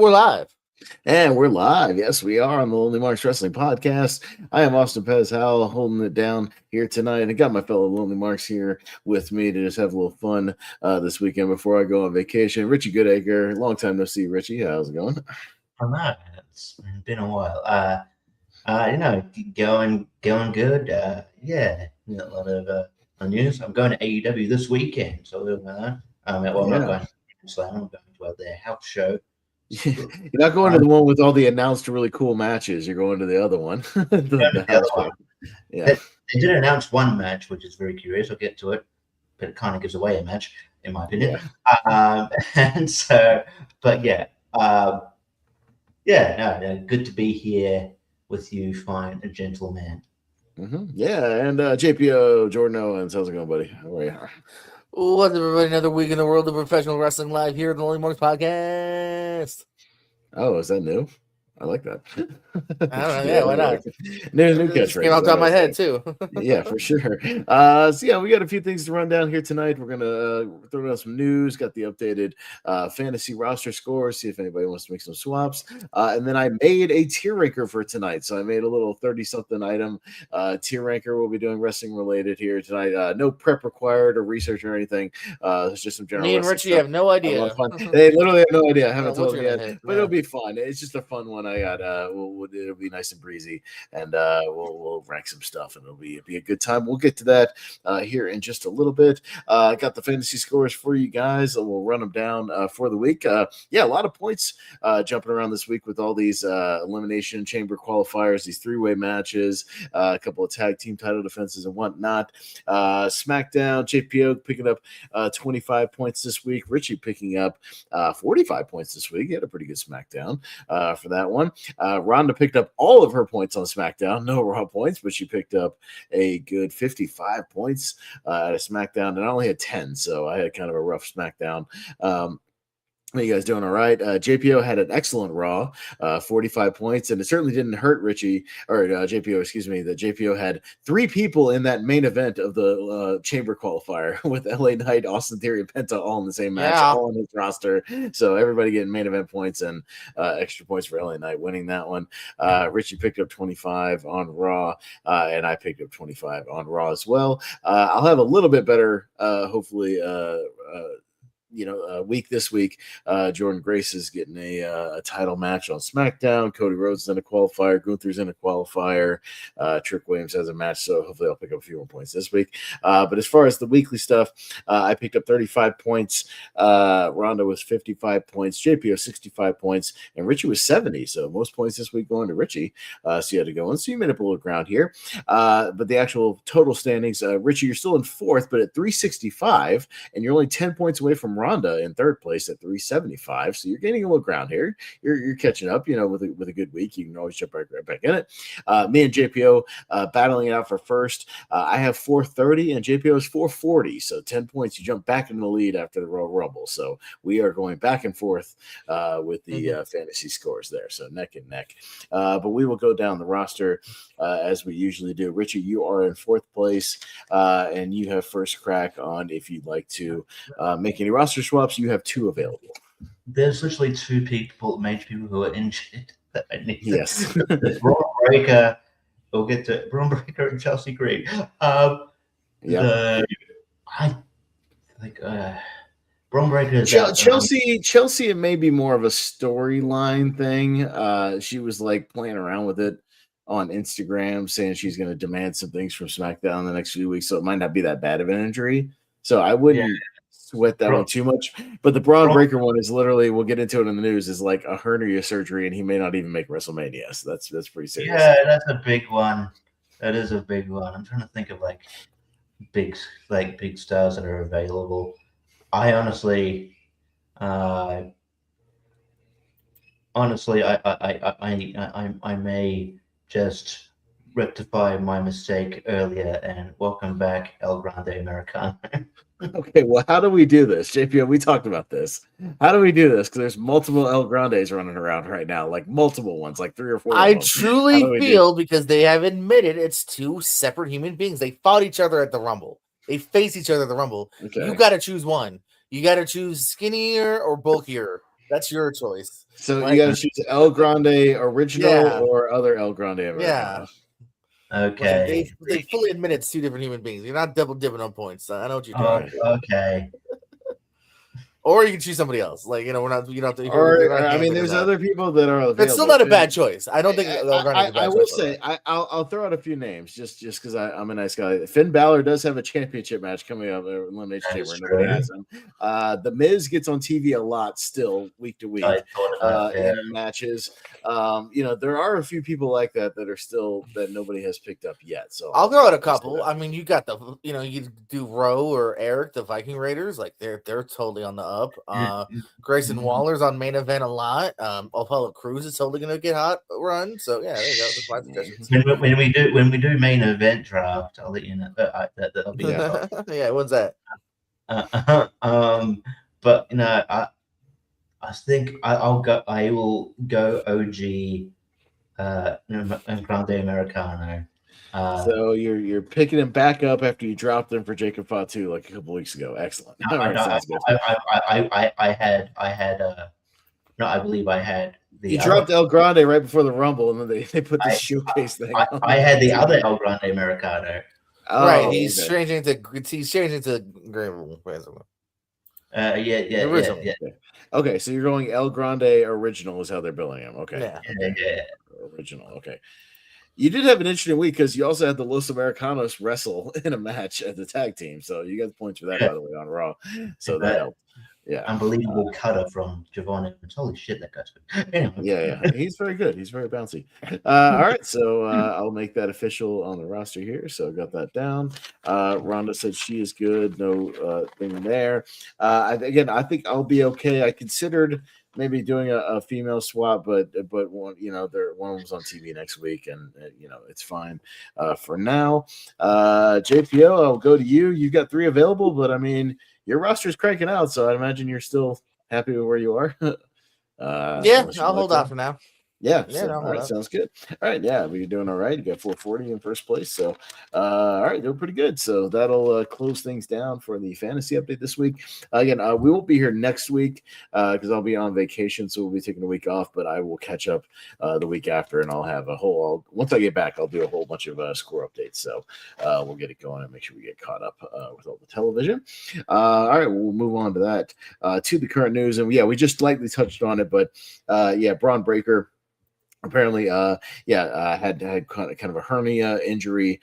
we're live. And we're live. Yes, we are on the Lonely Marks Wrestling Podcast. I am Austin Pez Howell holding it down here tonight. And I got my fellow Lonely Marks here with me to just have a little fun this weekend before I go on vacation. Richie Goodacre, long time no see, Richie. How's it going? I know. It's been a while. Going good. A lot of news. I'm going to AEW this weekend. So, I'm not going to Slam. I'm going to their house show. You're not going to the one with all the announced really cool matches. You're going to the other one. the other one. Yeah. They did announce one match, which is very curious. I'll get to it, but it kind of gives away a match, in my opinion. Good to be here with you, fine and gentleman. Mm-hmm. Yeah, and JPO, Jordan Owens. How's it going, buddy? How are you? What's up, everybody? Another week in the world of professional wrestling live here at the Lonely Marks Podcast. Oh, is that new? I like that. I don't know. Yeah, why not? New catchphrase. Came off the top of my head, too. Yeah, for sure. We got a few things to run down here tonight. We're going to throw down some news, got the updated fantasy roster scores, see if anybody wants to make some swaps. And then I made a tier ranker for tonight. So I made a little 30-something item tier ranker. We'll be doing wrestling related here tonight. No prep required or research or anything. It's just some general Me and Richie have no idea. They literally have no idea. I haven't told them yet. But it'll be fun. It's just a fun one. I got it'll be nice and breezy, and we'll rank some stuff, and it'll be a good time. We'll get to that here in just a little bit. I got the fantasy scores for you guys, and we'll run them down for the week. A lot of points jumping around this week with all these elimination chamber qualifiers, these three-way matches, a couple of tag team title defenses and whatnot. SmackDown, JPO picking up 25 points this week. Richie picking up 45 points this week. He had a pretty good SmackDown for that one. Ronda picked up all of her points on SmackDown, no Raw points, but she picked up a good 55 points at a SmackDown, and I only had 10, so I had kind of a rough SmackDown. How you guys doing? All right. JPO had an excellent Raw, 45 points, and it certainly didn't hurt Richie or JPO. Excuse me. That JPO had three people in that main event of the Chamber qualifier with LA Knight, Austin Theory, and Penta all in the same match, all on his roster. So everybody getting main event points and extra points for LA Knight winning that one. Richie picked up 25 on Raw, and I picked up 25 on Raw as well. I'll have a little bit better, hopefully. Week this week. Jordan Grace is getting a title match on SmackDown. Cody Rhodes is in a qualifier. Gunther's in a qualifier. Trick Williams has a match, so hopefully I'll pick up a few more points this week. But as far as the weekly stuff, I picked up 35 points. Ronda was 55 points. JPO 65 points, and Richie was 70. So most points this week going to Richie. So you had to go in. So you made up a little ground here. But the actual total standings, Richie, you're still in fourth, but at 365, and you're only 10 points away from Ronda in third place at 375. So you're gaining a little ground here. You're catching up, with a good week. You can always jump right back in it. Me and JPO battling it out for first. I have 430 and JPO is 440. So 10 points. You jump back in the lead after the Royal Rumble. So we are going back and forth with the fantasy scores there. So neck and neck. But we will go down the roster as we usually do. Richie, you are in fourth place, and you have first crack on if you'd like to make any roster swaps. You have two available. There's literally two major people who are injured that I need. Yes. Braun Breaker. We'll get to Braun Breaker and Chelsea Green. Braun Breaker is Chelsea. It may be more of a storyline thing. She was like playing around with it on Instagram, saying she's going to demand some things from SmackDown in the next few weeks. So it might not be that bad of an injury. So I wouldn't sweat that one too much. But the Braun Breaker one is literally, we'll get into it in the news, is like a hernia surgery, and he may not even make WrestleMania. So that's pretty serious. Yeah, that's a big one. That is a big one. I'm trying to think of big stars that are available. I honestly, I may just rectify my mistake earlier and welcome back El Grande Americano. Okay, well, how do we do this? JPO, we talked about this. How do we do this? Because there's multiple El Grandes running around right now, like multiple ones, like 3 or 4. I truly feel because they have admitted it's two separate human beings. They fought each other at the Rumble. They face each other at the Rumble. Okay. You got to choose one. You got to choose skinnier or bulkier. That's your choice. So you got to choose El Grande original or other El Grande Americano. Okay. They fully admit it's two different human beings. You're not double dipping on points. I know what you're doing. Okay. Or you can choose somebody else. Like, we're not. You don't have to. Or I mean, there's other people that are available. That's still not a bad choice. I don't think. I will say I'll throw out a few names just because I'm a nice guy. Finn Balor does have a championship match coming up in Elimination Chamber. Nobody has him. The Miz gets on TV a lot still, week to week, in matches. There are a few people like that are still that nobody has picked up yet. So I'll throw out a couple. I mean, you got you do Roe or Eric, the Viking Raiders. Like they're totally on the up. Grayson Waller's on main event a lot. Apollo Crews is totally going to get hot run. So yeah, there you go. That's my suggestions. When we do main event draft, I'll let you know that'll be yeah. When's that? But I think I will go OG Grande Americano. So you're picking him back up after you dropped him for Jacob Fatu like a couple weeks ago. Excellent. I believe I had you dropped El Grande right before the Rumble, and then they put the showcase thing. I had the other El Grande Americano. Oh, right, he's changing to Green. Yeah. Okay, so you're going El Grande original is how they're billing him. Okay. Yeah. Original. Okay. You did have an interesting week because you also had the Los Americanos wrestle in a match at the tag team. So you got the points for that, by the way, on Raw. So that helped. Yeah. Unbelievable cutter from Javon Evans. Holy shit, that guy's good. Anyway. Yeah. He's very good. He's very bouncy. All right. So I'll make that official on the roster here. So I got that down. Rhonda said she is good. No thing there. I think I'll be okay. I considered maybe doing a female swap, but one, one was on TV next week, and it's fine for now. JPO, I'll go to you. You've got 3 available, but I mean your roster's cranking out, so I imagine you're still happy with where you are. Yeah, I'll hold out for now. Yeah, all right, sounds good. All right, yeah, you're doing all right. You got 440 in first place, so all right, doing pretty good. So that'll close things down for the fantasy update this week. Again, we won't be here next week because I'll be on vacation, so we'll be taking a week off. But I will catch up the week after, and I'll have once I get back, I'll do a whole bunch of score updates. So we'll get it going and make sure we get caught up with all the television. All right, we'll move on to that to the current news, and we just lightly touched on it, but Braun Breaker. Apparently, had kind of a hernia injury,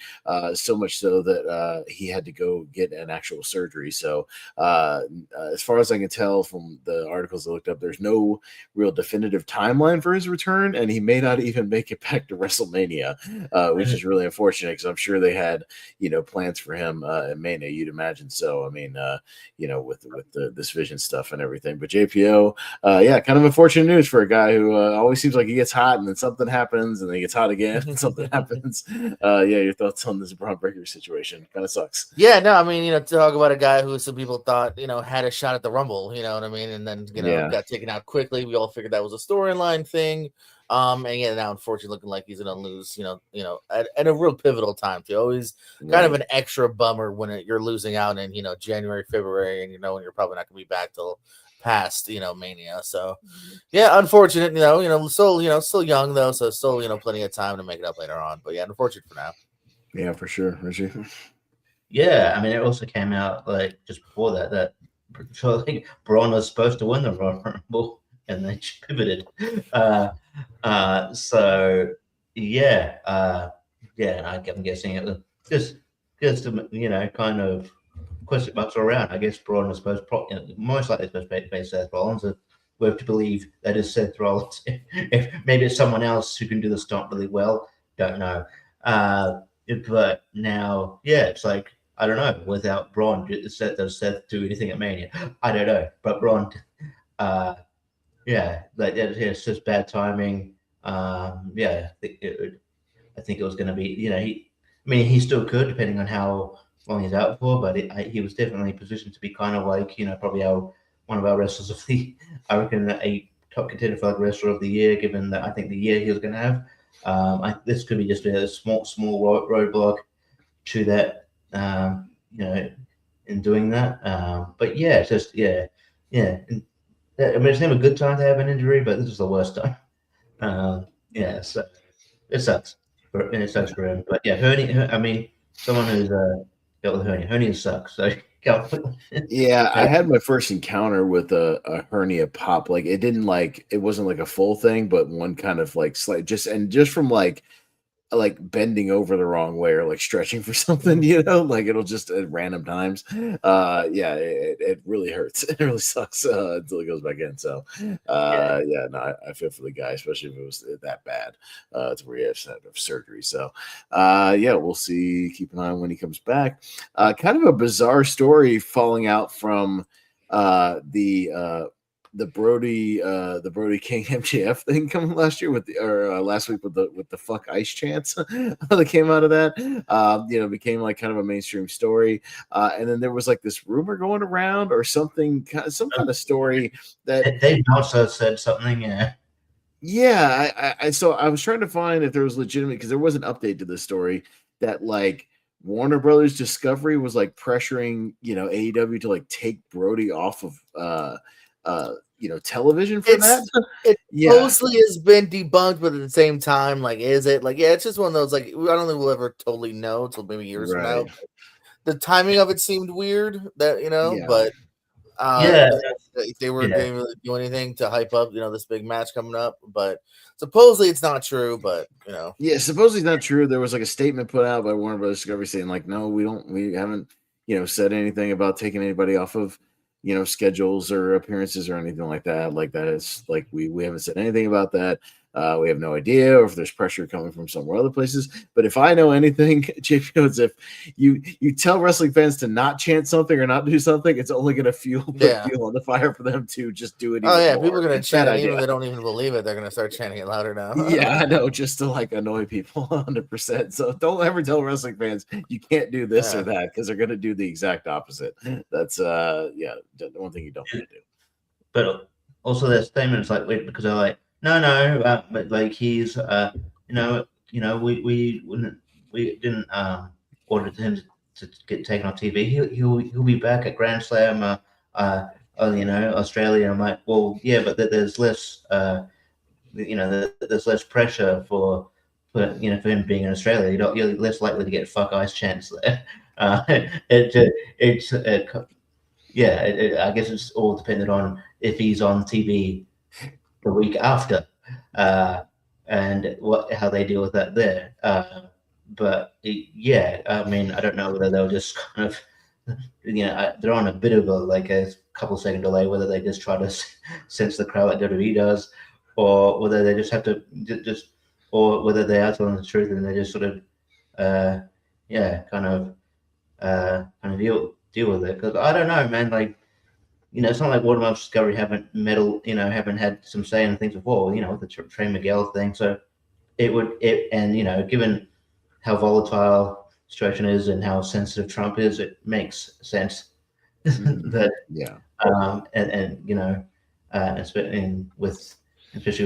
so much so that he had to go get an actual surgery. So, as far as I can tell from the articles I looked up, there's no real definitive timeline for his return, and he may not even make it back to WrestleMania, which is really unfortunate because I'm sure they had plans for him at Mania. You'd imagine so. I mean, with this vision stuff and everything. But JPO, kind of unfortunate news for a guy who always seems like he gets hot and then something happens and then he gets hot again and something happens. Your thoughts on this Braun Breaker situation? Kind of sucks. Yeah, no, I mean, talk about a guy who some people thought, had a shot at the Rumble, you know what I mean? And then, got taken out quickly. We all figured that was a storyline thing. And now unfortunately looking like he's gonna lose, at a real pivotal time too. Always kind of an extra bummer when you're losing out in, January, February, and when you're probably not gonna be back till past Mania. So unfortunate, still young though, so still plenty of time to make it up later on. But unfortunate for now. Yeah, for sure. Richie. Yeah, I mean it also came out like just before that I think Braun was supposed to win the Royal Rumble and they pivoted. I'm guessing it was just kind of question marks around. I guess Braun was most likely supposed to face Seth Rollins. We have to believe that is Seth Rollins. If maybe it's someone else who can do the stomp really well, don't know. But now, it's like I don't know. Without Braun, does Seth do anything at Mania? I don't know. But Braun, it's just bad timing. I think it was going to be. He still could, depending on how long he's out for, but he was definitely positioned to be kind of like probably one of our wrestlers of the, I reckon, a top contender for like wrestler of the year, given that I think the year he was going to have. This could be just a small roadblock to that, in doing that. But it's just and I mean, it's never a good time to have an injury, but this is the worst time. Yeah, so it sucks. It sucks for him. But yeah, hernia. I mean, someone who's dealt with hernia. Hernia sucks. So yeah, I had my first encounter with a hernia pop. Like it wasn't like a full thing, but one kind of like slight just from like bending over the wrong way or like stretching for something, like it'll just at random times. Yeah, it really hurts. It really sucks until it goes back in. So yeah, no, I feel for the guy, especially if it was that bad to where he has to have surgery. So yeah, we'll see. Keep an eye on when he comes back. Kind of a bizarre story falling out from the Brody King MJF thing coming last year last week with the fuck ice chants that came out of that. Became like kind of a mainstream story. And then there was like this rumor going around or something, some kind of story that they also said something. Yeah, so I was trying to find if there was legitimate, because there was an update to this story that like Warner Brothers Discovery was like pressuring AEW to like take Brody off of television for that. It mostly has been debunked, but at the same time, like, is it like, yeah, it's just one of those, like, I don't think we'll ever totally know until maybe years from now. The timing of it seemed weird that, but if they weren't going to really do anything to hype up, this big match coming up, but supposedly it's not true, but yeah, supposedly it's not true. There was like a statement put out by Warner Brothers Discovery saying like, no, we haven't, said anything about taking anybody off of schedules or appearances or anything like that. Like that is like we haven't said anything about that. We have no idea if there's pressure coming from somewhere other places. But if I know anything, JP, it's if you tell wrestling fans to not chant something or not do something, it's only going to fuel on the fire for them to just do it. Oh yeah, more. People are going to chant it even if they don't even believe it. They're going to start chanting it louder now. Yeah, I know, just to like annoy people 100%. So don't ever tell wrestling fans you can't do this or that, because they're going to do the exact opposite. That's the one thing you don't want to do. But also their statements like because they're like, no, but like he's we didn't order him to get taken off TV. He'll be back at Grand Slam Australia. I'm like, well, yeah, but there's less there's less pressure for him being in Australia. You're less likely to get fuck ice chants there. I guess it's all dependent on if he's on TV the week after, and how they deal with that there. But I mean, I don't know whether they'll just kind of, they're on a bit of a couple second delay, whether they just try to sense the crowd like WWE does, or whether they just have to or whether they are telling the truth and they just sort of, kind of deal with it. Because I don't know, man. Like, it's not like Warner Brothers Discovery haven't had some say in things before, with the Trey Miguel thing. So given how volatile the situation is and how sensitive Trump is, it makes sense that especially with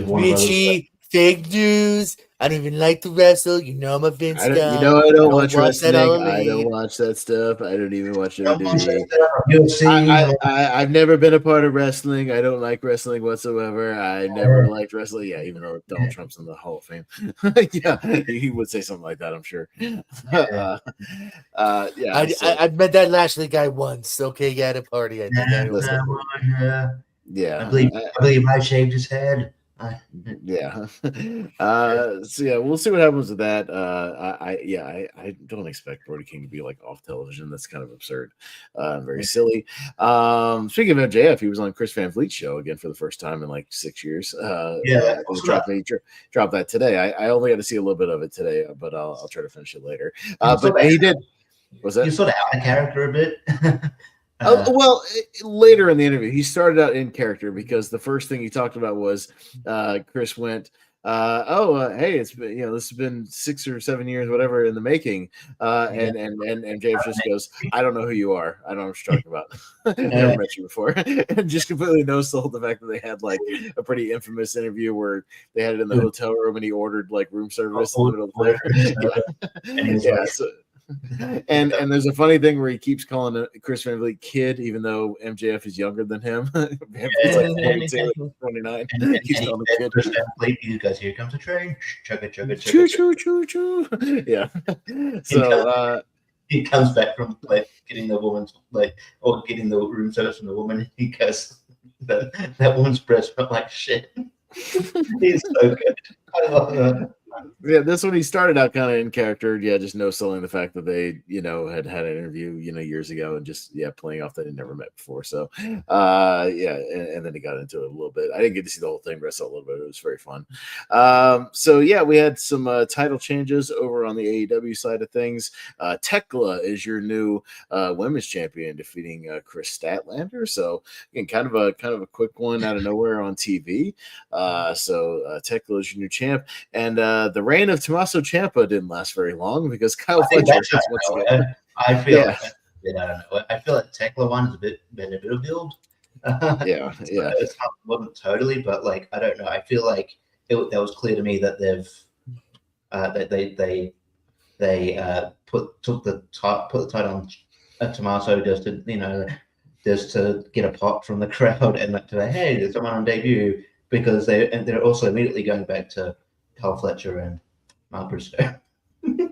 Warner Brothers. Fake news. I don't even like to wrestle. I'm a Vince guy. I don't watch wrestling. I don't watch that stuff. I don't even watch WWE. I've never been a part of wrestling. I don't like wrestling whatsoever. I never liked wrestling. Yeah, even though Donald Trump's in the Hall of Fame. Yeah, he would say something like that, I'm sure. I met that Lashley guy once. Okay, yeah, at a party. I believe I shaved his head. Yeah. We'll see what happens with that. I don't expect Brody King to be like off television. That's kind of absurd. Very silly. Speaking of MJF, he was on Chris Van Vliet's show again for the first time in like 6 years. He dropped that today. I only got to see a little bit of it today, but I'll try to finish it later. But he did. Was that? You sort of out of character a bit. Later in the interview, he started out in character because the first thing he talked about was Chris went, hey, it's been, this has been 6 or 7 years, whatever, in the making. And James just goes, I don't know who you are. I don't know what you're talking about. I've never met you before. And just completely no-sold the fact that they had like a pretty infamous interview where they had it in the hotel room and he ordered like room service in the middle of the and there's a funny thing where he keeps calling Chris Van Vliet kid, even though MJF is younger than him. He's like 22, 29. He's calling him kid. Chris Van Vliet, you guys, here comes a train. Chugga, chugga, choo, chugga. choo, choo, choo. Yeah. So he comes back from like getting the woman's or getting the room service from the woman. He goes, that woman's breast felt like shit. He's so good. I love that. Yeah, this one he started out kind of in character. Yeah, just no selling the fact that they, had an interview, years ago, and just playing off that he'd never met before. So, and then he got into it a little bit. I didn't get to see the whole thing, but I saw a little bit. It was very fun. So yeah, we had some title changes over on the AEW side of things. Tekla is your new women's champion, defeating Chris Statlander. So again, kind of a quick one out of nowhere on TV. So Tekla is your new champ, and the reign of Tommaso Ciampa didn't last very long because Kyle Fletcher once again. I feel like I don't know. I feel like Tekla one is been a bit of build. It wasn't totally, but like I don't know. I feel like that was clear to me that they've put the title on Tommaso just to get a pop from the crowd and like to say, hey, there's someone on debut, because they're also immediately going back to Kyle Fletcher and Mark Briscoe.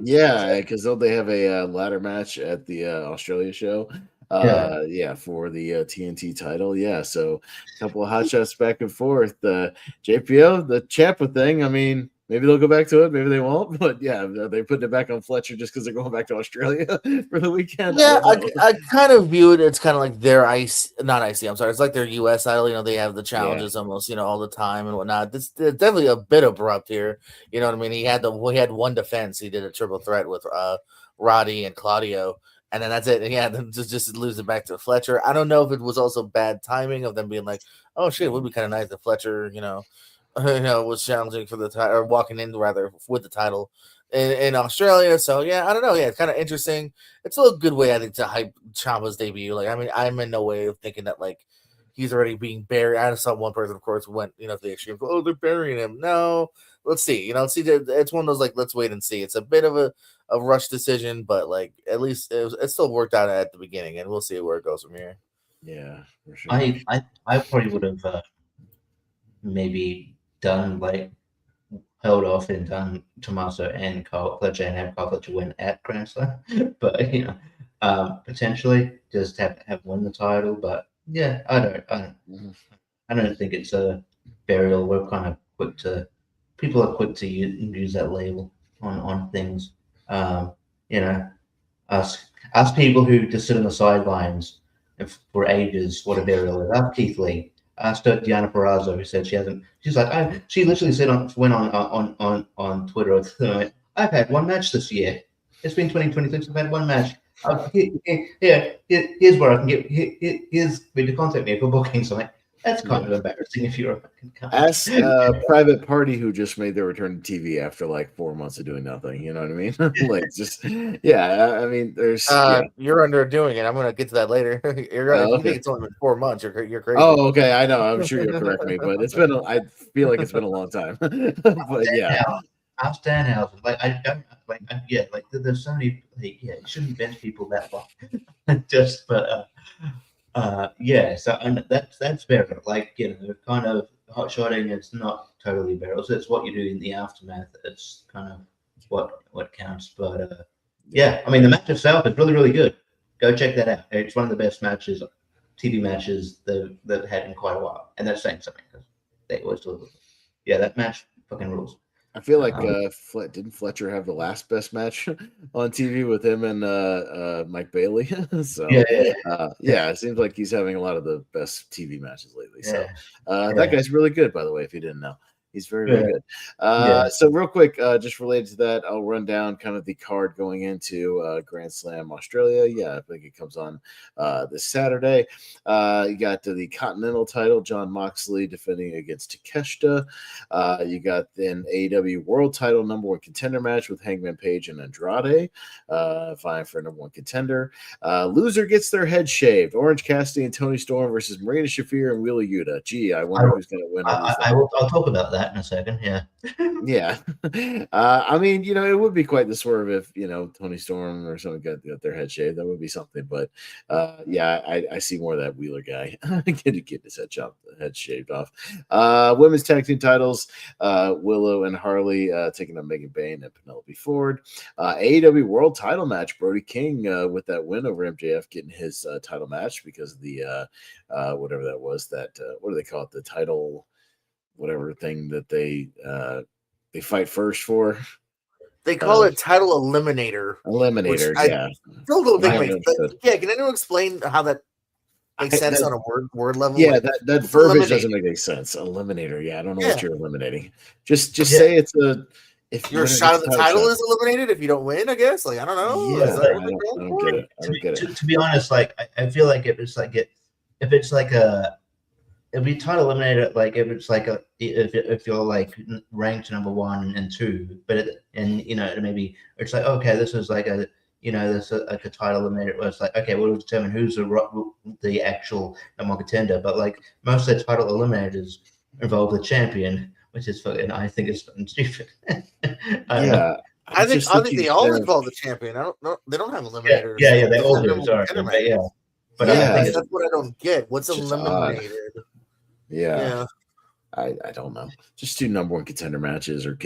Yeah, because they have a ladder match at the Australia show. For the TNT title. Yeah, so a couple of hot shots back and forth. The JPO, the Ciampa thing. I mean, maybe they'll go back to it, maybe they won't. But yeah, they're putting it back on Fletcher just because they're going back to Australia for the weekend. Yeah, I kind of view it. It's kind of like their not IC. I'm sorry, it's like their US title. They have the challenges almost, all the time and whatnot. This is definitely a bit abrupt here. You know what I mean? He had one defense. He did a triple threat with Roddy and Claudio. And then that's it. And yeah, then just lose it back to Fletcher. I don't know if it was also bad timing of them being like, oh shit, it would be kind of nice if Fletcher, was challenging for the title, or walking in rather with the title in Australia. So yeah, I don't know. Yeah, it's kind of interesting. It's a good way, I think, to hype Ciampa's debut. Like, I mean, I'm in no way of thinking that like he's already being buried. I saw one person, of course, went to the extreme. Oh, they're burying him. No, let's see. It's one of those like let's wait and see. It's a bit of a rush decision, but like at least it still worked out at the beginning, and we'll see where it goes from here. Yeah, for sure. I probably would have maybe done like held off and done Tommaso and Kyle Fletcher and have Kyle Fletcher win at Grand Slam, but potentially just have won the title. But yeah, I don't think it's a burial. We're kind of people are quick to use that label on things. Us people who just sit on the sidelines for ages, what a burial is. Ask Keith Lee. Asked Diana Perazzo, who said she literally said went on Twitter, I've had one match this year. It's been 2026. I've had one match. Here's where I can get. Here's where to contact me for booking. So that's kind of embarrassing if you're a fucking cunt. Ask a private party who just made their return to TV after like 4 months of doing nothing. You know what I mean? Like just I mean, there's you're underdoing it. I'm gonna get to that later. You think it's only been 4 months? You're crazy. Oh, okay. I know. I'm sure you'll correct me, but it's been. I feel like it's been a long time. But yeah. I'm Stanhouse. There's so many. You shouldn't bench people that long. So and that's better. Kind of hot shotting. It's not totally barrel. So it's what you do in the aftermath. It's kind of what counts. But I mean, the match itself is really, really good. Go check that out. It's one of the best TV matches they've had in quite a while, and that's saying something because they always deliver. Yeah, that match fucking rules. I feel like didn't Fletcher have the last best match on TV with him and Mike Bailey? So it seems like he's having a lot of the best TV matches lately. So that guy's really good, by the way, if you didn't know. He's very, very good. So real quick, just related to that, I'll run down kind of the card going into Grand Slam Australia. Yeah, I think it comes on this Saturday. You got the Continental title, John Moxley defending against Takeshita. You got then AEW World title number one contender match with Hangman Page and Andrade, vying for number one contender. Loser gets their head shaved. Orange Cassidy and Tony Storm versus Marina Shafir and Wheeler Yuta. Gee, I wonder who's going to win. I'll talk about that. that in a second. Yeah. Yeah. I mean, it would be quite the swerve if, Tony Storm or someone got their head shaved. That would be something. But yeah, I see more of that Wheeler guy get his head shaved off. Women's tag team titles, Willow and Harley taking on Megan Bayne and Penelope Ford. AEW World Title match, Brody King with that win over MJF getting his title match because of the whatever that was, what do they call it? The title, whatever thing that they fight first for. They call it title eliminator. Eliminator, yeah. Still don't think makes sense. Yeah, can anyone explain how that makes sense on a word level? Yeah, that verbiage doesn't make any sense. Eliminator, yeah. I don't know what you're eliminating. Just say it's if your shot of the title is eliminated if you don't win, I guess. Like, I don't know. Yeah, I don't get it. I don't get it. To be honest, like I feel like if it's like it'd be title eliminator, like if it's like if you're like ranked number 1 and 2, but maybe it's like, okay, this is like a like a title eliminator where it's like, okay, we'll determine who's the actual number 1 contender, but like most of the title eliminators involve the champion, which is fucking, I think it's fucking stupid. I think they all involve the champion. I don't know. They don't have eliminators. Yeah, they all do. Sorry, but that's what I don't get. What's eliminated? Yeah. I don't know. Just do number 1 contender matches or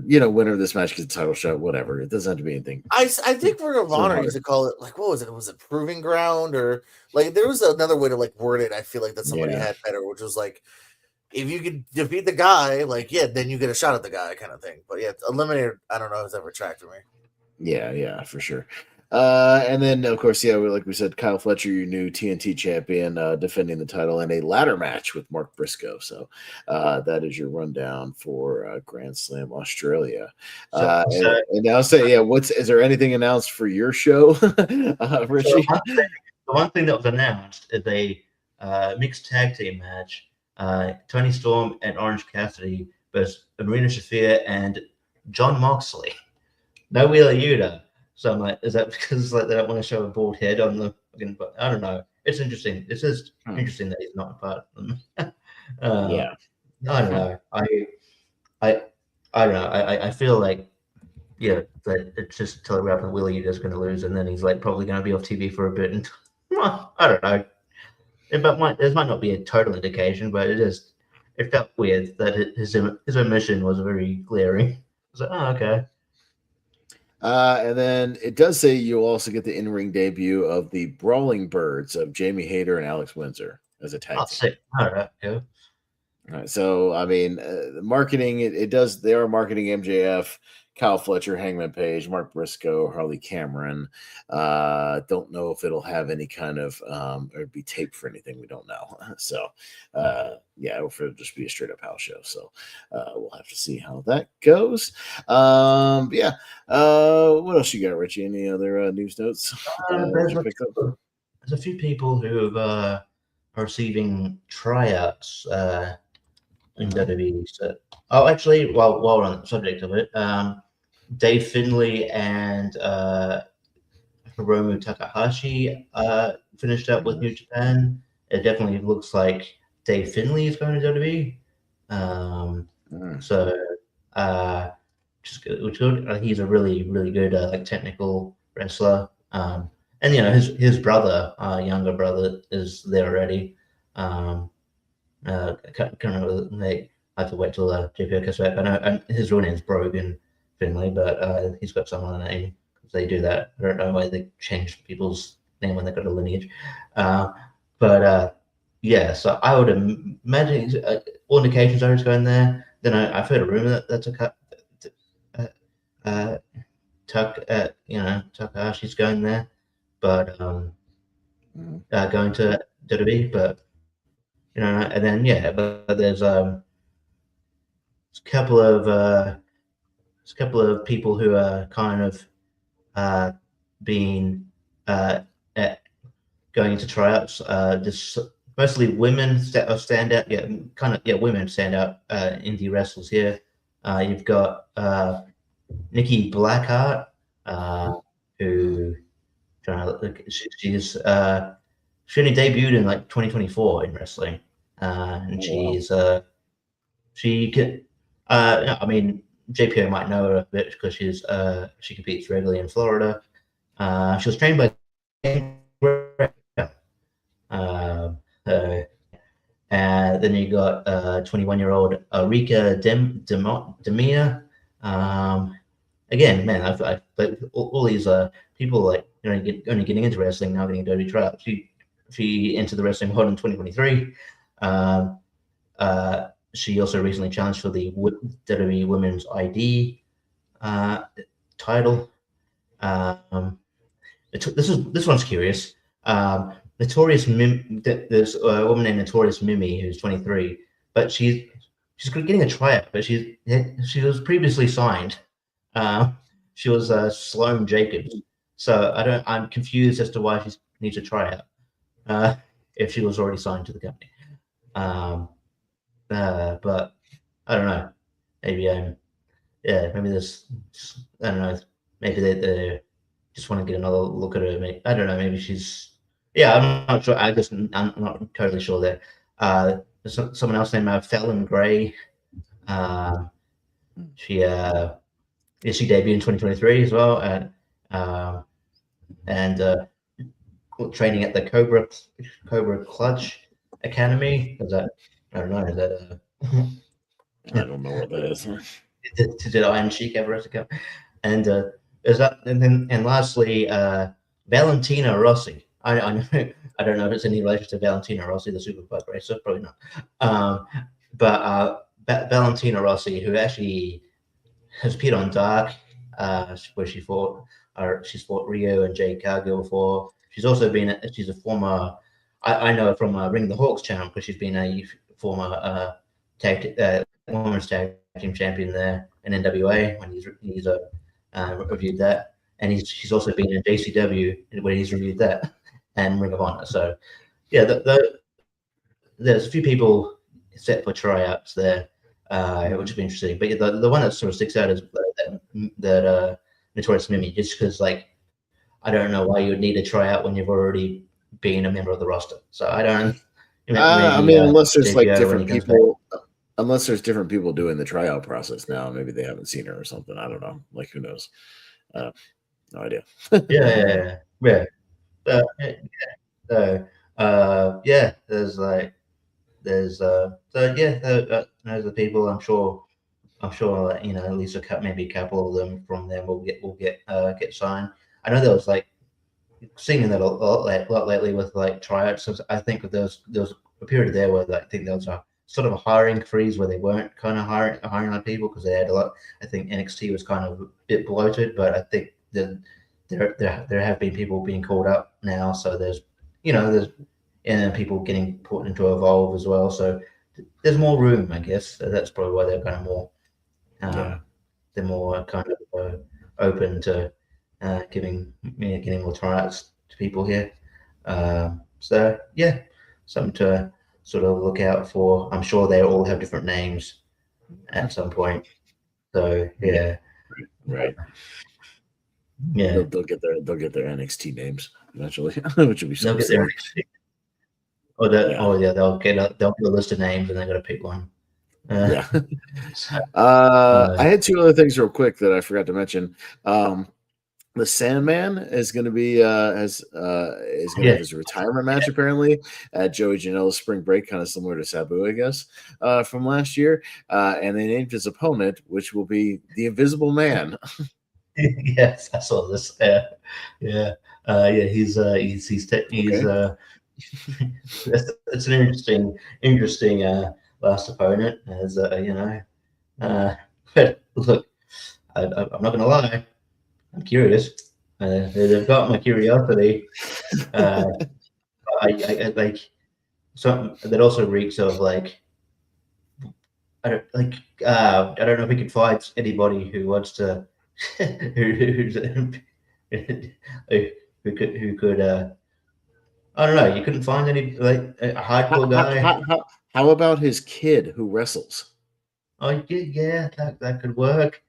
winner of this match gets a title shot, whatever. It doesn't have to be anything. I think Ring of Honor used to call it, like, what was it? Was it Proving Ground? Or like there was another way to like word it, I feel like that somebody had better, which was like, if you could defeat the guy, like, then you get a shot at the guy kind of thing. But yeah, Eliminator, I don't know, has ever tracked for me. Yeah, for sure. And then, of course, like we said, Kyle Fletcher, your new TNT champion, defending the title in a ladder match with Mark Briscoe. So that is your rundown for Grand Slam Australia. And I'll say, is there anything announced for your show, Richie? The one thing that was announced is a mixed tag team match. Tony Storm and Orange Cassidy versus Marina Shafir and John Moxley. No Wheeler Yuta. So I'm like, is that because like they don't want to show a bald head on the fucking? But I don't know. It's interesting. It's just interesting that he's not a part of them. I don't know. I don't know. I feel like that it's just telegraphed that Wheeler Yuta's going to lose, and then he's like probably going to be off TV for a bit. And I don't know. There might not be a total indication, but it felt weird that his omission was very glaring. I was like, oh, okay. And then it does say you'll also get the in-ring debut of the Brawling Birds of Jamie Hayter and Alex Windsor as a tag team. Sick. All right, yeah. All right. So, I mean, the marketing, they are marketing MJF, Kyle Fletcher, Hangman Page, Mark Briscoe, Harley Cameron. Don't know if it'll have any kind of, or be taped for anything. We don't know. So, it'll just be a straight up house show. So, we'll have to see how that goes. What else you got, Richie? Any other news notes? There's a few people who are receiving tryouts in WWE. So, actually, while we're on the subject of it, Dave Finlay and Hiromu Takahashi finished up with New Japan. It definitely looks like Dave Finlay is going to WWE. Which good. He's a really, really good technical wrestler. And his brother, younger brother, is there already. I can't remember. I have to wait till JPO gets back. I know his real name's Brogan Finlay, but he's got some other name because they do that. I don't know why they change people's name when they got a lineage. So I would imagine all indications are he's going there. Then I've heard a rumor that's a cut. Takahashi's going there, but going to WWE, but and then but there's a couple of people who are kind of being going into tryouts. Just mostly women stand out. Women stand out. Indie wrestlers here. You've got Nikki Blackheart, who she only debuted in 2024 in wrestling, and she could. I mean, JPO might know her a bit because she competes regularly in Florida. She was trained by then you got 21-year-old Rika Demia. Again, man, I've all these people like only getting into wrestling now, getting WWE tryouts. She entered the wrestling world in 2023. She also recently challenged for the WWE Women's ID title. This one's curious. Notorious Mim. There's a woman named Notorious Mimi who's 23, but she's getting a tryout. But she was previously signed. She was Sloane Jacobs. So I'm confused as to why she needs a tryout if she was already signed to the company. But I don't know. Maybe maybe there's, I don't know. Maybe they just want to get another look at her. Maybe, I don't know. Maybe she's. Yeah, I'm not sure. I'm not totally sure there. There's someone else named Fallon Gray. She debuted in 2023 as well, and training at the Cobra Clutch Academy. Is that? I don't know. Is that? I don't know what that is. Did Iron Sheik ever come? And is that? And lastly, Valentina Rossi. I don't know if it's any relation to Valentina Rossi, the Superbug racer. Probably not. But Valentina Rossi, who actually has appeared on Dark, where she's fought Rio and Jade Cargill before. She's also she's a former. I know her from Ring the Hawks channel because she's been a former women's tag team champion there in NWA when he's reviewed that, and she's also been in JCW where he's reviewed that, and Ring of Honor. So yeah, there's a few people set for tryouts there, which would be interesting. But the one that sort of sticks out is that Notorious Mimi, just because like I don't know why you would need a tryout when you've already been a member of the roster. So I don't. I mean, unless there's like different people. Unless there's different people doing the tryout process now, maybe they haven't seen her or something. I don't know. Like, who knows? No idea. Yeah. There's those are people. I'm sure at least maybe a couple of them from them will get signed. I know there was like seeing that a lot lately with like tryouts. I think there was a period there where I think there was a sort of a hiring freeze where they weren't kind of hiring on people because they had a lot. I think NXT was kind of a bit bloated, but I think there have been people being called up now. So there's people getting put into Evolve as well. So there's more room, I guess. So that's probably why they're kind of more. They're more kind of open to getting more tryouts to people here. So yeah, something to sort of look out for. I'm sure they all have different names at some point. So yeah, right. Yeah, they'll get their NXT names eventually, which will be so silly. They'll get a list of names and they're gonna pick one. I had two other things real quick that I forgot to mention. The Sandman is going to be have his retirement match apparently at Joey Janela's Spring Break, kind of similar to Sabu, I guess, from last year. And they named his opponent, which will be the Invisible Man. Yes, I saw this. He's it's an interesting last opponent, as but look, I'm not going to lie. I'm curious. They've got my curiosity. I like something that also reeks of like I don't know if we could find anybody who wants to who could I don't know. You couldn't find any like a hardcore guy. How about his kid who wrestles? Oh yeah, that could work.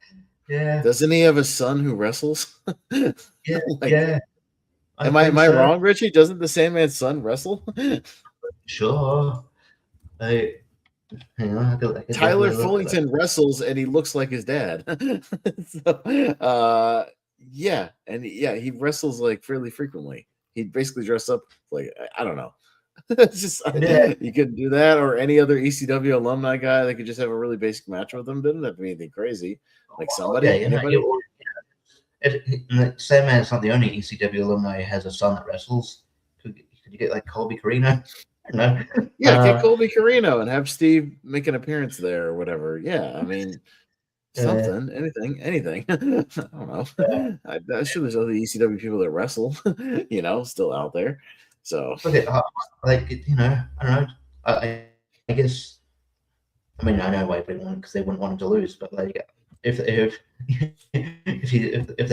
Yeah. Doesn't he have a son who wrestles? Yeah. Am I wrong, Richie? Doesn't the Sandman's son wrestle? Sure. Tyler Fullington wrestles and he looks like his dad. So, yeah, and yeah, he wrestles like fairly frequently. He basically dressed up like, I don't know. It's just you could do that, or any other ECW alumni guy. They could just have a really basic match with them. Didn't have to be anything crazy. Like somebody, anybody. Sandman's not the only ECW alumni who has a son that wrestles. Could you get like Colby Carino? I don't know. Yeah, get Colby Carino and have Steve make an appearance there or whatever. Yeah, I mean, something, anything. I don't know. I'm sure there's other ECW people that wrestle, still out there. So, I don't know. I guess. I mean, I know why they wouldn't, because they wouldn't want him to lose. But like, if that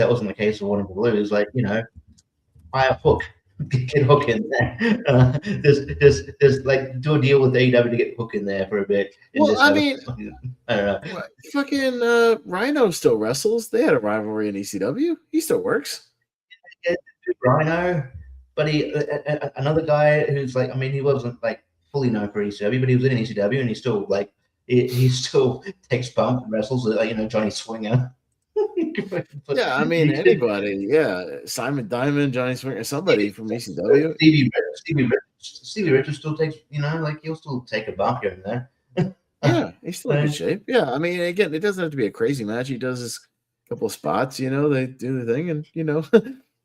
wasn't the case, of wanting to lose, like, buy a Hook, get Hook in there. Just like do a deal with AEW to get Hook in there for a bit. Well, I mean, I don't know. Fucking Rhino still wrestles. They had a rivalry in ECW. He still works. Rhino, but another guy who's like, I mean, he wasn't like fully known for ECW, but he was in ECW, and he still like. He still takes bump and wrestles, Johnny Swinger. Yeah, I mean, anybody. Yeah, Simon Diamond, Johnny Swinger, somebody from ECW. Stevie Richards still takes, he'll still take a bump here and there. Yeah, he's still in good shape. Yeah, I mean, again, it doesn't have to be a crazy match. He does his couple of spots, they do the thing, and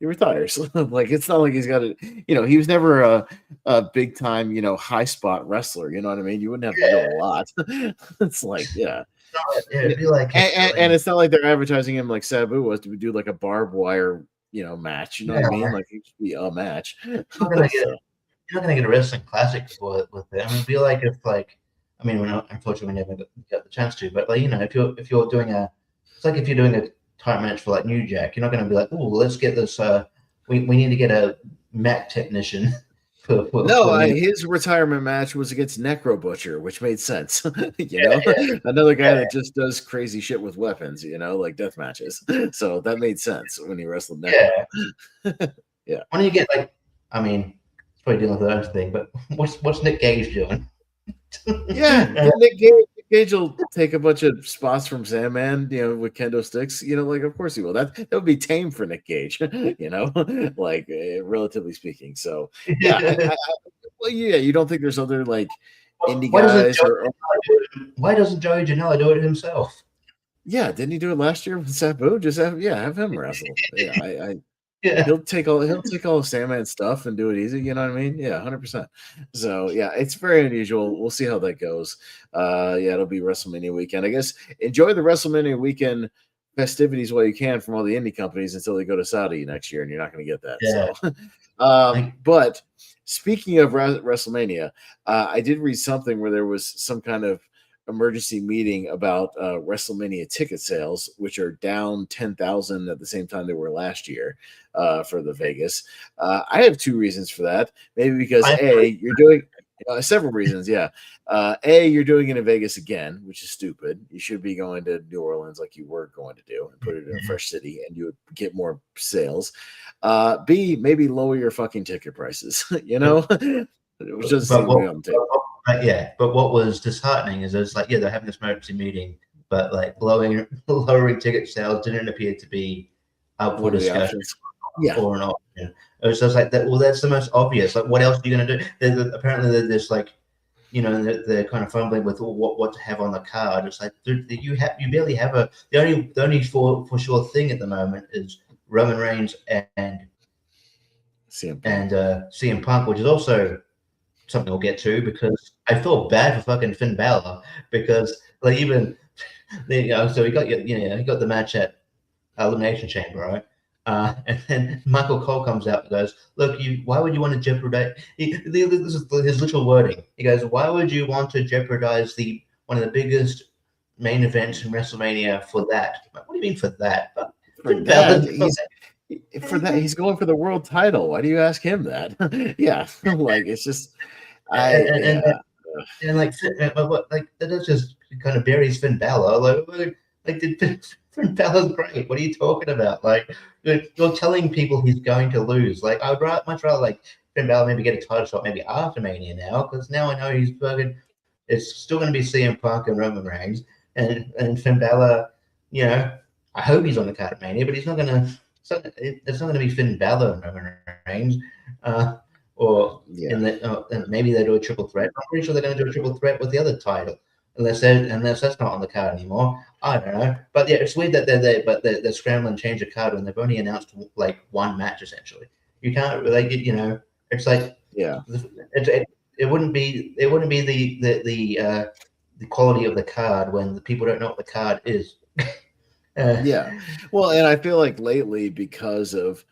he retires. Like, it's not like he's got a, he was never a big time, high spot wrestler. You know what I mean? You wouldn't have to do a lot. It's like, yeah. It'd be like, and it's not like they're advertising him like Sabu was to do like a barbed wire, match. You know what I mean? Like, it should be a match. You're not gonna get a wrestling classic with them. It'd be like if, like, I mean, unfortunately, we never got the chance to. But like, if you're doing it's like if you're doing a title match for like New Jack, you're not going to be like, oh, let's get this. We need to get a Mac technician. His retirement match was against Necro Butcher, which made sense. Another guy that just does crazy shit with weapons, like death matches. So that made sense when he wrestled Necro. Yeah. When you get like, I mean, it's probably dealing with their own thing, but what's Nick Gage doing? Yeah, Nick Gage will take a bunch of spots from Sandman, with kendo sticks. Like, of course he will. That would be tame for Nick Gage, like relatively speaking. So yeah, you don't think there's other like indie guys? Why doesn't Joey Janela do it himself? Yeah, didn't he do it last year with Sabu? Just have him wrestle. Yeah, He'll take all of Sandman's stuff and do it easy. You know what I mean? Yeah, 100%. So yeah, it's very unusual. We'll see how that goes. It'll be WrestleMania weekend. I guess enjoy the WrestleMania weekend festivities while you can from all the indie companies until they go to Saudi next year, and you're not going to get that. Yeah. So, but speaking of WrestleMania, I did read something where there was some kind of emergency meeting about WrestleMania ticket sales, which are down 10,000 at the same time they were last year for the Vegas. I have two reasons for that. Maybe because you're doing several reasons. Yeah. You're doing it in Vegas again, which is stupid. You should be going to New Orleans like you were going to do and put it in a fresh city, and you would get more sales. B, maybe lower your fucking ticket prices, which doesn't seem to be on the table. But what was disheartening is it's like, they're having this emergency meeting, but like lowering ticket sales didn't appear to be up for discussion or an option. It was just like that. Well, that's the most obvious. Like, what else are you going to do? Apparently, there's like, they're kind of fumbling with what to have on the card. It's like, dude, you barely have the only for sure thing at the moment is Roman Reigns and CM Punk, which is also something we'll get to, because I feel bad for fucking Finn Balor, because like, even so he got he got the match at Elimination Chamber, right? And then Michael Cole comes out and goes, "Look, why would you want to jeopardize?" This is his literal wording. He goes, "Why would you want to jeopardize one of the biggest main events in WrestleMania for that?" What do you mean for that? For that, he's going for the world title. Why do you ask him that? Yeah, like, it's just, that just kind of buries Finn Balor. Like Finn Balor's great. What are you talking about? Like, you're telling people he's going to lose. Like, I'd much rather like Finn Balor maybe get a title shot maybe after Mania now, because now I know he's fucking it's still going to be CM Punk and Roman Reigns, and Finn Balor. You know, I hope he's on the card at Mania, but he's not going to. It's not going to be Finn Balor and Roman Reigns, or and maybe they do a triple threat. I'm pretty sure they're going to do a triple threat with the other title, unless that's not on the card anymore. I don't know, but yeah, it's weird that they're there, but they're scrambling to change the card when they've only announced like one match essentially. You can't like it's like it wouldn't be the quality of the card when the people don't know what the card is. Well, and I feel like lately, because of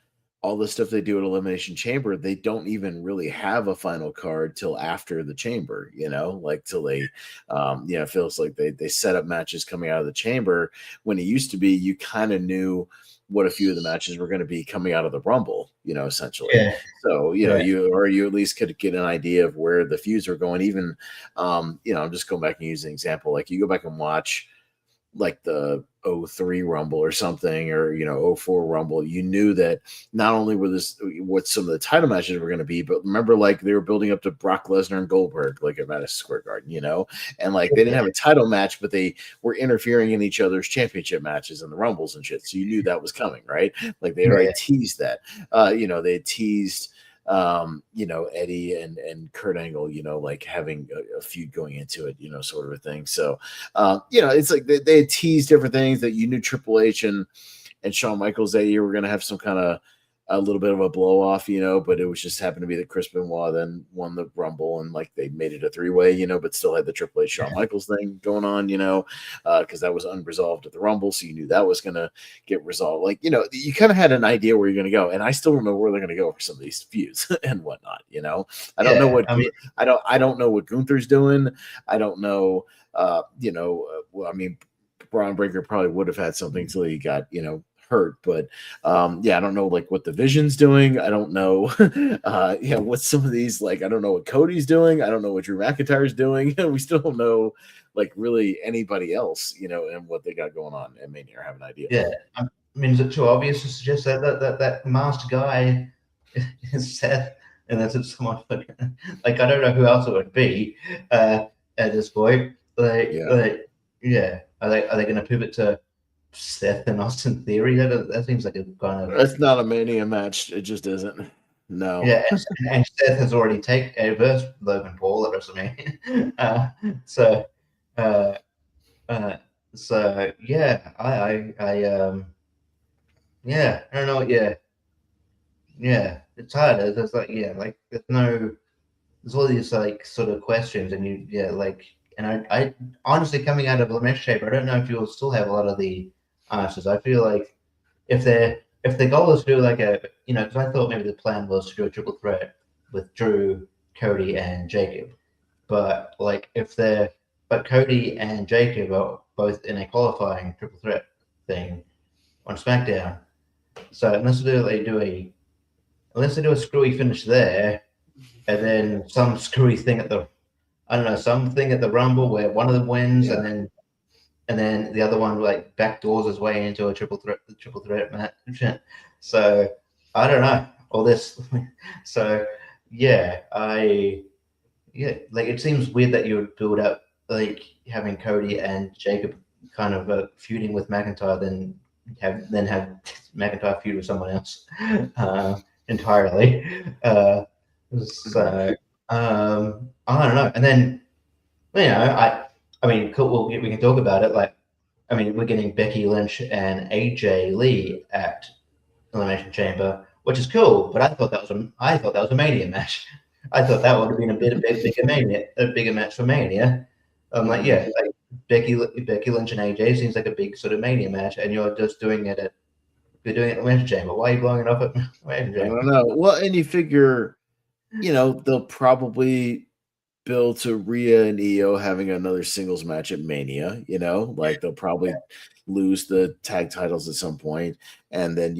all the stuff they do at Elimination Chamber, they don't even really have a final card till after the Chamber, like till they it feels like they set up matches coming out of the Chamber, when it used to be you kind of knew what a few of the matches were going to be coming out of the Rumble, essentially. So you at least could get an idea of where the feuds are going. Even I'm just going back and using an example, like you go back and watch like the 03 Rumble or something, or 04 Rumble, you knew that not only were what some of the title matches were going to be, but remember, like they were building up to Brock Lesnar and Goldberg, like at Madison Square Garden, and like they didn't have a title match, but they were interfering in each other's championship matches and the Rumbles and shit. So you knew that was coming, right? Like they already teased that. They had teased Eddie and Kurt Angle, like having a feud going into it, sort of a thing. So, it's like they had teased different things that you knew Triple H and Shawn Michaels that year were going to have some kind of a little bit of a blow off, but it was just happened to be that Chris Benoit then won the Rumble, and like they made it a 3-way, but still had the Triple H Shawn Michaels thing going on, because that was unresolved at the Rumble. So you knew that was going to get resolved. Like, you kind of had an idea where you're going to go. And I still remember where they're going to go for some of these feuds and whatnot, I don't know what, I don't know what Gunther's doing. I don't know, Braun Breaker probably would have had something until he got, hurt, but I don't know like what the Vision's doing. I don't know what some of these, like I don't know what Cody's doing. I don't know what Drew McIntyre's doing. We still don't know like really anybody else, and what they got going on. I mean, you have an idea. I mean, is it too obvious to suggest that masked guy is Seth, and that's it someone like I don't know who else it would be at this point. Are they going to pivot to Seth and Austin Theory? That seems like a kind of. That's not a Mania match. It just isn't. No. Yeah, and Seth has already taken versus Logan Paul at WrestleMania. I don't know. It's hard. There's there's all these like sort of questions, and I honestly, coming out of Elimination Chamber, I don't know if you'll still have a lot of the answers. I feel like if the goal is to do like because I thought maybe the plan was to do a triple threat with Drew, Cody, and Jacob, but Cody and Jacob are both in a qualifying triple threat thing on SmackDown. So unless they do a screwy finish there, and then some screwy thing at the something at the Rumble where one of them wins, and then the other one like backdoors his way into a triple threat match. So I don't know all this. So it seems weird that you would build up like having Cody and Jacob kind of feuding with McIntyre, then have McIntyre feud with someone else entirely. I don't know. And then, I mean, cool. We can talk about it. Like, I mean, we're getting Becky Lynch and AJ Lee at Elimination Chamber, which is cool. But I thought that was a Mania match. I thought that would have been a bigger match for Mania. I'm like, Becky Lynch and AJ seems like a big sort of Mania match, and you're just doing it at Elimination Chamber. Why are you blowing it up at Elimination Chamber? I don't know. Well, and you figure, they'll probably build to Rhea and Io having another singles match at Mania, like they'll probably lose the tag titles at some point. and then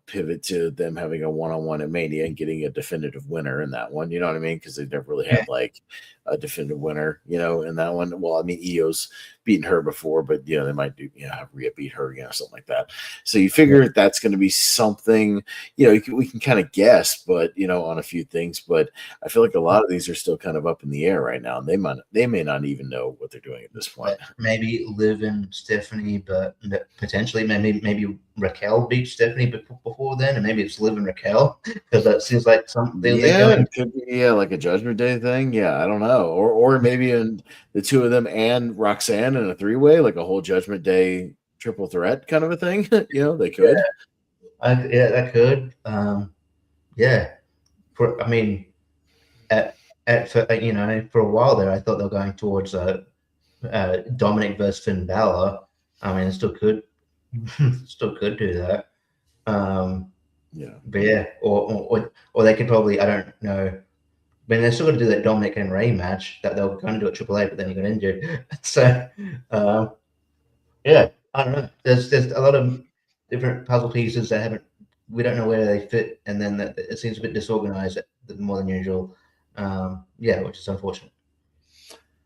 pivot to them having a one-on-one at Mania and getting a definitive winner in that one. You know what I mean? Because they've never really had like a definitive winner, in that one. Well, I mean, Io's beaten her before, but they might do have Rhea beat her again or something like that. So you figure that's going to be something. We can kind of guess, but on a few things. But I feel like a lot of these are still kind of up in the air right now, and they may not even know what they're doing at this point. Maybe Liv and Stephanie, but potentially maybe Raquel beat Stephanie before then, and maybe it's Liv and Raquel, because that seems like something. It could be like a Judgment Day thing. Yeah, I don't know, or maybe in the two of them and Roxanne in a three-way, like a whole Judgment Day triple threat kind of a thing. They could. Yeah, that could. For a while there, I thought they were going towards Dominic versus Finn Balor. I mean, it still could do that. But yeah, or they could probably, I don't know. I mean, they're still going to do that Dominic and Ray match that they were going to do at AAA, but then he got injured. So, yeah, I don't know. There's a lot of different puzzle pieces that we don't know where they fit, and then it seems a bit disorganized more than usual. Which is unfortunate.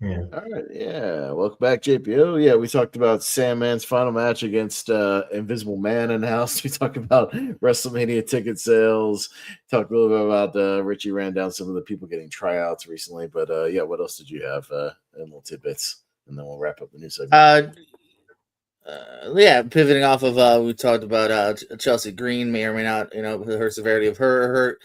Yeah. All right. Yeah. Welcome back, JPO. Yeah, we talked about Sandman's final match against Invisible Man in the house. We talked about WrestleMania ticket sales. Talked a little bit about Richie ran down some of the people getting tryouts recently. But what else did you have? Little tidbits, and then we'll wrap up the news segment. Pivoting off of we talked about Chelsea Green may or may not, her severity of her hurt.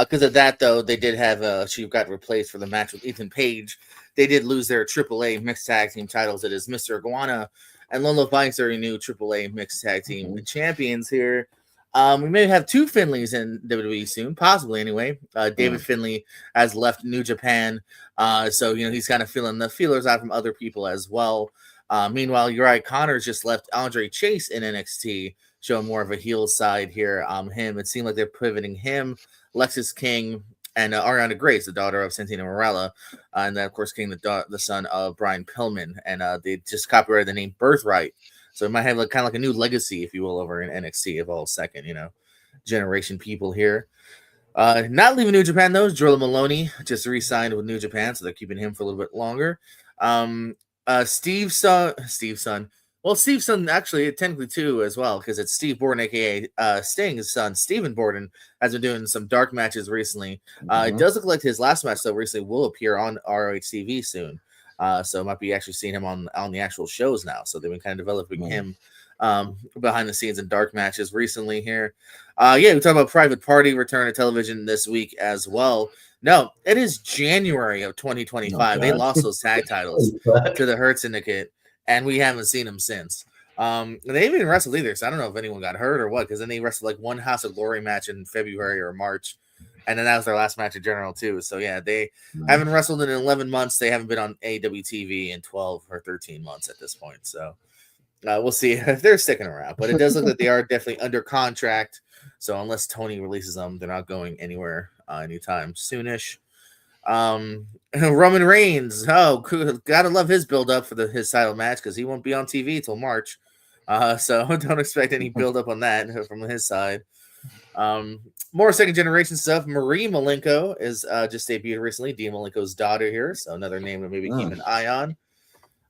Because of that, though, they did have she got replaced for the match with Ethan Page. They did lose their AAA mixed tag team titles. It is Mr. Iguana and Lolo Banks are new AAA mixed tag team champions here. We may have two Finleys in WWE soon, possibly anyway. David Finley has left New Japan, so he's kind of feeling the feelers out from other people as well. Meanwhile, Uriah Connors just left Andre Chase in NXT, showing more of a heel side here. It seemed like they're pivoting him, Lexis King, and Ariana Grace, the daughter of Santina Morella, and then of course King, the son of Brian Pillman, and they just copyrighted the name Birthright, so it might have kind of like a new legacy, if you will, over in NXT of all second, generation people here. Not leaving New Japan though, Jordan Maloney just re-signed with New Japan, so they're keeping him for a little bit longer. Steve's son. Well, Steve's son actually technically too as well, because it's Steve Borden, aka Sting's son, Stephen Borden, has been doing some dark matches recently. It does look like his last match though recently will appear on ROH TV soon. So might be actually seeing him on the actual shows now. So they've been kind of developing him behind the scenes in dark matches recently here. We talked about Private Party return to television this week as well. No, it is January of 2025. They lost those tag titles to the Hurt Syndicate, and we haven't seen them since. They haven't even wrestled either, so I don't know if anyone got hurt or what, because then they wrestled like one House of Glory match in February or March, and then that was their last match in general too. So yeah, they haven't wrestled in 11 months. They haven't been on AEW TV in 12 or 13 months at this point. So we'll see if they're sticking around. But it does look like they are definitely under contract. So unless Tony releases them, they're not going anywhere anytime soonish. Roman Reigns, gotta love his build up for his title match, because he won't be on TV till March. So don't expect any build up on that from his side. More second generation stuff. Marie Malenko is just debuted recently. Dean Malenko's daughter here, so another name to maybe keep an eye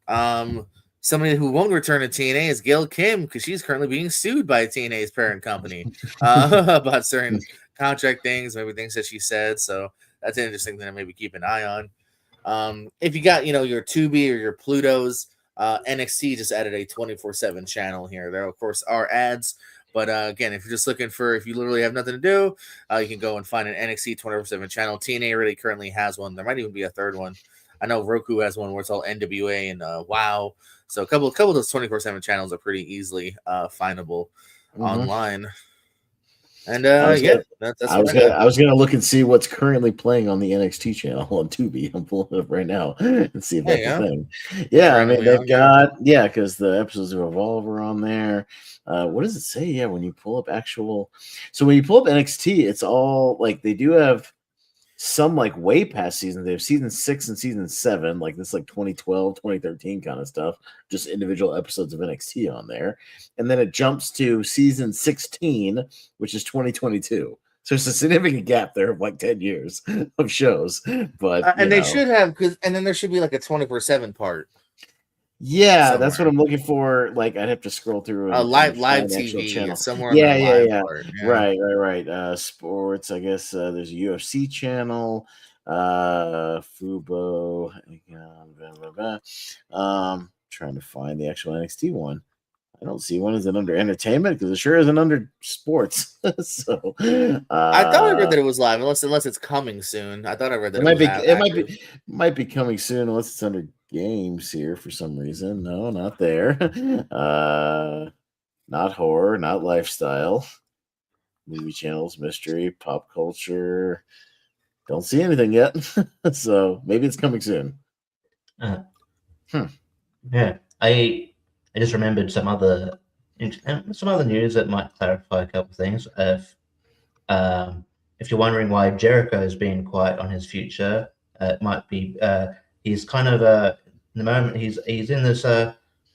on. Somebody who won't return to TNA is Gail Kim, because she's currently being sued by TNA's parent company about certain contract things, maybe things that she said. So that's an interesting thing to maybe keep an eye on. If you got, your Tubi or your Plutos, NXT just added a 24/7 channel here. There, of course, are ads. But again, if you're just looking if you literally have nothing to do, you can go and find an NXT 24/7 channel. TNA really currently has one. There might even be a third one. I know Roku has one where it's all NWA and WOW. So a couple of those 24/7 channels are pretty easily findable online. And that's I was gonna look and see what's currently playing on the NXT channel on Tubi. I'm pulling it up right now and see if that's a thing. Yeah, I mean they've got because the episodes of Evolve are on there. What does it say? Yeah, when you pull up when you pull up NXT, it's all like they do have some like way past seasons. They have season 6 and season 7, like this, like 2012, 2013 kind of stuff, just individual episodes of NXT on there. And then it jumps to season 16, which is 2022. So it's a significant gap there of like 10 years of shows. But and they should have, and then there should be like a 24/7 part. Yeah, somewhere. That's what I'm looking for. Like, I'd have to scroll through a live TV channel somewhere. Yeah. Right. Sports. I guess there's a UFC channel. Fubo. Trying to find the actual NXT one. I don't see one. Is it under entertainment? Because it sure isn't under sports. So I thought I read that it was live, unless it's coming soon. I thought I read that it might be coming soon, unless it's under games here for some reason. No, not there. Not horror, not lifestyle. Movie channels, mystery, pop culture. Don't see anything yet. So maybe it's coming soon. Yeah, I just remembered some other news that might clarify a couple of things. If you're wondering why Jericho has been quiet on his future, it might be he's kind of in the moment he's in this. I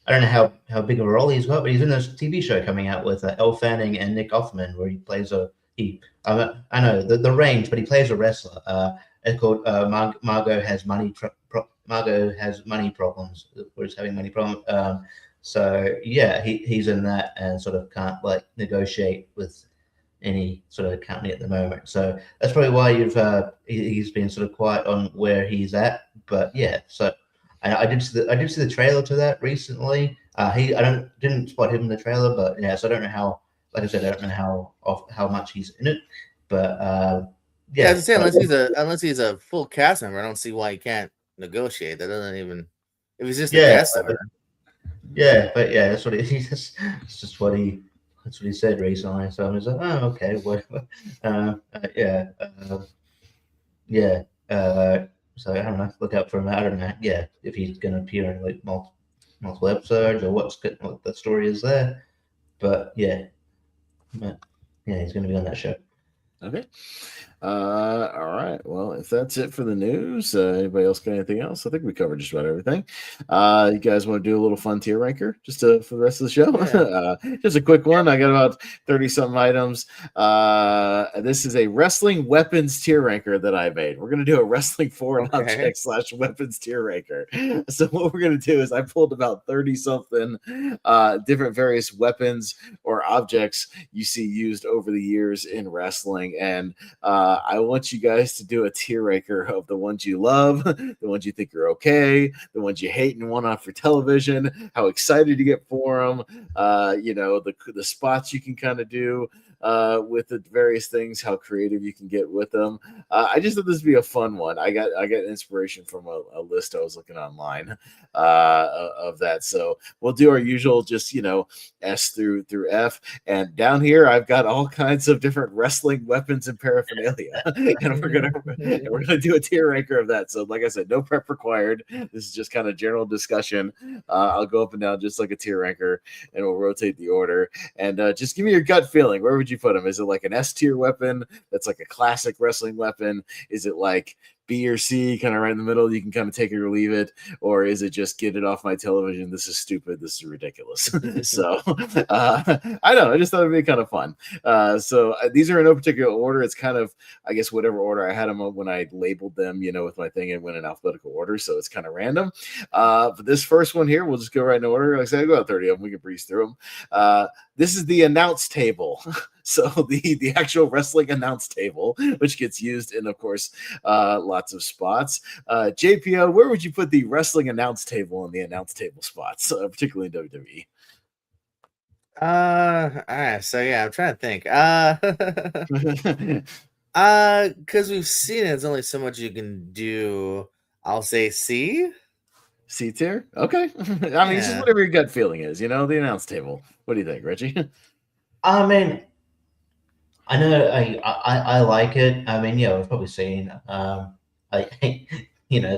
don't know how big of a role he's got, but he's in this TV show coming out with Elle Fanning and Nick Offerman, where he plays I know the range, but he plays a wrestler. It's called Margot Has Money Problems, or is having money problems. So yeah, he's in that and sort of can't like negotiate with any sort of company at the moment. So that's probably why he's been sort of quiet on where he's at. But yeah, so I did see the trailer to that recently. I didn't spot him in the trailer, but yeah, so I don't know how. Like I said, I don't know how much he's in it, but yeah. As I say, unless he's a full cast member, I don't see why he can't negotiate. That doesn't even if he's just a guest star. Yeah, but yeah, that's what it's just what he said recently. So I was like, oh, okay, whatever. So I don't know. Look out for him. I don't know. Yeah, if he's going to appear in like multiple episodes or what the story is there. But yeah, he's going to be on that show. Okay. All right. Well, if that's it for the news, anybody else got anything else? I think we covered just about everything. You guys want to do a little fun tier ranker just for the rest of the show? Yeah. Just a quick one. I got about 30-something items. This is a wrestling weapons tier ranker that I made. We're going to do a wrestling foreign object / weapons tier ranker. So what we're going to do is I pulled about 30-something different various weapons or objects you see used over the years in wrestling, and I want you guys to do a tier ranker of the ones you love, the ones you think are okay, the ones you hate and want on for television, how excited you get for them, the spots you can kind of do with the various things, how creative you can get with them. I just thought this would be a fun one. I got inspiration from a list I was looking online of that. So we'll do our usual, just S through F, and down here I've got all kinds of different wrestling weapons and paraphernalia, and we're gonna do a tier ranker of that. So like I said, no prep required. This is just kind of general discussion. I'll go up and down just like a tier ranker, and we'll rotate the order. And just give me your gut feeling. Where would you put them? Is it like an S tier weapon that's like a classic wrestling weapon? Is it like B or C, kind of right in the middle? You can kind of take it or leave it. Or is it just get it off my television? This is stupid. This is ridiculous. So I don't know. I just thought it'd be kind of fun. So these are in no particular order. It's kind of, I guess, whatever order I had them when I labeled them, with my thing, and went in alphabetical order. So it's kind of random. But this first one here, we'll just go right in order. Like I said, I'll go out 30 of them. We can breeze through them. This is the announce table. So the actual wrestling announce table, which gets used in, of course, lots of spots. JPO, where would you put the wrestling announce table in the announce table spots, particularly in WWE? So yeah, I'm trying to think. Because we've seen it, there's only so much you can do. I'll say C. C tier? Okay. I mean, it's just whatever your gut feeling is, the announce table. What do you think, Richie? I mean, I know I like it. I mean, we've probably seen as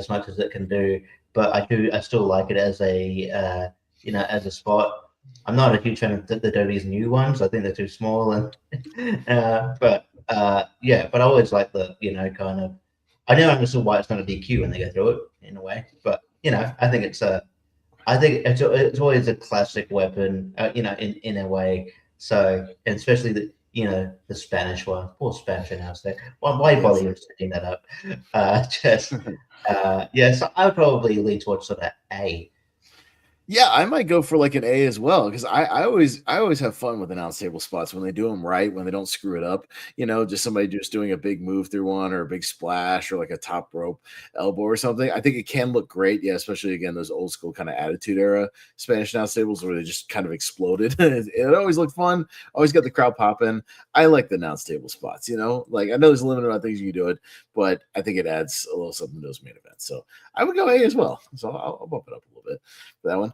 much as it can do, but I still like it as a as a spot. I'm not a huge fan of the WWE's new ones. I think they're too small, and but I always like the kind of I never understood why it's not a DQ when they go through it in a way, but I think it's always a classic weapon, in a way. So, and especially the Spanish one, poor Spanish announcer there. Why bother even setting that up? So I would probably lean towards sort of A. Yeah, I might go for like an A as well because I always have fun with announce table spots when they do them right, when they don't screw it up. Just somebody just doing a big move through one or a big splash or like a top rope elbow or something. I think it can look great. Yeah, especially again those old school kind of attitude era Spanish announce tables where they just kind of exploded. It always looked fun. Always got the crowd popping. I like the announce table spots. Like I know there's a limit amount of things you can do it, but I think it adds a little something to those main events. So I would go A as well. So I'll bump it up a little bit for that one.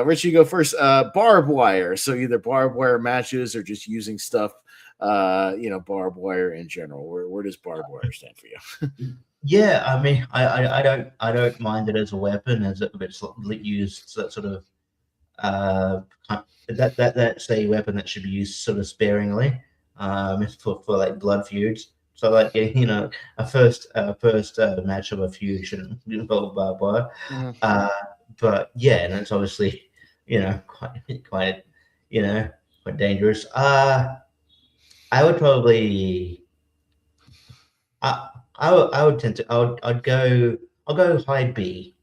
Richie, you go first. Barbed wire. So either barbed wire matches or just using stuff, barbed wire in general. Where does barbed wire stand for you? Yeah, I mean, I don't mind it as a weapon as it's used sort of that's a weapon that should be used sort of sparingly, for like blood feuds. So like a first match of a feud shouldn't involve barbed wire. Mm-hmm. But yeah, and it's obviously quite dangerous. I would probably I'd go high B.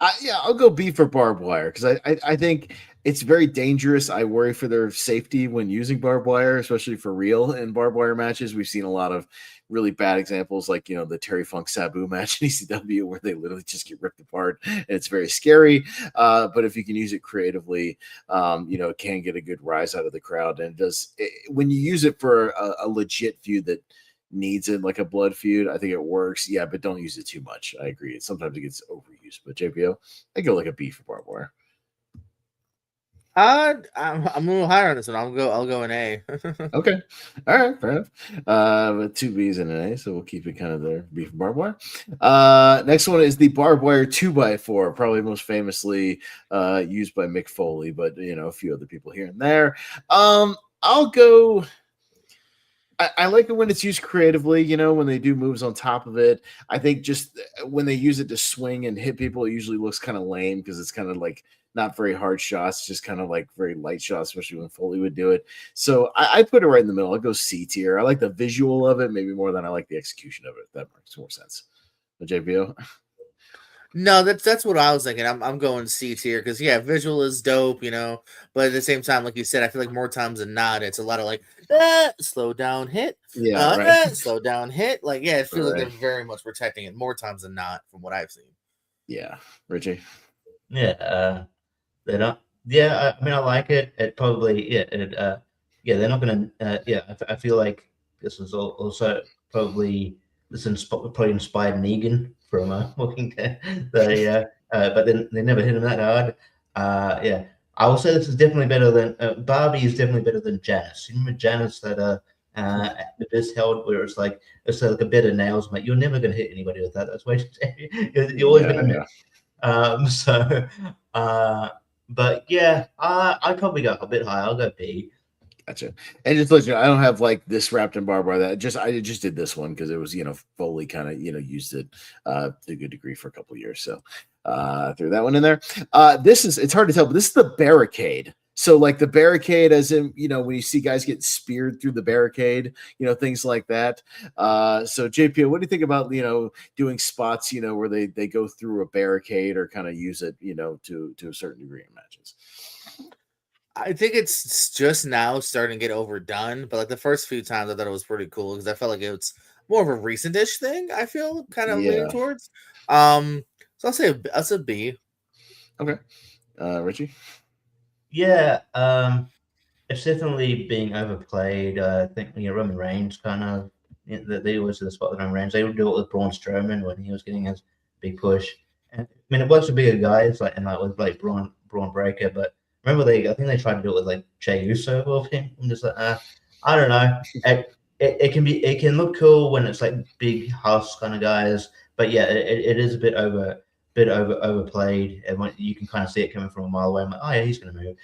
I'll go B for barbed wire because I think it's very dangerous. I worry for their safety when using barbed wire, especially for real in barbed wire matches. We've seen a lot of really bad examples like, the Terry Funk Sabu match in ECW where they literally just get ripped apart and it's very scary. But if you can use it creatively, it can get a good rise out of the crowd. And when you use it for a legit feud that needs it like a blood feud, I think it works. Yeah, but don't use it too much. I agree. Sometimes it gets overused. But JPO, I go like a B for barbed wire. I'm a little higher on this one. I'll go an A. Okay, all right, fair enough. With 2 B's and an A, so we'll keep it kind of there. B for barbed wire. Next one is the barbed wire 2x4, probably most famously used by Mick Foley, but a few other people here and there. I'll go. I like it when it's used creatively, when they do moves on top of it. I think just when they use it to swing and hit people, it usually looks kind of lame because it's kind of like not very hard shots, just kind of like very light shots, especially when Foley would do it. So I put it right in the middle. I'll go C tier. I like the visual of it maybe more than I like the execution of it. If that makes more sense. The JPO? No, that's what I was thinking. I'm going C tier because visual is dope, but at the same time, like you said, I feel like more times than not, it's a lot of like slow down hit, slow down hit. Like it feels like they're very much protecting it more times than not, from what I've seen. Yeah, Richie. Yeah, they're not. Yeah, I mean, I like it. It probably they're not gonna. I feel like this was also probably probably inspired Negan from Walking Dead. But then they never hit him that hard. I will say this is definitely better than Barbie is definitely better than Janice. You remember Janice that this held where it's like a bed of nails, mate. You're never gonna hit anybody with that. That's why you're always gonna miss. But yeah, I'd probably go a bit higher. I'll go B. Gotcha. And just let you know, I don't have like this wrapped in barbed wire. I just did this one because it was Foley kind of used it to a good degree for a couple of years. So threw that one in there. It's hard to tell, but this is the barricade. So like the barricade, as in when you see guys get speared through the barricade, things like that. So JPO, what do you think about doing spots where they go through a barricade or kind of use it to a certain degree in matches? I think it's just now starting to get overdone, but like the first few times I thought it was pretty cool because I felt like it's more of a recent-ish thing. I feel kind of leaning towards. So I'll say B. Okay, Richie. Yeah, it's definitely being overplayed. I think Roman Reigns kind of they always do the spot with Roman Reigns. They would do it with Braun Strowman when he was getting his big push. And I mean, it works with bigger guys like with like Braun Breaker, but remember I think they tried to do it with like Jey Uso or him. I'm just like, I don't know. It can look cool when it's like big house kind of guys, but yeah, it is a bit overplayed, and when you can kind of see it coming from a mile away. I'm like, oh yeah, he's gonna move.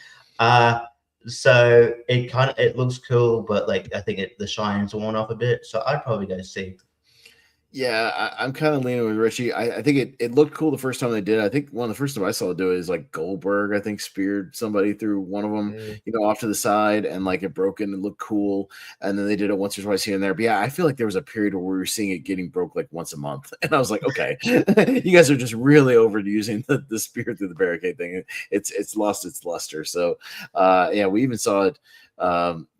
So it looks cool, but like I think the shine's worn off a bit. So I'd probably go C. Yeah, I'm kind of leaning with Richie. I think it looked cool the first time they did it. I think one of the first time I saw it do it is like Goldberg, I think, speared somebody through one of them, off to the side, and like it broke and it looked cool. And then they did it once or twice here and there. But yeah, I feel like there was a period where we were seeing it getting broke like once a month. And I was like, okay, you guys are just really overusing the spear through the barricade thing. It's lost its luster. So yeah, we even saw it.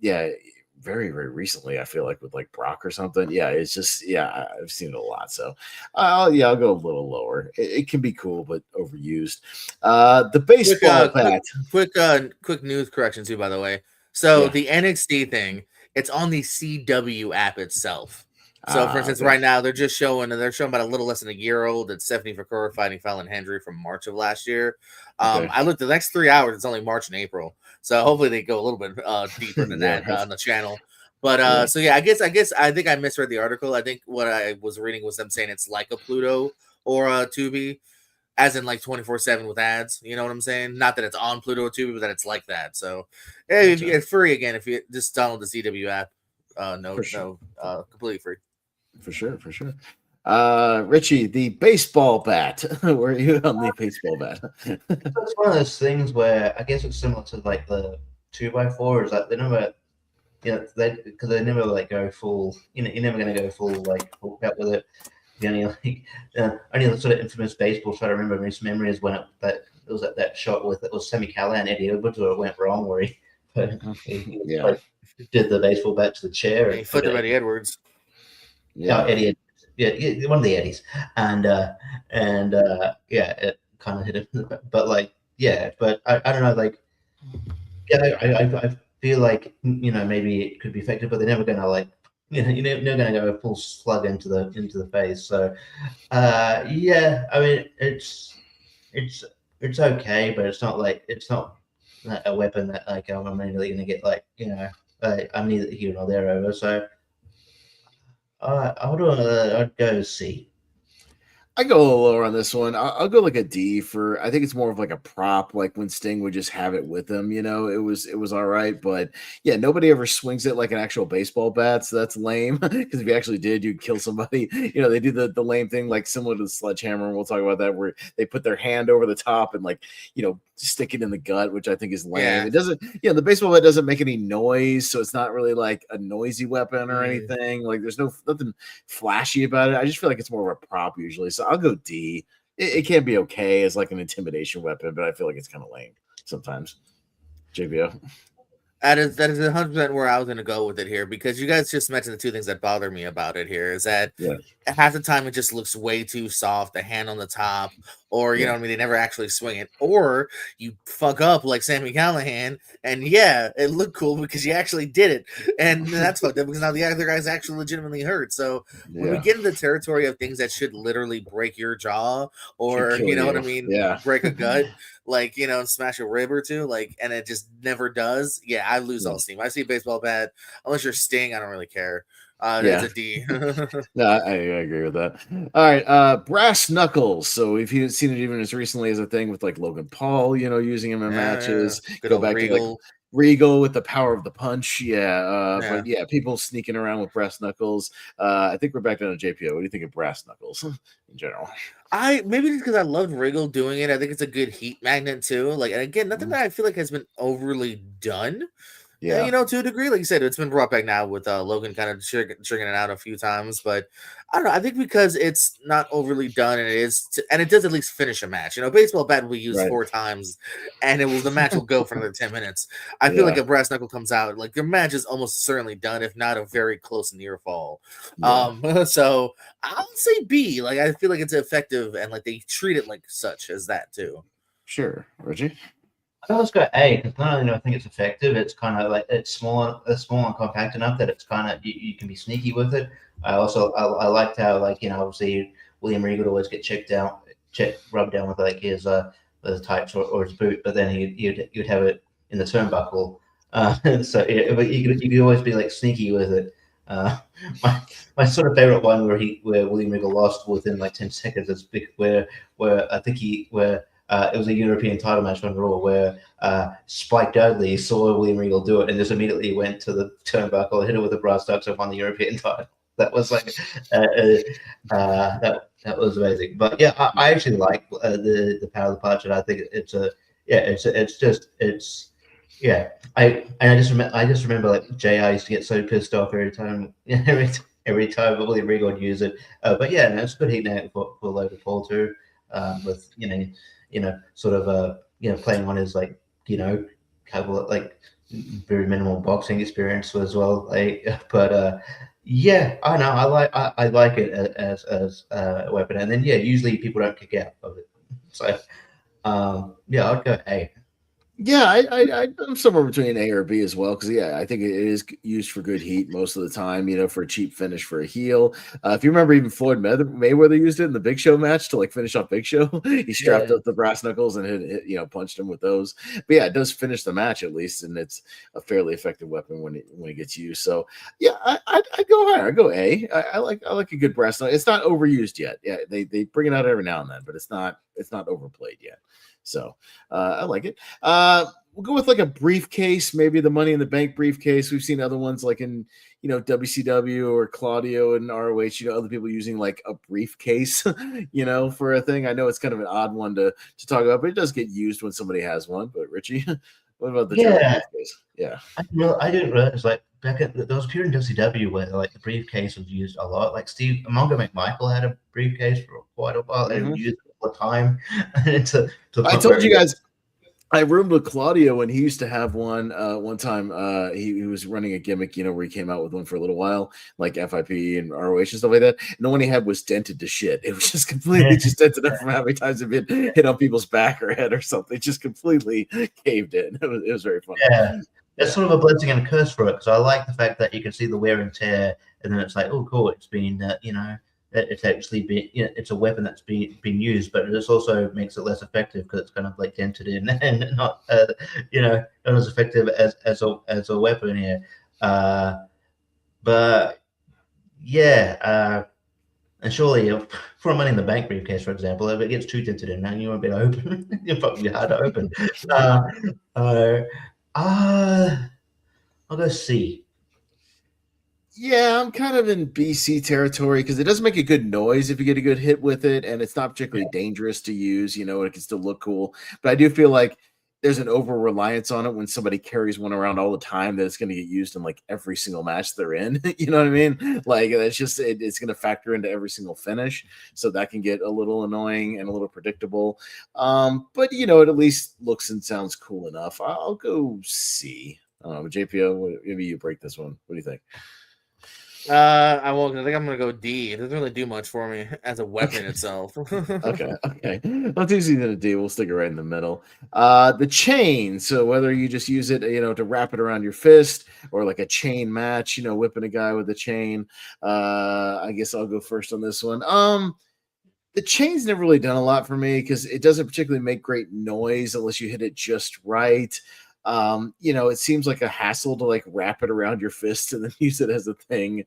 Yeah. Very, very recently, I feel like with like Brock or something. Yeah, it's just I've seen it a lot. So I'll go a little lower. It can be cool, but overused. The baseball bat. Quick news correction too, by the way. So the NXT thing, it's on the CW app itself. So for instance, right now they're showing about a little less than a year old. It's Stephanie Fakura fighting Fallon Hendry from March of last year. I looked the next 3 hours, it's only March and April. So hopefully they go a little bit deeper than that on the channel. But so yeah, I think I misread the article. I think what I was reading was them saying it's like a Pluto or a Tubi, as in like 24/7 with ads. You know what I'm saying? Not that it's on Pluto or Tubi, but that it's like that. So hey, if you get free again, if you just download the CW app, completely free. For sure. Richie, the baseball bat. Where are you on the baseball bat? It's one of those things where I guess it's similar to like the 2x4. Is that they never, because they never like go full. You're never going to go full out with it. The only sort of infamous baseball shot I remember in recent memory is when it was at that shot with it was Sammy Callahan and Eddie Edwards where it went wrong, where he did the baseball bat to the chair and he flipped Eddie Edwards. Eddie. Yeah, one of the Eddies, and it kind of hit him. But but I don't know, I feel like maybe it could be effective, but they're never gonna you're never gonna go a full slug into the face. So I mean it's okay, but it's not a weapon that I'm immediately gonna get I'm neither here nor there over. So I'd go C. I go a little lower on this one. I'll go like a D for. I think it's more of like a prop, like when Sting would just have it with him. It was all right, but yeah, nobody ever swings it like an actual baseball bat, so that's lame. Because if you actually did, you'd kill somebody. They do the lame thing, like similar to the sledgehammer, and we'll talk about that, where they put their hand over the top and stick it in the gut, which I think is lame. Yeah. It doesn't, the baseball bat doesn't make any noise, so it's not really like a noisy weapon or anything. Like there's nothing flashy about it. I just feel like it's more of a prop usually. So I'll go D. It can be okay as like an intimidation weapon, but I feel like it's kind of lame sometimes. JBO. That is 100% where I was going to go with it here, because you guys just mentioned the two things that bother me about it here is that half the time it just looks way too soft, the hand on the top, or you know what I mean, they never actually swing it, or you fuck up like Sammy Callahan, and it looked cool because you actually did it, and that's fucked up because now the other guy's actually legitimately hurt. So when we get into the territory of things that should literally break your jaw, or what I mean, break a gut, and smash a rib or two, and it just never does. I lose all steam. I see a baseball bat, unless you're Sting, I don't really care. It's a D. No, I agree with that. All right, brass knuckles. So if you've seen it even as recently as a thing with like Logan Paul, using him in matches. Go back Regal. To like Regal with the power of the punch. But people sneaking around with brass knuckles. I think we're back down to JPO. What do you think of brass knuckles in general? Maybe just because I loved Regal doing it. I think it's a good heat magnet too. And again, nothing that I feel like has been overly done. To a degree, like you said, it's been brought back now with Logan kind of triggering it out a few times, but I don't know. I think because it's not overly done, and it does at least finish a match. Baseball bat will be used 4 times, and the match will go for another 10 minutes. I feel like a brass knuckle comes out, like their match is almost certainly done, if not a very close near fall. So I'll say B. I feel like it's effective, and they treat it like such as that too. Sure, Reggie. I always go A because not only do I think it's effective, it's kind of it's small and compact enough that it's kind of you can be sneaky with it. I liked how obviously William Regal would always get rubbed down with his tights or his boot, but then you'd have it in the turnbuckle. But you could always be sneaky with it. My sort of favorite one where William Regal lost within 10 seconds is where I think it was a European title match on Raw where Spike Dudley saw William Regal do it and just immediately went to the turnbuckle, hit it with a brass knuckle, and won the European title. That was like that was amazing. But yeah, I actually like the power of the punch, and I think it's yeah. I just remember like JR used to get so pissed off every time every time William would use it. But yeah, no, it's a good heat net for Logan Paul too. With sort of playing on his like couple of like very minimal boxing experience as well. Like, but yeah, I know I like it as a weapon, and then yeah, usually people don't kick out of it. So yeah, I'd go A. Yeah, I'm somewhere between A or B as well because yeah, I think it is used for good heat most of the time. For a cheap finish for a heel. If you remember, even Floyd Mayweather used it in the Big Show match to like finish off Big Show. He strapped up the brass knuckles and hit, punched him with those. But yeah, it does finish the match at least, and it's a fairly effective weapon when it gets used. So yeah, I go higher. I go A. I like a good brass knuckle. It's not overused yet. Yeah, they bring it out every now and then, but it's not overplayed yet. So I like it. We'll go with like a briefcase, maybe the Money in the Bank briefcase. We've seen other ones like in WCW or Claudio and ROH. Other people using like a briefcase, for a thing. I know it's kind of an odd one to talk about, but it does get used when somebody has one. But Richie, what about the briefcase? Yeah, I didn't realize like back at there was a period in WCW where like the briefcase was used a lot. Like Mongo McMichael had a briefcase for quite a while. They would use it all the time. I told you guys. I roomed with Claudio when he used to have one. One time, he was running a gimmick, where he came out with one for a little while, like FIP and ROH and stuff like that. And the one he had was dented to shit. It was just completely just dented up from how many times it had been hit on people's back or head or something. Just completely caved in. It was very funny. Yeah, it's sort of a blessing and a curse for it because I like the fact that you can see the wear and tear, and then it's like, oh, cool, it's been, it's actually been, it's a weapon that's been used, but it also makes it less effective because it's kind of like dented in and not, not as effective as a weapon here. But yeah, and surely for a Money in the Bank briefcase, for example, if it gets too dented in, and you won't be able to open, you'll probably be hard to open. I'll go C. Yeah, I'm kind of in BC territory because it does make a good noise if you get a good hit with it, and it's not particularly dangerous to use, and it can still look cool. But I do feel like there's an over reliance on it when somebody carries one around all the time that it's going to get used in like every single match they're in. You know what I mean? Like it's just it's going to factor into every single finish, so that can get a little annoying and a little predictable. But it at least looks and sounds cool enough. I'll go C. JPO, maybe you break this one. What do you think? I won't. I think I'm gonna go D. It doesn't really do much for me as a weapon itself. Okay. Well, it's easy than a D. We'll stick it right in the middle. The chain. So whether you just use it, to wrap it around your fist, or like a chain match, whipping a guy with a chain. I guess I'll go first on this one. The chain's never really done a lot for me because it doesn't particularly make great noise unless you hit it just right. It seems like a hassle to like wrap it around your fist and then use it as a thing.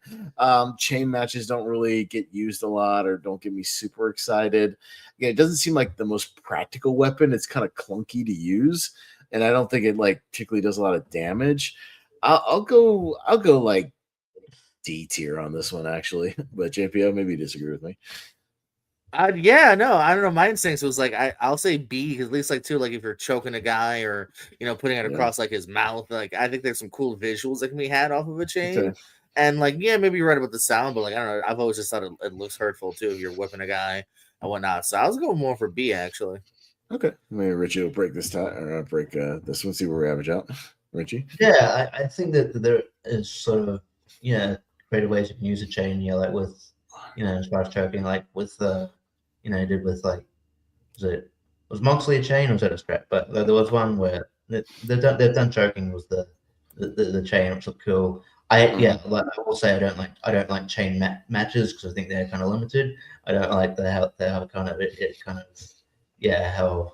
Chain matches don't really get used a lot or don't get me super excited. Again, it doesn't seem like the most practical weapon. It's kind of clunky to use, and I don't think it like particularly does a lot of damage. I'll go like D tier on this one actually, but JPO, maybe you disagree with me. Yeah, no, I don't know. My instincts was like I'll say B because at least like too, like if you're choking a guy or putting it across like his mouth, like I think there's some cool visuals that can be had off of a chain. Okay. And like maybe you're right about the sound, but like I don't know, I've always just thought it looks hurtful too if you're whipping a guy and whatnot. So I was going more for B actually. Okay, maybe Richie will break this time or break this one. See where we average out. Richie. Yeah, I think that there is sort of greater ways you can use a chain. Like with as far as choking, like with the. Did with like, was Moxley a chain or was that a strap? But there was one where they've done choking with the chain, which looked cool. I will say I don't like chain matches because I think they're kind of limited. I don't like how kind of it kind of how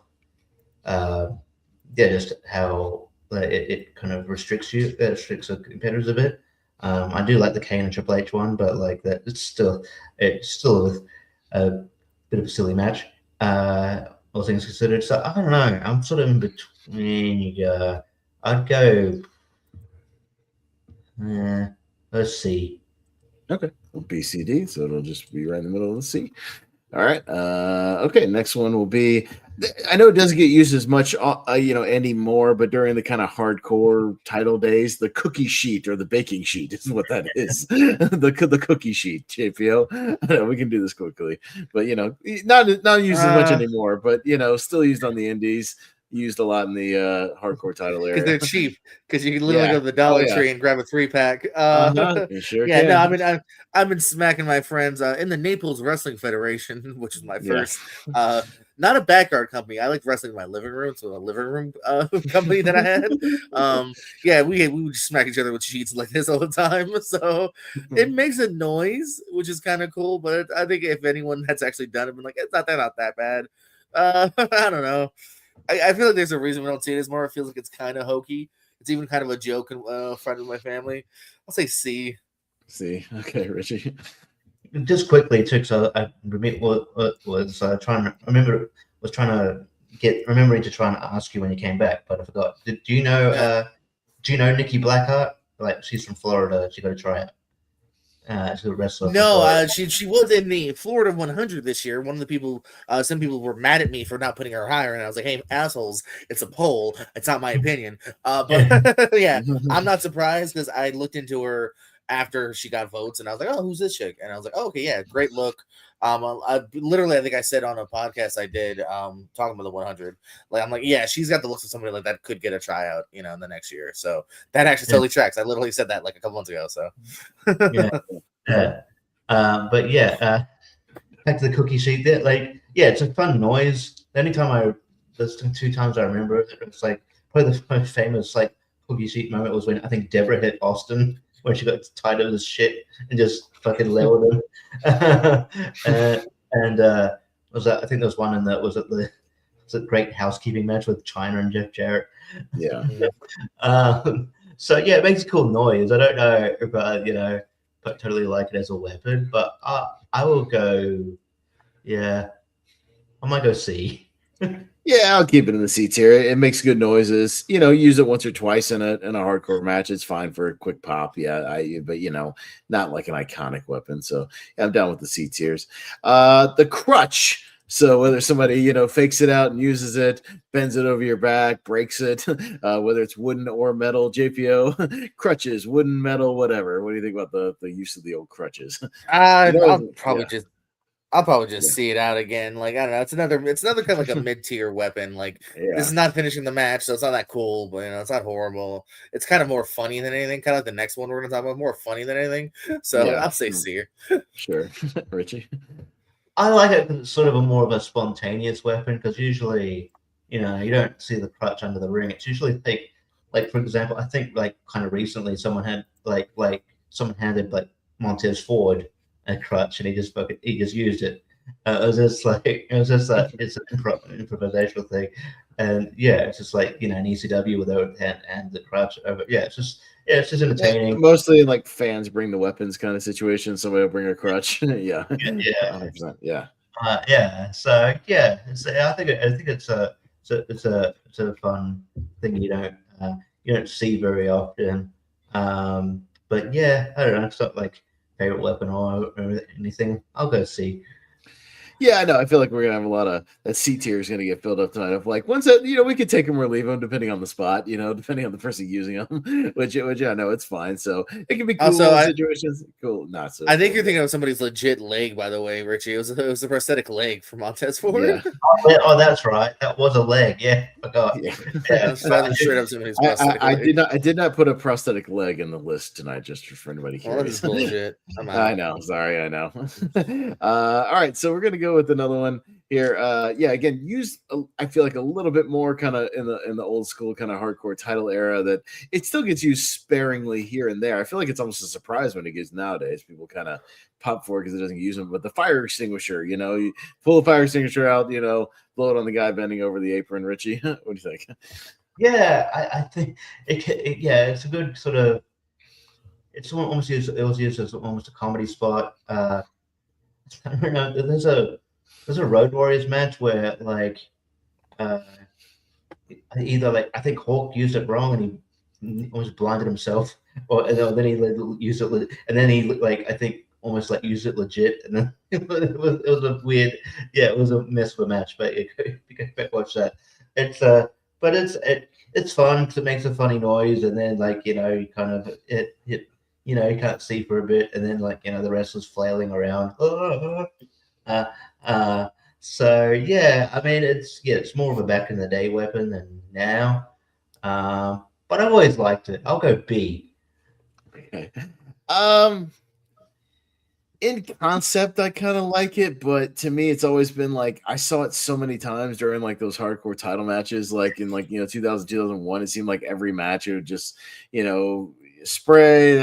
just how it kind of restricts the competitors a bit. I do like the Kane and Triple H one, but like that it's still a bit of a silly match, all things considered. So I don't know. I'm sort of in between. I'd go. Let's see. Okay. BCD, so it'll just be right in the middle of the C. All right. Okay. Next one will be. I know it doesn't get used as much, anymore, but during the kind of hardcore title days, the cookie sheet or the baking sheet is what that is. the cookie sheet, JPO. We can do this quickly, but not used as much anymore, but still used on the indies. Used a lot in the hardcore title era because they're cheap. Because you can literally go to the Dollar Tree and grab a 3-pack. You sure can. No, I mean, I've been smacking my friends in the Naples Wrestling Federation, which is my first. Not a backyard company. I like wrestling in my living room, so a living room company that I had. We would just smack each other with sheets like this all the time. So it makes a noise, which is kind of cool. But I think if anyone that's actually done it, been like, it's not that bad. I don't know. I feel like there's a reason we don't see it as more. It feels like it's kind of hokey. It's even kind of a joke in front of my family. I'll say C. C. Okay, Richie. Just quickly, too, because I was remembering to try and ask you when you came back, but I forgot. Do you know Nikki Blackheart? Like, she's from Florida. She got to try it. She's a wrestler. No, she was in the Florida 100 this year. One of the people, some people were mad at me for not putting her higher, and I was like, "Hey, assholes! It's a poll. It's not my opinion." But yeah, I'm not surprised because I looked into her after she got votes, and I was like, "Oh, who's this chick?" And I was like, "Oh, okay, yeah, great look." I think I said on a podcast I did, talking about the 100, like I'm like, yeah, she's got the looks of somebody like that could get a tryout, in the next year. So that actually totally tracks. I literally said that like a couple months ago. So but back to the cookie sheet. There, it's a fun noise. The only time there's 2 times I remember it. It's like probably the most famous cookie sheet moment was when I think Deborah hit Austin when she got tired of this shit and just fucking leveled him. and was that? I think there was one in that was the Great Housekeeping match with Chyna and Jeff Jarrett. Yeah. So yeah, it makes a cool noise. I don't know if but totally like it as a weapon, but I will go. Yeah, I might go C. Yeah, I'll keep it in the C tier. It makes good noises. Use it once or twice in a hardcore match. It's fine for a quick pop. Yeah, but not like an iconic weapon. So I'm down with the C tiers. The crutch. So whether somebody fakes it out and uses it, bends it over your back, breaks it, whether it's wooden or metal, JPO, crutches, wooden, metal, whatever. What do you think about the use of the old crutches? I'll probably just see it out again. Like, I don't know. It's another kind of like a mid-tier weapon. Like, this is not finishing the match, so it's not that cool, but it's not horrible. It's kind of more funny than anything. Kind of like the next one we're gonna talk about, more funny than anything. So I'll say C. Sure. Richie. I like it because it's sort of more of a spontaneous weapon, because usually, you don't see the crutch under the ring. It's usually like for example, I think kind of recently someone had someone handed Montez Ford a crutch and he just used it. It was just it's an improvisational thing, and it's just an ECW with and the crutch over. It's just entertaining. Mostly fans bring the weapons kind of situation. Somebody will bring a crutch. 100%. Yeah. So I think it's a fun thing you don't see very often. But I don't know. It's not favorite weapon or anything. I'll go C. Yeah, I know. I feel like we're gonna have a lot of that C tier is gonna get filled up tonight. Of once that we could take them or leave them depending on the spot, depending on the person using them. which I know it's fine. So it can be cool situations. Cool, not so. I think you're thinking of somebody's legit leg, by the way, Richie. It was a prosthetic leg from Montez Ford. Yeah. Oh, that's right. That was a leg. Yeah, I forgot. I did not put a prosthetic leg in the list tonight, just for anybody curious. Well, that's bullshit. I know. Sorry, I know. All right, so we're gonna go with another one here. Again, used I feel like a little bit more kind of in the old school kind of hardcore title era, that it still gets used sparingly here and there. I feel like it's almost a surprise when it gets nowadays. People kind of pop for it because it doesn't use them. But the fire extinguisher, you pull the fire extinguisher out, blow it on the guy bending over the apron. Richie, what do you think? Yeah, I think it's a good sort of. It's almost used. It was used as almost a comedy spot. I don't know. There's a Road Warriors match where either I think Hawk used it wrong and he almost blinded himself, and then he used it, and then he I think almost like use it legit, and then it was a weird, it was a mess of a match. But you can watch that. It's but it's fun because it makes a funny noise, and then like you kind of you can't see for a bit, and then like the wrestlers flailing around. So yeah, I mean it's more of a back in the day weapon than now. But I've always liked it. I'll go B. Okay. In concept, I kind of like it, but to me, it's always been like I saw it so many times during like those hardcore title matches, like in 2000, 2001. It seemed like every match it would just spray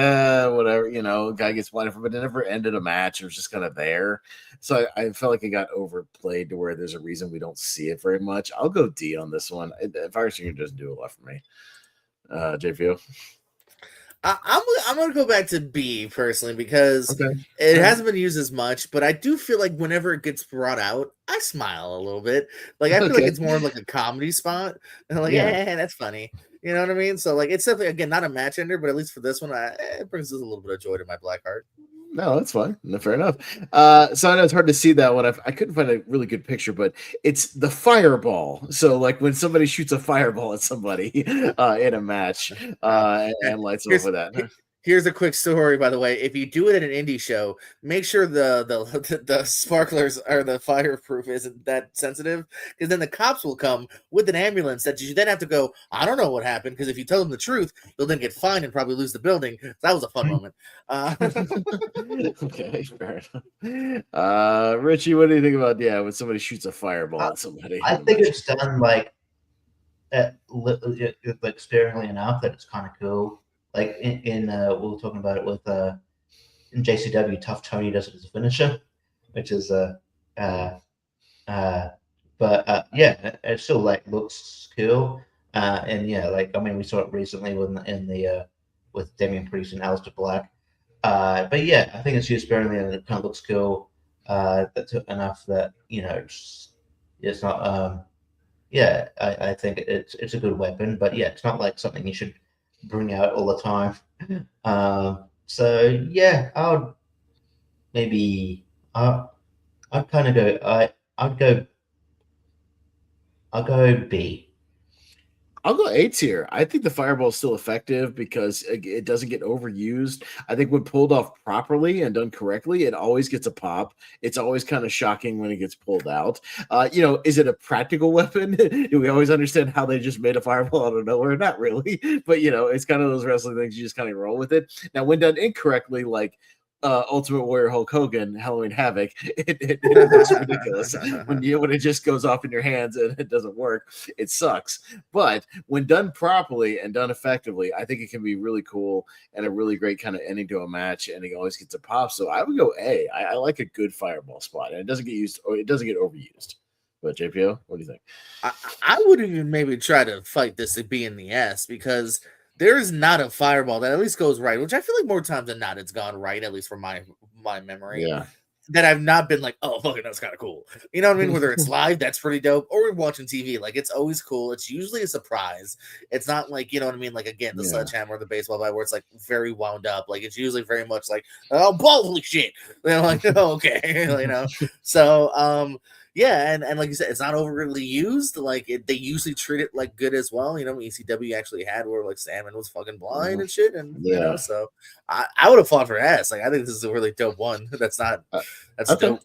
whatever, guy gets blinded from, but it never ended a match. It was just kind of there. So I felt like it got overplayed to where there's a reason we don't see it very much. I'll go D on this one. Fire Stinger doesn't do a lot for me. JPO. I'm gonna go back to B personally because it hasn't been used as much, but I do feel like whenever it gets brought out, I smile a little bit. Like I feel like it's more like a comedy spot, and I'm like, yeah, that's funny. You know what I mean? So like, it's definitely again not a match ender, but at least for this one, it brings a little bit of joy to my black heart. No, that's fine. No, fair enough. So I know it's hard to see that one. I couldn't find a really good picture, but it's the fireball. So like when somebody shoots a fireball at somebody in a match and lights them up with that. Here's a quick story, by the way. If you do it at an indie show, make sure the sparklers or the fireproof isn't that sensitive, because then the cops will come with an ambulance that you then have to go, I don't know what happened, because if you tell them the truth, you'll then get fined and probably lose the building. So that was a fun moment. Okay, fair enough. Richie, what do you think about when somebody shoots a fireball at somebody? I think it's done like sparingly enough that it's kind of cool. Like in we were talking about it with in JCW, Tough Tony does it as a finisher, which is but it still like looks cool. And like I mean we saw it recently with Damian Priest and Aleister Black. But yeah, I think it's used sparingly and it kind of looks cool. That's enough that it's not I think it's a good weapon, but it's not like something you should bring out all the time. So yeah, I'd kind of go. I'll go B. I'll go A tier. I think the fireball is still effective because it doesn't get overused. I think when pulled off properly and done correctly, it always gets a pop. It's always kind of shocking when it gets pulled out. Is it a practical weapon? Do we always understand how they just made a fireball out of nowhere? Not really. But, it's kind of those wrestling things. You just kind of roll with it. Now, when done incorrectly, like Ultimate Warrior Hulk Hogan, Halloween Havoc, it looks ridiculous when it just goes off in your hands and it doesn't work. It sucks. But when done properly and done effectively, I think it can be really cool and a really great kind of ending to a match, and it always gets a pop. So I would go A. I like a good fireball spot, and it doesn't get used or it doesn't get overused. But JPO, what do you think? I would even maybe try to fight this to be in the S, because there is not a fireball that at least goes right, which I feel like more times than not it's gone right, at least from my memory. Yeah. That I've not been like, oh, fucking, that's kind of cool. You know what I mean? Whether it's live, that's pretty dope, or we're watching TV, like it's always cool. It's usually a surprise. It's not like, you know what I mean? Like again, the sledgehammer or the baseball bat where it's like very wound up. Like it's usually very much like, oh, holy shit. Like, oh, okay, So yeah, and like you said, it's not overly used. Like they usually treat it like good as well. ECW actually had where like Salmon was fucking blind and shit, and so I would have fought for S. Like I think this is a really dope one. That's dope.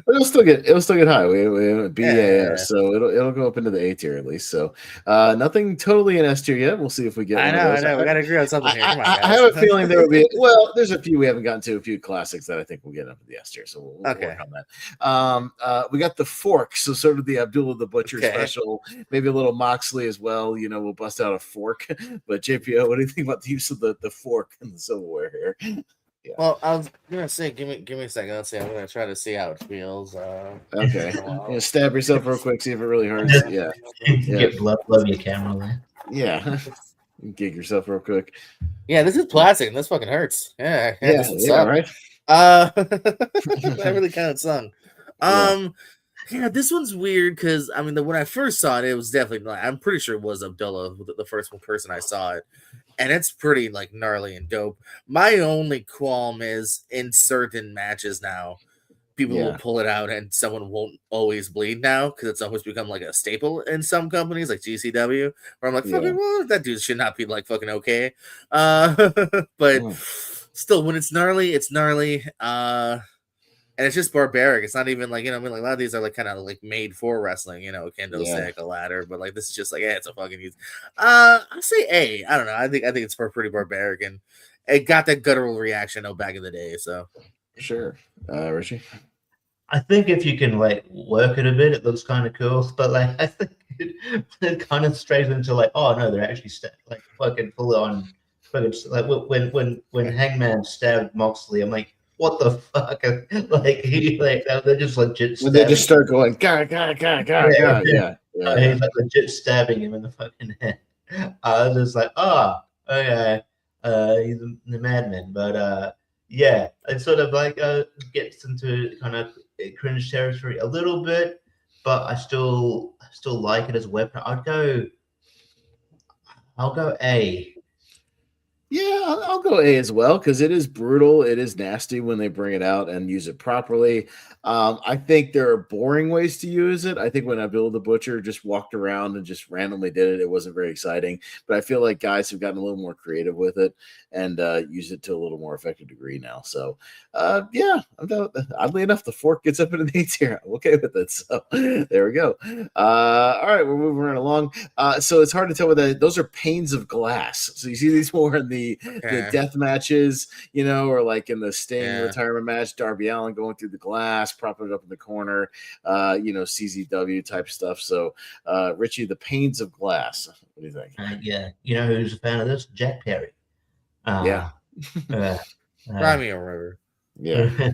It'll still get high. We have BAS, so it'll go up into the A tier at least. So nothing totally in S tier yet. We'll see if we get. I know. We gotta agree on something here. Come on, I have a feeling there will be. Well, there's a few we haven't gotten to, a few classics that I think we'll get up to the S tier. So we'll work on that. We got the fork, so sort of the Abdullah the Butcher special, maybe a little Moxley as well. We'll bust out a fork. But JPO, what do you think about the use of the fork and the silverware here? Yeah. Well, I was gonna say, give me a second. Let's see. I'm gonna try to see how it feels. Okay. Stab yourself real quick, see if it really hurts. Yeah. Get blood flow your camera there. Yeah. Gig yourself real quick. Yeah, this is plastic and this fucking hurts. Yeah, right. That really kind of sung. Yeah, this one's weird because when I first saw it, it was definitely like, I'm pretty sure it was Abdullah, the first person I saw it. and it's pretty like gnarly and dope. My only qualm is in certain matches now, people will pull it out and someone won't always bleed now because it's almost become like a staple in some companies like GCW, where I'm like, fucking, well, that dude should not be like fucking okay. But still, when it's gnarly, it's gnarly. And it's just barbaric. It's not even like, I mean, like a lot of these are like kind of like made for wrestling, a kendo stick, a ladder, but like this is just like, it's a fucking use. I'll say A. I don't know. I think it's pretty barbaric, and it got that guttural reaction back in the day. So sure, Richie. I think if you can like work it a bit, it looks kind of cool. But like, I think it kind of strays into like, oh no, they're actually like fucking full on. Like when Hangman stabbed Moxley, I'm like, what the fuck? Like they're just legit. When they just start going, God, yeah. He's like legit stabbing him in the fucking head. I was just like, oh, okay, he's the madman. But yeah, it sort of like gets into kind of cringe territory a little bit, but I still like it as a weapon. I'll go A. Yeah, I'll go A as well because it is brutal. It is nasty when they bring it out and use it properly. I think there are boring ways to use it. I think when Abdullah the Butcher just walked around and just randomly did it, it wasn't very exciting. But I feel like guys have gotten a little more creative with it and use it to a little more effective degree now. So, yeah, oddly enough, the fork gets up into the eighth here. I'm okay with it. So there we go. All right, we're moving right along. So it's hard to tell whether those are panes of glass. So you see these more in the death matches, or like in the Sting retirement match, Darby Allin going through the glass, propping it up in the corner, CZW type stuff. So, Richie, the panes of glass. What do you think? Yeah, who's a fan of this? Jack Perry. Yeah. Crimea River. Yeah.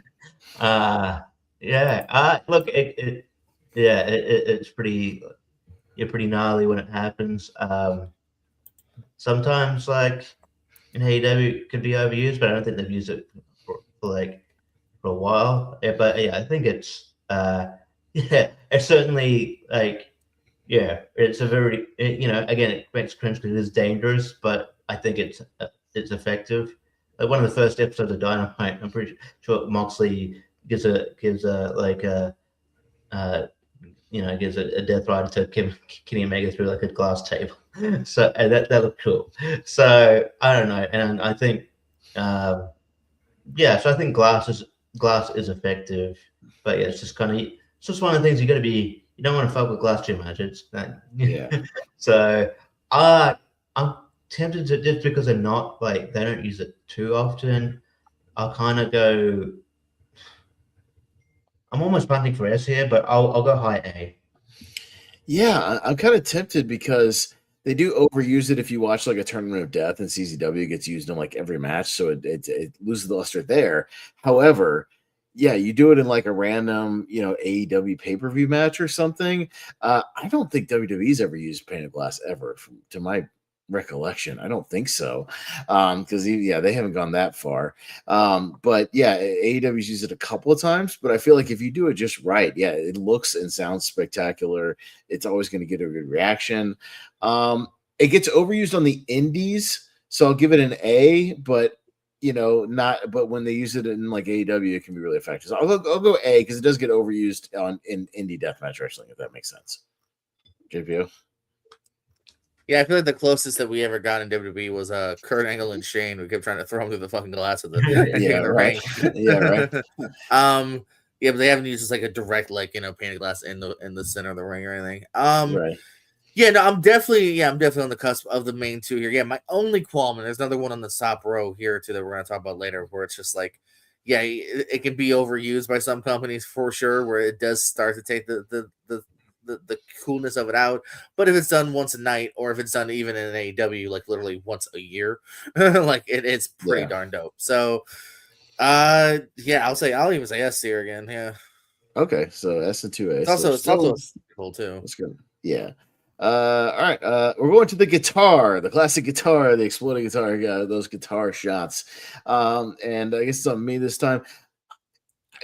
Look, it's pretty gnarly when it happens. Sometimes, like in AEW, it could be overused, but I don't think they've used it for a while. Yeah, but yeah, I think it's it's certainly like it's a very again, it makes cringe because it is dangerous, but I think it's effective. Like one of the first episodes of Dynamite, I'm pretty sure Moxley gives a death rider to Kenny Omega through like a glass table. So that looked cool. So I don't know, and I think so I think glass is effective, but it's just kind of one of the things you don't want to fuck with glass too much. It's So I'm tempted to, just because they're not like, they don't use it too often, I'll kind of go, I'm almost punting for S here, but I'll go high A. Yeah, I'm kind of tempted because they do overuse it if you watch like a Tournament of Death, and CZW gets used in like every match, so it loses the luster there. However, yeah, you do it in like a random, AEW pay-per-view match or something. I don't think WWE's ever used painted glass ever, to my recollection. I don't think so, because they haven't gone that far. But yeah, AEW's used it a couple of times, but I feel like if you do it just right, it looks and sounds spectacular. It's always going to get a good reaction. It gets overused on the indies, so I'll give it an A, but but when they use it in like AEW, it can be really effective. So I'll go A because it does get overused in indie deathmatch wrestling, if that makes sense. JPO. Yeah, I feel like the closest that we ever got in WWE was Kurt Angle and Shane. We kept trying to throw him through the fucking glass of the ring. Yeah, right. Yeah, but they haven't used like a direct painted glass in the center of the ring or anything. Right. Yeah, no, I'm definitely on the cusp of the main two here. Yeah, my only qualm, and there's another one on the top row here too that we're gonna talk about later, where it's just like, it can be overused by some companies for sure, where it does start to take the coolness of it out. But if it's done once a night, or if it's done even in an AEW like literally once a year, like it's pretty darn dope. So I'll even say S tier again. Yeah. Okay, so S and 2A. It's also cool too. That's good. Yeah. All right. We're going to the guitar, the classic guitar, the exploding guitar, those guitar shots. And I guess it's on me this time.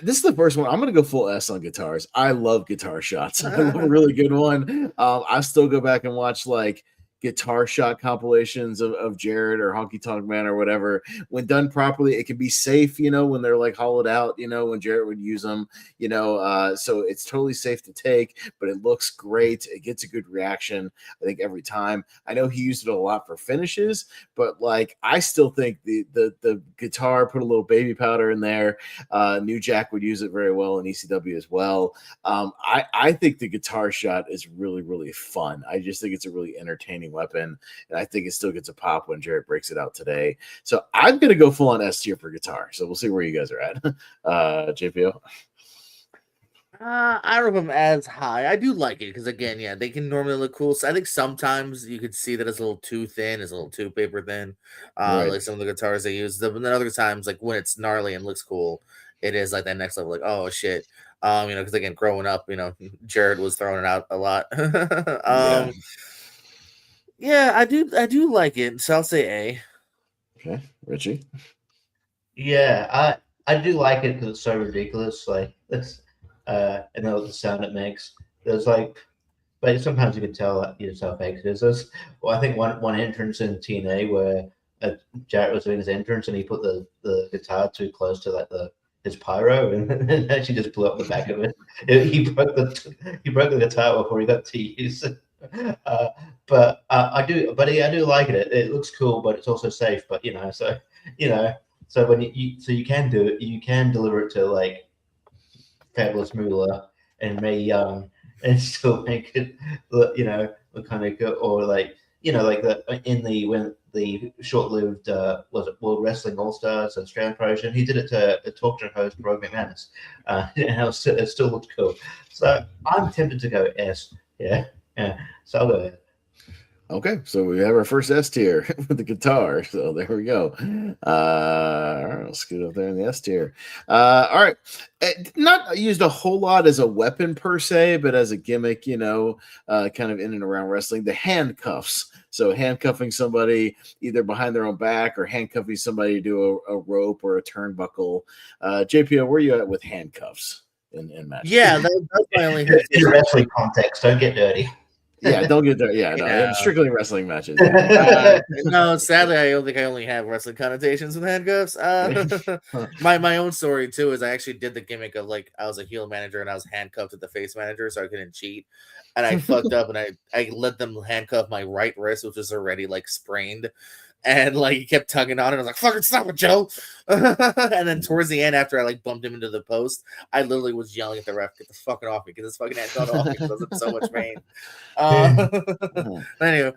This is the first one. I'm going to go full S on guitars. I love guitar shots. I love a really good one. I still go back and watch like guitar shot compilations of Jarrett or Honky Tonk Man or whatever. When done properly, it can be safe, when they're like hollowed out, when Jarrett would use them, so it's totally safe to take, but it looks great. It gets a good reaction, I think, every time. I know he used it a lot for finishes, but like I still think the guitar, put a little baby powder in there. New Jack would use it very well in ECW as well. I think the guitar shot is really, really fun. I just think it's a really entertaining weapon, and I think it still gets a pop when Jarrett breaks it out today. So I'm going to go full on S tier for guitar. So we'll see where you guys are at. JPO? I don't know if I'm as high. I do like it because, again, yeah, they can normally look cool. So I think sometimes you could see that it's a little too thin, it's a little too paper thin, Right. like some of the guitars they use. But then other times, like when it's gnarly and looks cool, it is like that next level, like, oh shit. Because again, growing up, Jared was throwing it out a lot. Yeah, I do like it. So I'll say A. Okay, Richie. Yeah, I do like it because it's so ridiculous. Like this, I know the sound it makes. There's like, but sometimes you can tell that yourself fake it is. Well, I think one entrance in TNA where Jarrett was doing his entrance and he put the guitar too close to his pyro and actually just blew up the back of it. He broke the guitar before he got to use it. I do like it. It looks cool, but it's also safe. But so when you can do it, you can deliver it to like Fabulous Moolah and Mae Young and still make it look kind of good, or like when the short-lived was it World Wrestling All Stars Australian promotion, he did it to a talk show host Rob McManus, and it still looked cool. So I'm tempted to go S. Yeah. So I'll go ahead. Okay, so we have our first S tier with the guitar. So there we go. All right, I'll scoot up there in the S tier. All right, not used a whole lot as a weapon per se, but as a gimmick, kind of in and around wrestling. The handcuffs. So handcuffing somebody either behind their own back or handcuffing somebody to a rope or a turnbuckle. JPO, where are you at with handcuffs in matches? Yeah, that's my only in a wrestling context. Don't get dirty. Yeah, don't get there. Yeah, no, strictly wrestling matches. No, sadly, I don't think I only have wrestling connotations with handcuffs. My own story too is I actually did the gimmick of like I was a heel manager and I was handcuffed to the face manager so I couldn't cheat, and I fucked up and I let them handcuff my right wrist, which was already like sprained. And like he kept tugging on it. I was like, fucking stop it, Joe. And then towards the end, after I like bumped him into the post, I literally was yelling at the ref, get the fucking off me, because his fucking hand got off me because I was in so much pain. Anyway,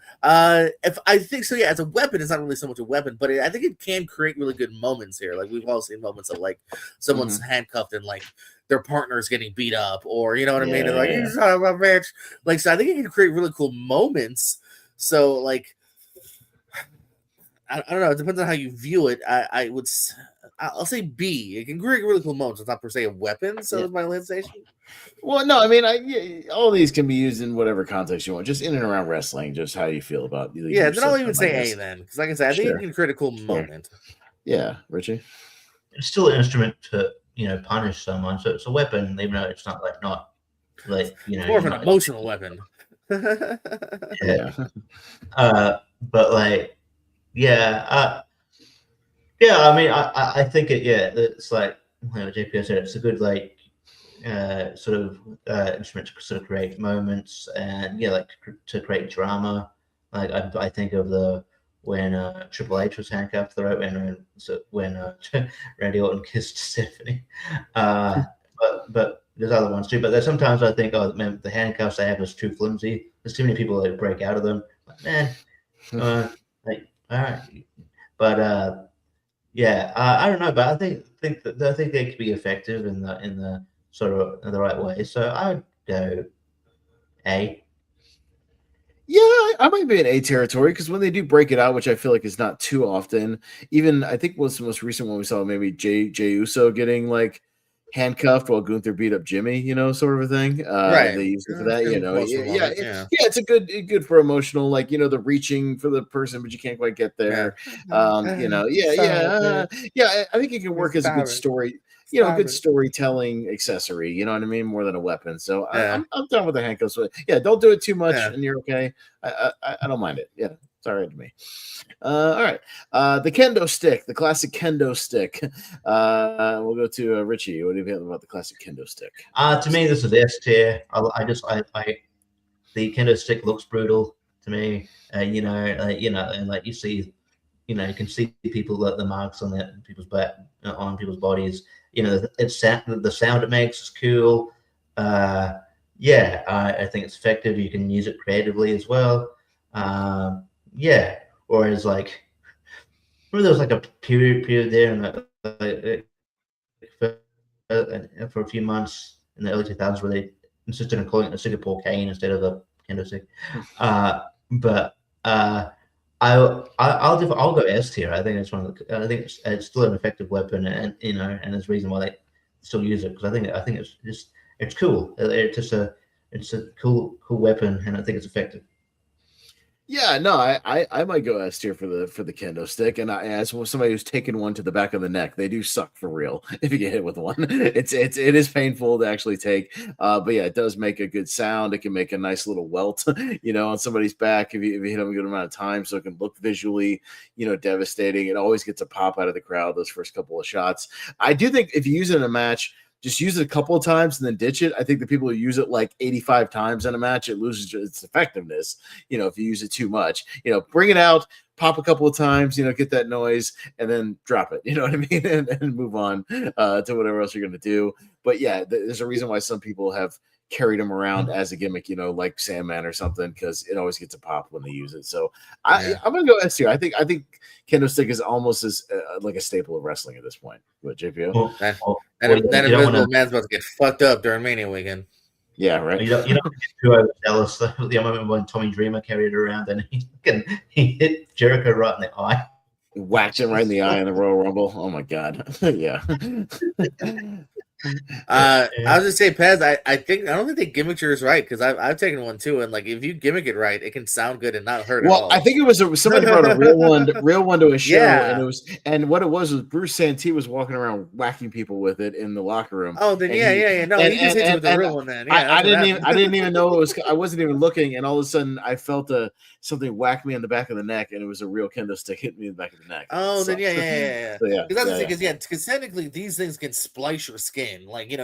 if I think so, yeah, as a weapon, it's not really so much a weapon, but I think it can create really good moments here. Like we've all seen moments of like someone's handcuffed and like their partner's getting beat up, or you know what I mean? And like, you son of a bitch. Like, so I think it can create really cool moments. So like, I don't know. It depends on how you view it. I'll say B. It can create really cool moments. It's not per se a weapon. So is my hesitation. Well, no, I mean, all these can be used in whatever context you want, just in and around wrestling. Just how you feel about. Yeah, then I'll even say A then, because like I said, I think it can create a cool moment. Yeah, Richie. It's still an instrument to punish someone, so it's a weapon, even though it's not more of an emotional weapon. Yeah. But like. Yeah, I mean, I think it's like JPO said, it's a good like sort of instrument to sort of create moments and like to create drama. Like I think of when Triple H was handcuffed to the rope and when Randy Orton kissed Stephanie. But there's other ones too. But there's sometimes I think, oh man, the handcuffs they have is too flimsy. There's too many people that break out of them. Like, man, all right, but I don't know, but I think they could be effective in the sort of in the right way. So I would go A. Yeah, I might be in A territory because when they do break it out, which I feel like is not too often. Even I think was the most recent one we saw, maybe Jey Uso getting like handcuffed while Gunther beat up Jimmy, sort of a thing. Right. They use it for that, Yeah. It's good for emotional, like, the reaching for the person, but you can't quite get there. I think it can work as a good story. Good storytelling accessory. You know what I mean? More than a weapon. So I'm done with the handcuffs. But don't do it too much, and you're okay. I don't mind it. Yeah, it's all right to me. All right. The kendo stick, the classic kendo stick. We'll go to Richie. What do you think about the classic kendo stick? To me, this is S tier. The kendo stick looks brutal to me. And like you see, you can see people, the marks on people's back, on people's bodies. The sound it makes is cool. I think it's effective. You can use it creatively as well. Whereas, like, remember there was like a period there for a few months in the early 2000s where they insisted on calling it a Singapore cane instead of a kendo stick. I'll go S tier. I think I think it's still an effective weapon, and there's a reason why they still use it, because I think it's cool. It's a cool weapon, and I think it's effective. Yeah, no, I might go S tier for the kendo stick, and as somebody who's taken one to the back of the neck, they do suck for real if you get hit with one. It is painful to actually take, but yeah, it does make a good sound. It can make a nice little welt, on somebody's back if you hit them a good amount of time, so it can look visually, devastating. It always gets a pop out of the crowd those first couple of shots. I do think if you use it in a match, just use it a couple of times and then ditch it. I think the people who use it like 85 times in a match, it loses its effectiveness. If you use it too much, bring it out, pop a couple of times, get that noise, and then drop it. You know what I mean? And move on to whatever else you're going to do. But yeah, there's a reason why some people have carried them around as a gimmick, like Sandman or something, because it always gets a pop when they use it. So I'm gonna go S tier. I think kendo stick is almost as like a staple of wrestling at this point. But JPO, that Invisible Man's about to get fucked up during Mania weekend. Yeah, right. You don't get too overzealous. The moment when Tommy Dreamer carried it around and he hit Jericho right in the eye. Whacked him right in the eye in the Royal Rumble. Oh my god. Yeah. I was just say, Pez. I don't think they gimmicked yours right, because I've taken one too, and like if you gimmick it right, it can sound good and not hurt at all. I think it was somebody brought a real one to a show, and what it was Bruce Santee was walking around whacking people with it in the locker room. Oh, then no, he just hit you with the real one. Then I didn't even know it was. I wasn't even looking, and all of a sudden I felt something whack me in the back of the neck, and it was a real kendo stick hitting me in the back of the neck. Oh, then yeah. So, because that's the thing, because technically these things can splice your skin. Like, you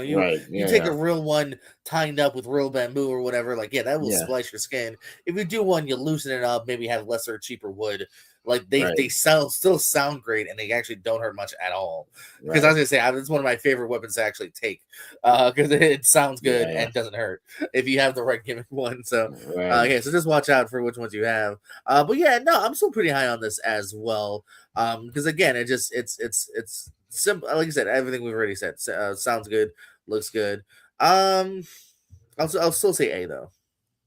take a real one tied up with real bamboo or whatever, like, that will splice your skin. If you do one, you loosen it up, maybe have lesser, cheaper wood. Like, they still sound great, and they actually don't hurt much at all. Because I was gonna say, it's one of my favorite weapons to actually take, because it sounds good and doesn't hurt if you have the right gimmick one. So so just watch out for which ones you have. But I'm still pretty high on this as well. Because again, it's simple. Like I said, everything we've already said sounds good, looks good. I'll still say A though.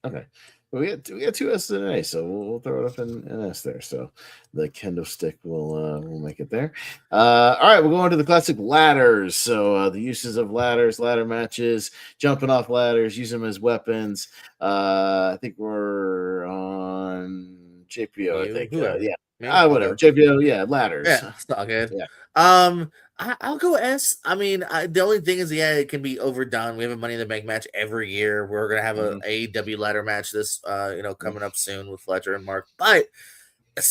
Okay. Well, we got 2 S and an A, so we'll throw it up in S there. So the kendo stick will make it there. All right, we'll go on to the classic ladders. So the uses of ladders, ladder matches, jumping off ladders, use them as weapons. I think we're on JPO. I think whatever. JPO, ladders. Yeah, it's not good. Yeah. I'll go S. I mean, the only thing is, it can be overdone. We have a Money in the Bank match every year. We're gonna have an AEW ladder match this, coming up soon with Fletcher and Mark. But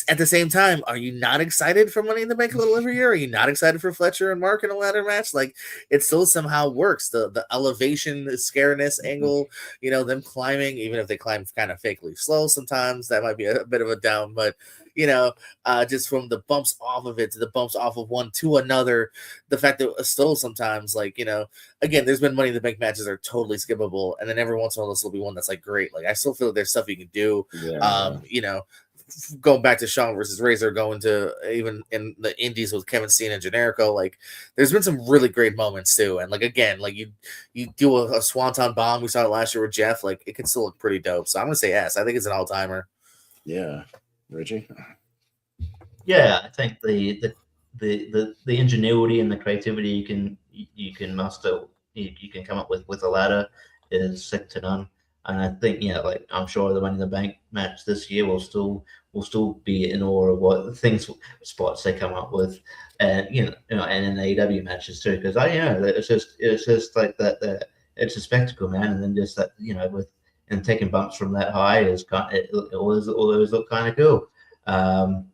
at the same time, are you not excited for Money in the Bank a little every year? Are you not excited for Fletcher and Mark in a ladder match? Like, it still somehow works. The elevation, the scareness angle, them climbing, even if they climb kind of fakely slow sometimes, that might be a bit of a down, but just from the bumps off of it to the bumps off of one to another, the fact that still sometimes, like, again, there's been Money in the Bank matches that are totally skippable, and then every once in a while this will be one that's like great. Like, I still feel like there's stuff you can do. Going back to Shawn versus Razor, going to even in the Indies with Kevin Steen and Generico, like, there's been some really great moments too. And like, again, like you do a Swanton Bomb, we saw it last year with Jeff, like, it can still look pretty dope. So I'm gonna say S. I think it's an all-timer. Yeah. Richie? Yeah, I think the the ingenuity and the creativity you can muster, you can come up with a ladder is second to none. And I think, like I'm sure the Money in the Bank match this year will still be in awe of what things spots they come up with, and and in AEW matches too, because it's just like that it's a spectacle, man. And then just that with and taking bumps from that high is it always look kind of cool. And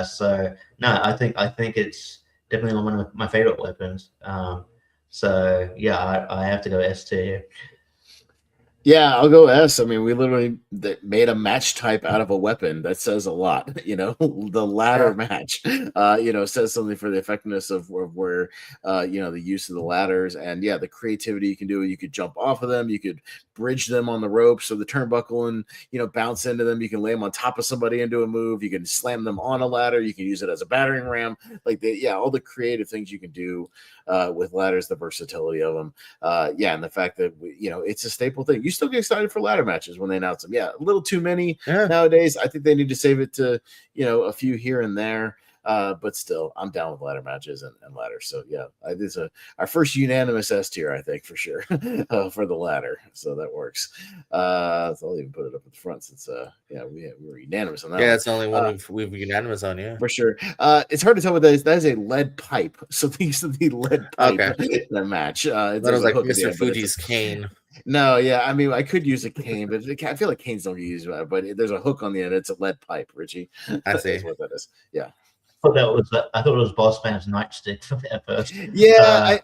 so no, I think it's definitely one of my favorite weapons. So yeah, I have to go S tier here. Yeah, I'll go S. I mean, we literally made a match type out of a weapon. That says a lot. The ladder match, says something for the effectiveness of where, the use of the ladders and the creativity you can do. You could jump off of them. You could bridge them on the ropes or the turnbuckle and, bounce into them. You can lay them on top of somebody and do a move. You can slam them on a ladder. You can use it as a battering ram. All the creative things you can do with ladders, the versatility of them. And the fact that, it's a staple thing. You still get excited for ladder matches when they announce them. Yeah, a little too many nowadays. I think they need to save it to, a few here and there. But still, I'm down with ladder matches and ladders. So this is our first unanimous S tier, I think, for sure, for the ladder. So that works. So I'll even put it up at the front since we were unanimous on that. Yeah, that's the only one we've unanimous on. Yeah, for sure. It's hard to tell what that is. That is a lead pipe. So these are the lead pipe in the match. That was like Mr. Fuji's cane. No, I mean, I could use a cane, but I feel like canes don't get used. But there's a hook on the end. It's a lead pipe, Richie. I see. That's what that is. Yeah. I thought it was Boss Man's nightstick at first. Yeah,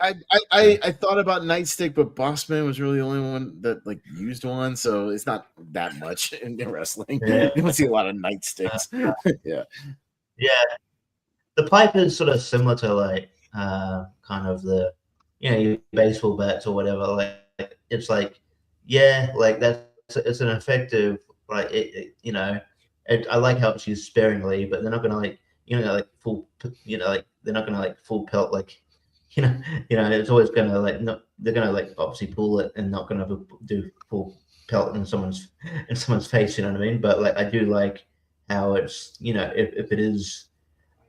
I thought about nightstick, but Boss Man was really the only one that used one, so it's not that much in wrestling. You don't see a lot of nightsticks. Yeah. The pipe is sort of similar to kind of the your baseball bats or whatever. It's it's an effective I like how it's used sparingly, but they're not gonna full they're not gonna full pelt it's always gonna they're gonna obviously pull it and not gonna do full pelt in someone's face, you know what I mean? But I do like how it's if it is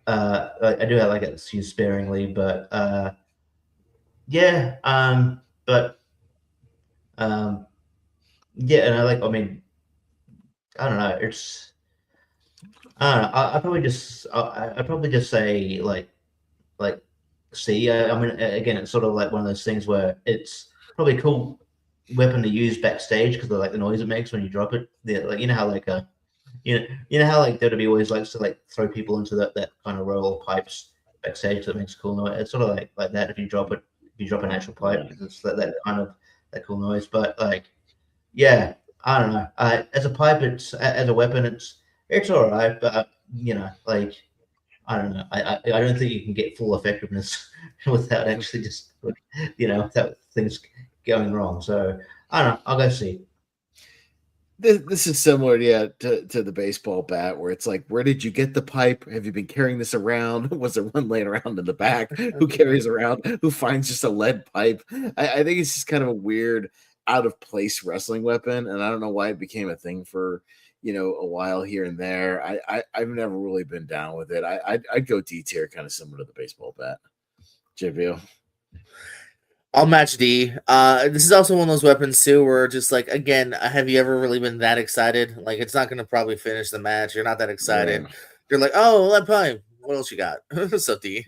I do like it's used sparingly, but and I don't know, it's I'd probably just say C. I mean, again, it's sort of one of those things where it's probably a cool weapon to use backstage because of the noise it makes when you drop it. You know how how WWE always likes to throw people into that kind of roll of pipes backstage that makes a cool noise. It's sort of like that if you drop an actual pipe, it's that kind of that cool noise. But I don't know. As a pipe, as a weapon, it's all right, but I don't know. I don't think you can get full effectiveness without actually just without things going wrong. So I don't know. I'll go C. This is similar, to the baseball bat, where it's where did you get the pipe? Have you been carrying this around? Was there one laying around in the back? Who carries around? Who finds just a lead pipe? I think it's just kind of a weird, out of place wrestling weapon, and I don't know why it became a thing for a while here and there. I've never really been down with it. I'd go D tier, kind of similar to the baseball bat. JVO. I'll match D. This is also one of those weapons too, where just again, have you ever really been that excited? It's not going to probably finish the match. You're not that excited. Yeah. You're like, oh, lead pipe. What else you got? So D.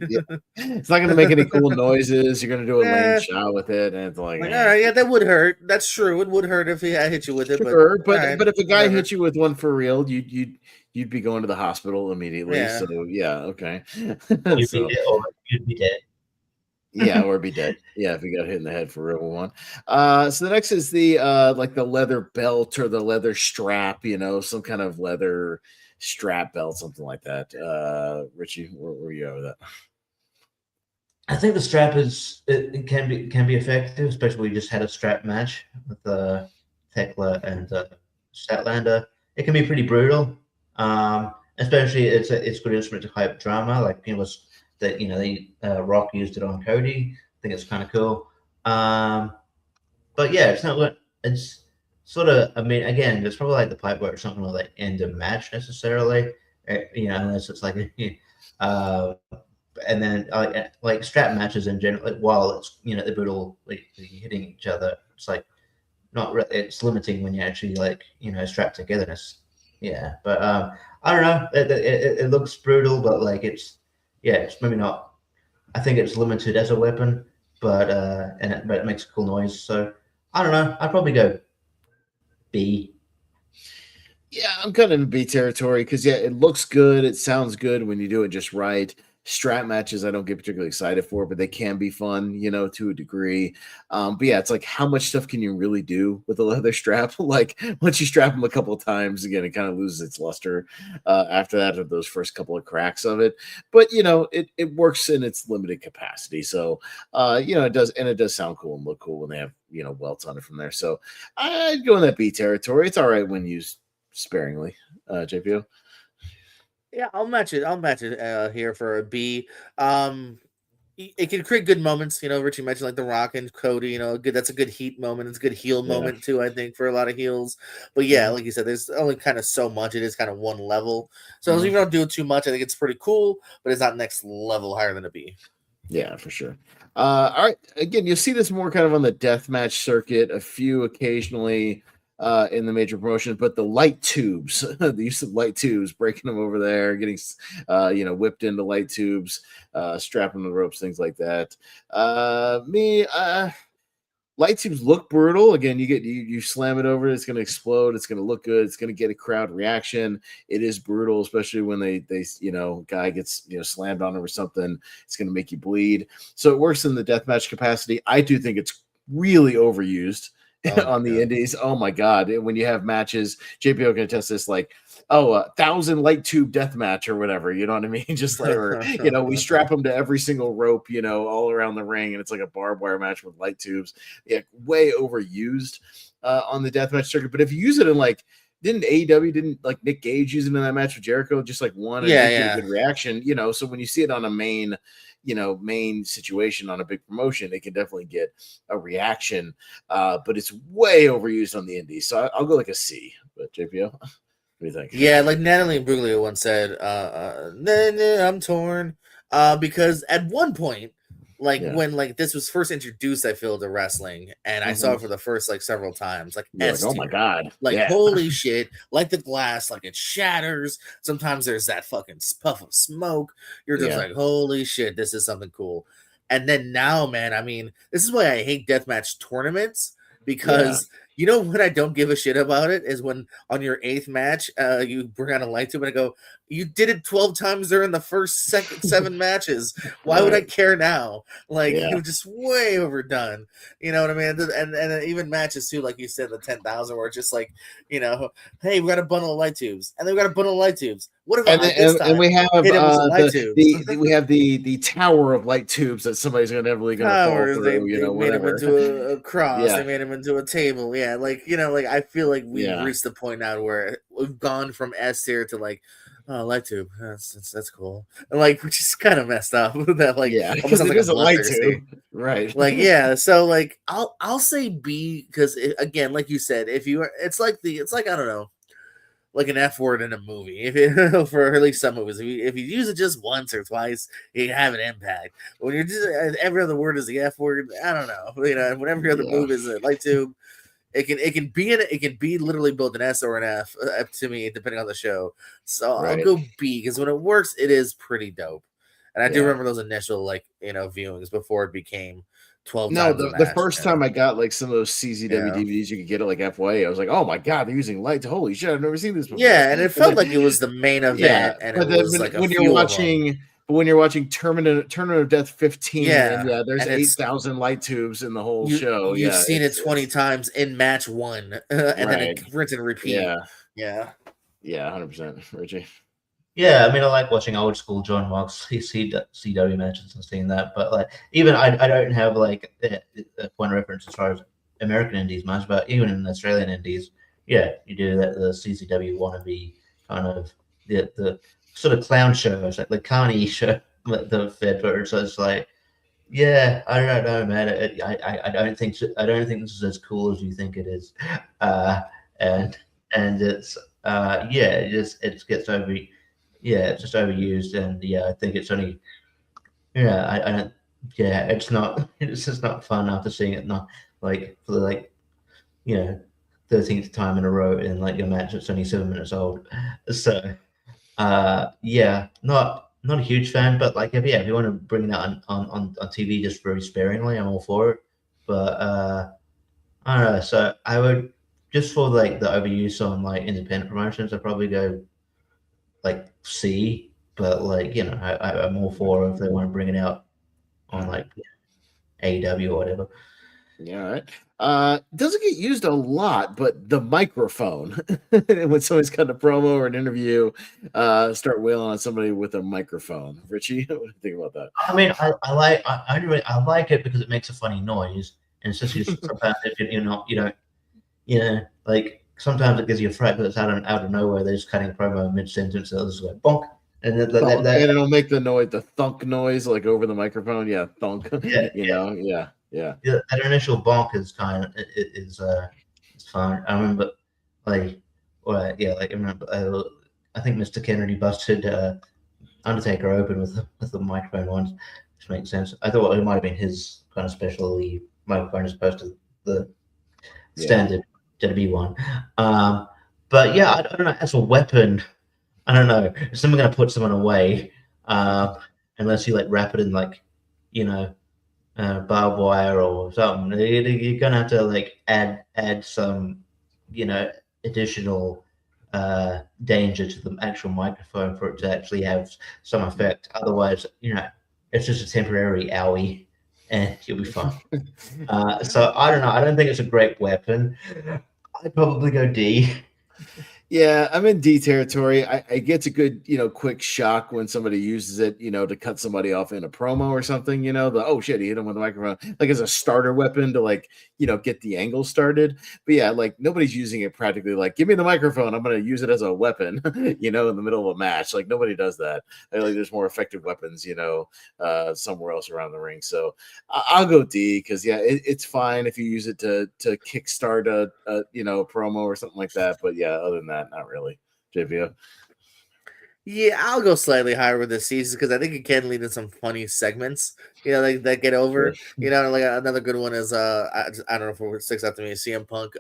It's not going to make any cool noises. You're going to do a lame shot with it, and it's all right, that would hurt. That's true. It would hurt if I hit you with it. Sure, but if a guy hit you with one for real, you'd be going to the hospital immediately. Yeah. So okay. You'd be dead. Yeah, or be dead. Yeah, if you got hit in the head for real one. So the next is the the leather belt or the leather strap, some kind of leather strap belt, something like that. Richie, where you at with that? I think the strap it can be effective, especially when we just had a strap match with Tekla and Statlander. It can be pretty brutal. Especially it's a good instrument to hype drama, Rock used it on Cody. I think it's kind of cool. But yeah, it's not. It's sort of. I mean, again, it's probably the pipe where it's not going to end a match necessarily. Unless it's And then like strap matches in general, like, while it's they're brutal, like hitting each other, it's like not it's limiting when you actually like strap togetherness. Yeah, but I don't know. It looks brutal, but like it's maybe not. I think it's limited as a weapon, but but it makes a cool noise. So I don't know. I'd probably go B. Yeah, I'm kind of in B territory because it looks good. It sounds good when you do it just right. Strap matches I don't get particularly excited for, but they can be fun, to a degree. But yeah, it's like how much stuff can you really do with a leather strap? Like once you strap them a couple of times, again, it kind of loses its luster after that of those first couple of cracks of it. But it works in its limited capacity. So it does sound cool and look cool when they have welts on it from there. So I'd go in that B territory. It's all right when used sparingly. JPO. Yeah, I'll match it here for a B. It can create good moments. Richie mentioned like The Rock and Cody. That's a good heat moment. It's a good heel moment too, I think, for a lot of heels. But yeah, like you said, there's only kind of so much. It is kind of one level. So if you don't do it too much, I think it's pretty cool. But it's not next level higher than a B. Yeah, for sure. All right. Again, you'll see this more kind of on the deathmatch circuit, a few occasionally in the major promotions, but the light tubes, the use of light tubes, breaking them over there, getting whipped into light tubes, strapping the ropes, things like that. Light tubes look brutal. Again, you slam it over, it's going to explode. It's going to look good. It's going to get a crowd reaction. It is brutal, especially when they guy gets slammed on him or something. It's going to make you bleed. So it works in the deathmatch capacity. I do think it's really overused on the indies. Oh my god! When you have matches, JPO can attest this. Like, 1,000 light tube death match or whatever. You know what I mean? Just like, we strap them to every single rope, all around the ring, and it's like a barbed wire match with light tubes. Yeah, way overused on the deathmatch circuit. But if you use it in like, didn't Nick Gage use it in that match with Jericho? Just like one, and get a good reaction. So when you see it on a main situation on a big promotion, it can definitely get a reaction. But it's way overused on the indies. So I'll go like a C. But JPO, what do you think? Yeah, like Natalie Imbruglia once said, I'm torn. Because at one point, when this was first introduced, I feel, to wrestling, and I saw it for the first several times, oh my god, holy shit, like the glass, like it shatters. Sometimes there's that fucking puff of smoke. You're just like, holy shit, this is something cool. And then now, man, I mean, this is why I hate deathmatch tournaments, because you know what I don't give a shit about it is when on your 8th match, you bring out a light tube and I go, you did it 12 times during the first 7 matches. Why would I care now? It was just way overdone. You know what I mean? And even matches too, like you said, the 10,000, where it's just like, hey, we got a bundle of light tubes, and then we got a bundle of light tubes. What if and we have we have the tower of light tubes that somebody's inevitably going to fall through. They made him into a cross. They made him into a table. Yeah, I feel like we've reached the point now where we've gone from S tier to light tube. That's cool. And which is kind of messed up. That almost sounds like a light tube, right? So I'll say B, because again, like you said, it's like I don't know, like an F word in a movie. For at least some movies, if you use it just once or twice, you have an impact. But when you're just every other word is the F word, I don't know. When every other move is a light tube. It can be literally both an S or an F to me, depending on the show. So I'll go B, because when it works, it is pretty dope. And I do remember those initial viewings before it became 12 times. No, the first time I got some of those CZW DVDs you could get at FYA, I was like, oh my god, they're using lights. Holy shit, I've never seen this before. Yeah, and it felt like it was the main event, and it was when you're watching Tournament of Death 15, and there's 8,000 light tubes in the whole show. You've seen it 20 times in match 1, and then it rinse and repeat. Yeah, 100%, Richie. Yeah, I mean, I like watching old school John Moxley CW matches and seeing that, but even I don't have a point of reference as far as American indies much, but even in Australian indies, you do that, the CCW wannabe kind of the sort of clown show. It's like the Carney show, the Fed, so it's like, I don't know, man. I don't think this is as cool as you think it is, and it's it just gets over it's just overused, and I think it's only I don't it's not it's just not fun after seeing it not like for the 13th time in a row in like your match that's only 7 minutes old. So not a huge fan, but like if you want to bring that on TV just very sparingly, I'm all for it. But I don't know. So I would just for like the overuse on like independent promotions, I'd probably go like C. But like I'm all for if they want to bring it out on like AEW or whatever. Yeah, all right. Doesn't get used a lot, but the microphone when somebody's got a promo or an interview, start wailing on somebody with a microphone. Richie, what do you think about that? I mean, I like it because it makes a funny noise, and it's just sometimes if like sometimes it gives you a fright because it's out of nowhere. They're just cutting a promo mid sentence, and they'll just go bonk, and and it'll make the noise, the thunk noise, like over the microphone. Yeah, thunk. Yeah. That initial bonk is kind of it's fun. I remember I remember I think Mr. Kennedy busted Undertaker open with the microphone once, which makes sense. I thought it might have been his kind of specialty microphone as opposed to the standard WWE one. But yeah, I don't know. As a weapon, I don't know. If someone going to put someone away, unless you like wrap it in like barbed wire or something, you're gonna have to like add some additional danger to the actual microphone for it to actually have some effect. Otherwise, it's just a temporary owie and you'll be fine. So I don't know. I don't think it's a great weapon. I'd probably go D. Yeah, I'm in D territory. I get a good, quick shock when somebody uses it, to cut somebody off in a promo or something, oh shit, he hit him with a microphone, like as a starter weapon to like, get the angle started. But yeah, like nobody's using it practically like, give me the microphone, I'm going to use it as a weapon, in the middle of a match. Like nobody does that. Like there's more effective weapons, somewhere else around the ring. So I'll go D because it's fine if you use it to kickstart a promo or something like that. But yeah, other than that, not really. JVO. Yeah, I'll go slightly higher with this season because I think it can lead to some funny segments, like that get over. Sure. Like another good one is I don't know if it sticks out to me, CM Punk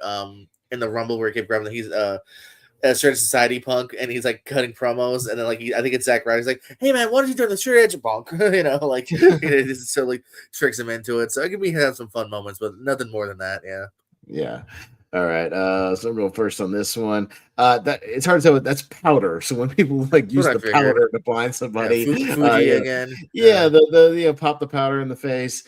in the Rumble where he kept grabbing he's a Straight Society Punk and he's like cutting promos and then like I think it's Zack Ryder's like, hey man, why don't you join the Straight Edge Punk? Like it just sort of like tricks him into it. So it can be have some fun moments, but nothing more than that. Yeah. All right. So I'm going first on this one. That it's hard to tell. That's powder. So when people like use the powder to blind somebody, Fuji again. The pop the powder in the face.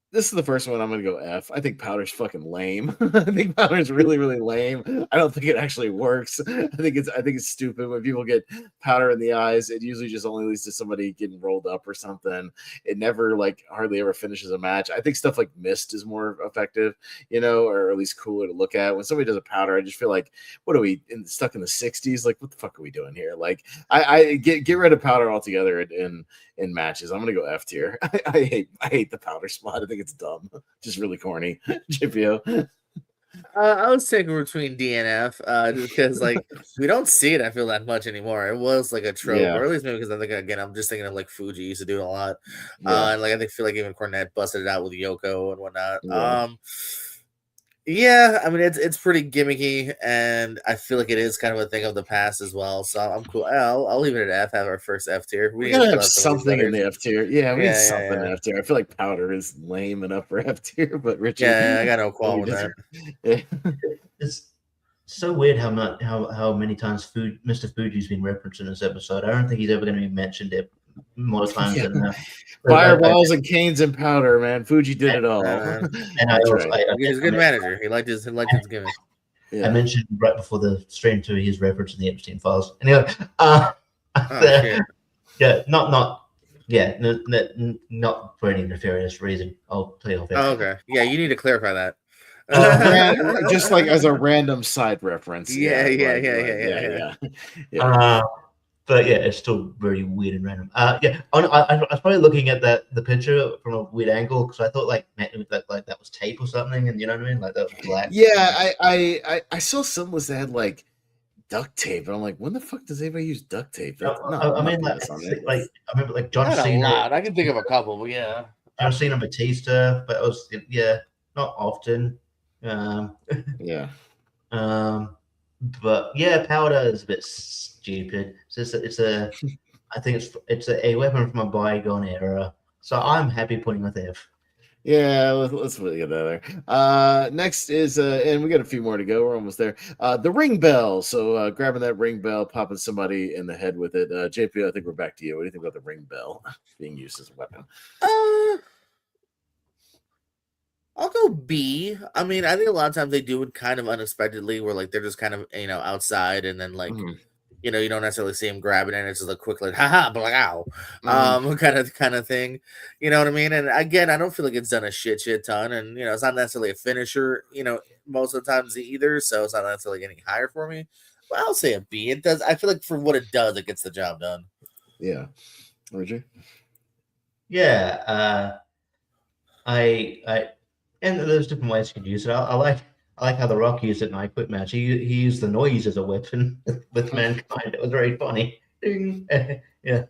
This is the first one I'm going to go F. I think powder's fucking lame. I think powder's really, really lame. I don't think it actually works. I think it's stupid when people get powder in the eyes. It usually just only leads to somebody getting rolled up or something. It never like hardly ever finishes a match. I think stuff like mist is more effective, or at least cooler to look at. When somebody does a powder, I just feel like, what are we stuck in the 60s? Like, what the fuck are we doing here? Like, I get rid of powder altogether in matches. I'm gonna go F tier. I hate the powder spot. I think it's dumb, just really corny. JPO. I was taking between D and F because like we don't see it. I feel that much anymore. It was like a trope, or at least maybe because I think again I'm just thinking of like Fuji used to do it a lot, and like I feel like even Cornette busted it out with Yoko and whatnot. Yeah, I mean it's pretty gimmicky, and I feel like it is kind of a thing of the past as well. So I'm cool. I'll leave it at F. Have our first F tier. We gotta have something in the F tier. Yeah, we need something in F tier. I feel like powder is lame enough for F tier, but Richie, I got no qualm with that. It's so weird how many times Mr. Fuji's been referenced in this episode. I don't think he's ever going to be mentioned it more times than that. Fireballs and canes and powder, man. Fuji did it all. And he's a good manager. He liked his gimmick. I mentioned right before the stream too his reference in the Epstein files. Anyway, not for any nefarious reason. I'll tell you off. Okay. Yeah, you need to clarify that. Just like as a random side reference. Yeah. But yeah, it's still very weird and random. I was probably looking at the picture from a weird angle because I thought like that was tape or something, and you know what I mean, like that was black. Yeah, I saw some was that had like duct tape. And I'm like, when the fuck does anybody use duct tape? That's I mean, like, I remember like John not Cena. A lot. I can think of a couple, but yeah. John Cena, Batista, but it was not often. Yeah. But yeah, powder is a bit stupid. I think it's a weapon from a bygone era. So I'm happy putting with F. Yeah, let's really get that there. Next is and we got a few more to go. We're almost there. The ring bell. So grabbing that ring bell, popping somebody in the head with it. JP, I think we're back to you. What do you think about the ring bell being used as a weapon? I'll go B. I mean, I think a lot of times they do it kind of unexpectedly, where like they're just kind of outside, and then like you don't necessarily see him grabbing it. It's just a quick like haha, but like ow, kind of thing. You know what I mean? And again, I don't feel like it's done a shit ton, and it's not necessarily a finisher. Most of the times either, so it's not necessarily getting higher for me. But I'll say a B. It does. I feel like for what it does, it gets the job done. Yeah, Richie. Yeah, and there's different ways you could use it. I like how The Rock used it in I Quit match. He used the noise as a weapon with Mankind. It was very funny. Yeah,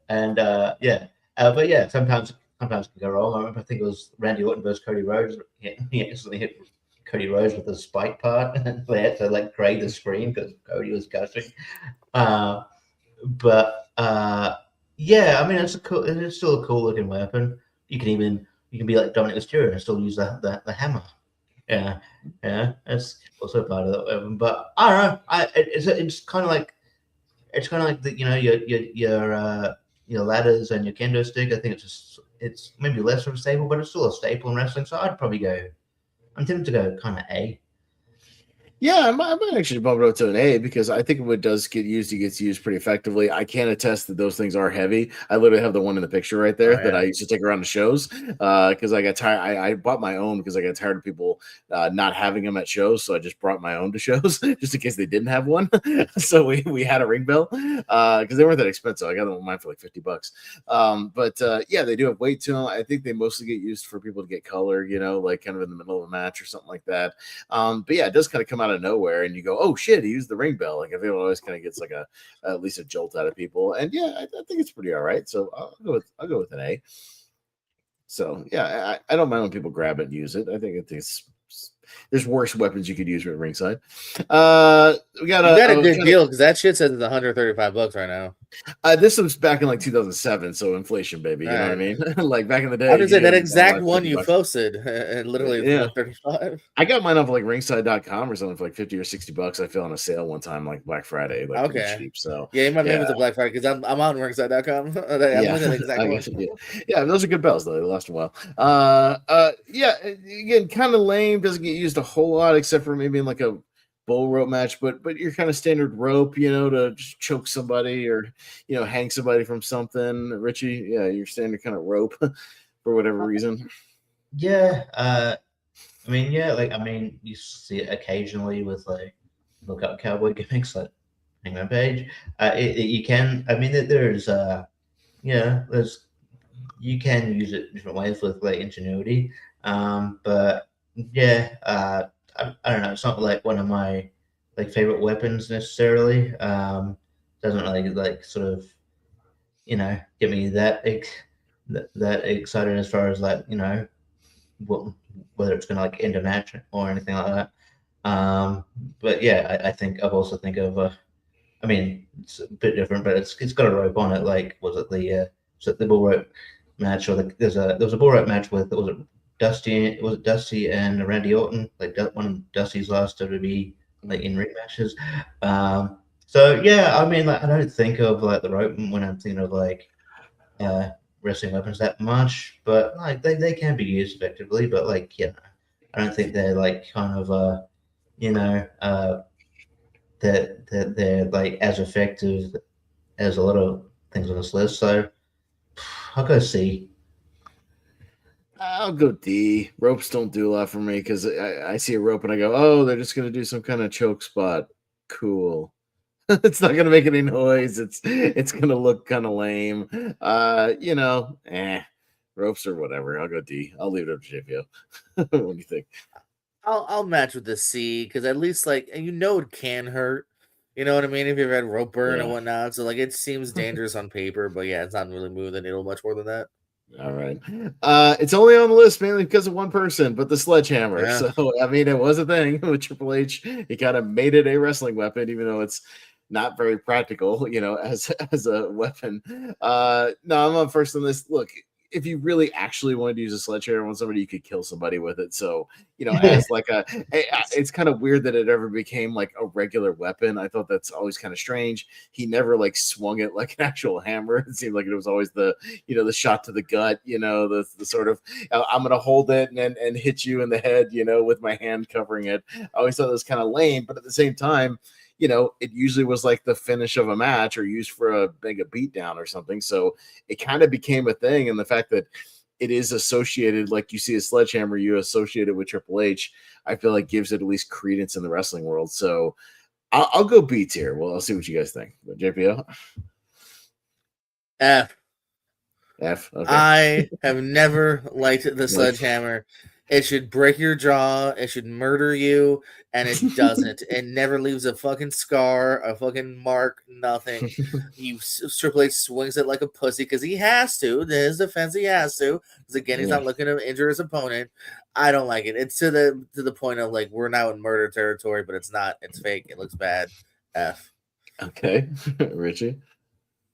and but yeah, sometimes it can go wrong. I think it was Randy Orton versus Cody Rhodes. He accidentally hit Cody Rhodes with the spike part, and they had to like grade the screen because Cody was gushing. Yeah, I mean it's still a cool looking weapon. You can be like Dominic Mysterio and still use the hammer. Yeah, that's also part of that weapon. But I don't know. It's kind of like your ladders and your kendo stick. I think it's maybe less of a staple, but it's still a staple in wrestling. So I'm tempted to go kind of A. Yeah, I might actually bump it up to an A because I think when it does get used, it gets used pretty effectively. I can attest that those things are heavy. I literally have the one in the picture right there that I used to take around the shows because I got tired. I bought my own because I got tired of people not having them at shows, so I just brought my own to shows just in case they didn't have one. So we had a ring bell because they weren't that expensive. I got them online for like $50. Yeah, they do have weight to them. I think they mostly get used for people to get color, like kind of in the middle of a match or something like that. But yeah, it does kind of come out of nowhere and you go, oh shit, he used the ring bell. Like I feel it always kind of gets like at least a jolt out of people. And yeah, I think it's pretty all right. So I'll go with an A. So yeah, I don't mind when people grab it and use it. I think there's worse weapons you could use at ringside. We got a good deal because that shit says it's $135 right now. This was back in like 2007, so inflation, baby. You know what I mean? Like back in the day. I was that exact one you posted, and literally it's $135. I got mine off like ringside.com or something for like $50 or $60. I fell on a sale one time, like Black Friday, like pretty cheap. So yeah, my name was a Black Friday because I'm on ringside.com. Yeah, those are good bells though. They last a while. Yeah, again, kind of lame. Doesn't get used a whole lot except for maybe in like a bull rope match, but your kind of standard rope, to just choke somebody or hang somebody from something. Richie, yeah, your standard kind of rope for whatever reason. Yeah, you see it occasionally with like look up cowboy gimmicks like Hangman Page. You can, there's you can use it different ways with like ingenuity. But yeah, I don't know. It's not like one of my like favorite weapons necessarily. Doesn't really like sort of get me that excited as far as like whether it's gonna like end a match or anything like that. But yeah, I think I've also think of it's a bit different, but it's got a rope on it. Like was it the bull rope match or there was a bull rope match with Dusty and Randy Orton, like one of Dusty's last WWE like in ring matches. So yeah, I don't think of like the rope when I'm thinking of like wrestling weapons that much, but like they can be used effectively. But like I don't think they're like kind of that they're like as effective as a lot of things on this list. So I'll go C. I'll go D. Ropes don't do a lot for me because I see a rope and I go, oh, they're just gonna do some kind of choke spot. Cool. It's not gonna make any noise. It's gonna look kind of lame. Ropes or whatever. I'll go D. I'll leave it up to JPO. What do you think? I'll match with the C because at least it can hurt. You know what I mean? If you've had rope burn and whatnot, so it seems dangerous on paper, but yeah, it's not really moving the needle much more than that. All right. It's only on the list mainly because of one person, but the sledgehammer. Yeah. So I mean, it was a thing with Triple H. He kind of made it a wrestling weapon, even though it's not very practical, as a weapon. No, I'm on first on this. Look, if you really actually wanted to use a sledgehammer on somebody, you could kill somebody with it. So, as it's kind of weird that it ever became like a regular weapon. I thought that's always kind of strange. He never swung it like an actual hammer. It seemed like it was always the shot to the gut, the sort of, I'm going to hold it and hit you in the head, with my hand covering it. I always thought it was kind of lame, but at the same time, it usually was like the finish of a match or used for a beatdown or something. So it kind of became a thing. And the fact that it is associated, like you see a sledgehammer, you associate it with Triple H, I feel like gives it at least credence in the wrestling world. So I'll go B tier. Well, I'll see what you guys think. But JPO? F. Okay. I have never liked the sledgehammer. It should break your jaw. It should murder you, and it doesn't. It never leaves a fucking scar, a fucking mark, nothing. Triple H swings it like a pussy because he has to. In his defense, he has to. Because again, he's not looking to injure his opponent. I don't like it. It's to the point of we're now in murder territory, but it's not. It's fake. It looks bad. F. Okay, Richie.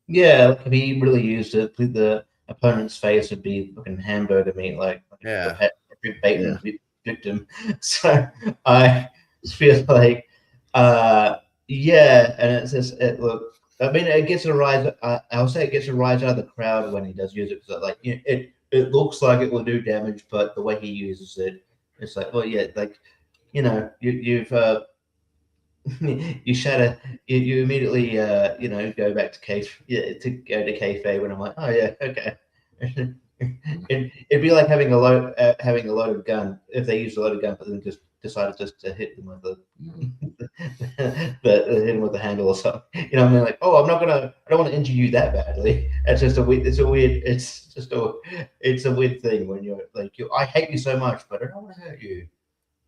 Yeah, if he really used it, the opponent's face would be fucking hamburger meat, bait victim. So I feel like, and it's just I mean, it gets a rise. I'll say it gets a rise out of the crowd when he does use it because it looks like it will do damage, but the way he uses it, it's like, well, yeah, you've you shatter. You immediately go back to kayfabe, and I'm like, oh yeah, okay. It'd be like having a loaded gun if they used a loaded gun, but then just decided just to hit them with hit them with the handle or something. I mean, I don't want to injure you that badly. It's just a weird thing when you're I hate you so much, but I don't want to hurt you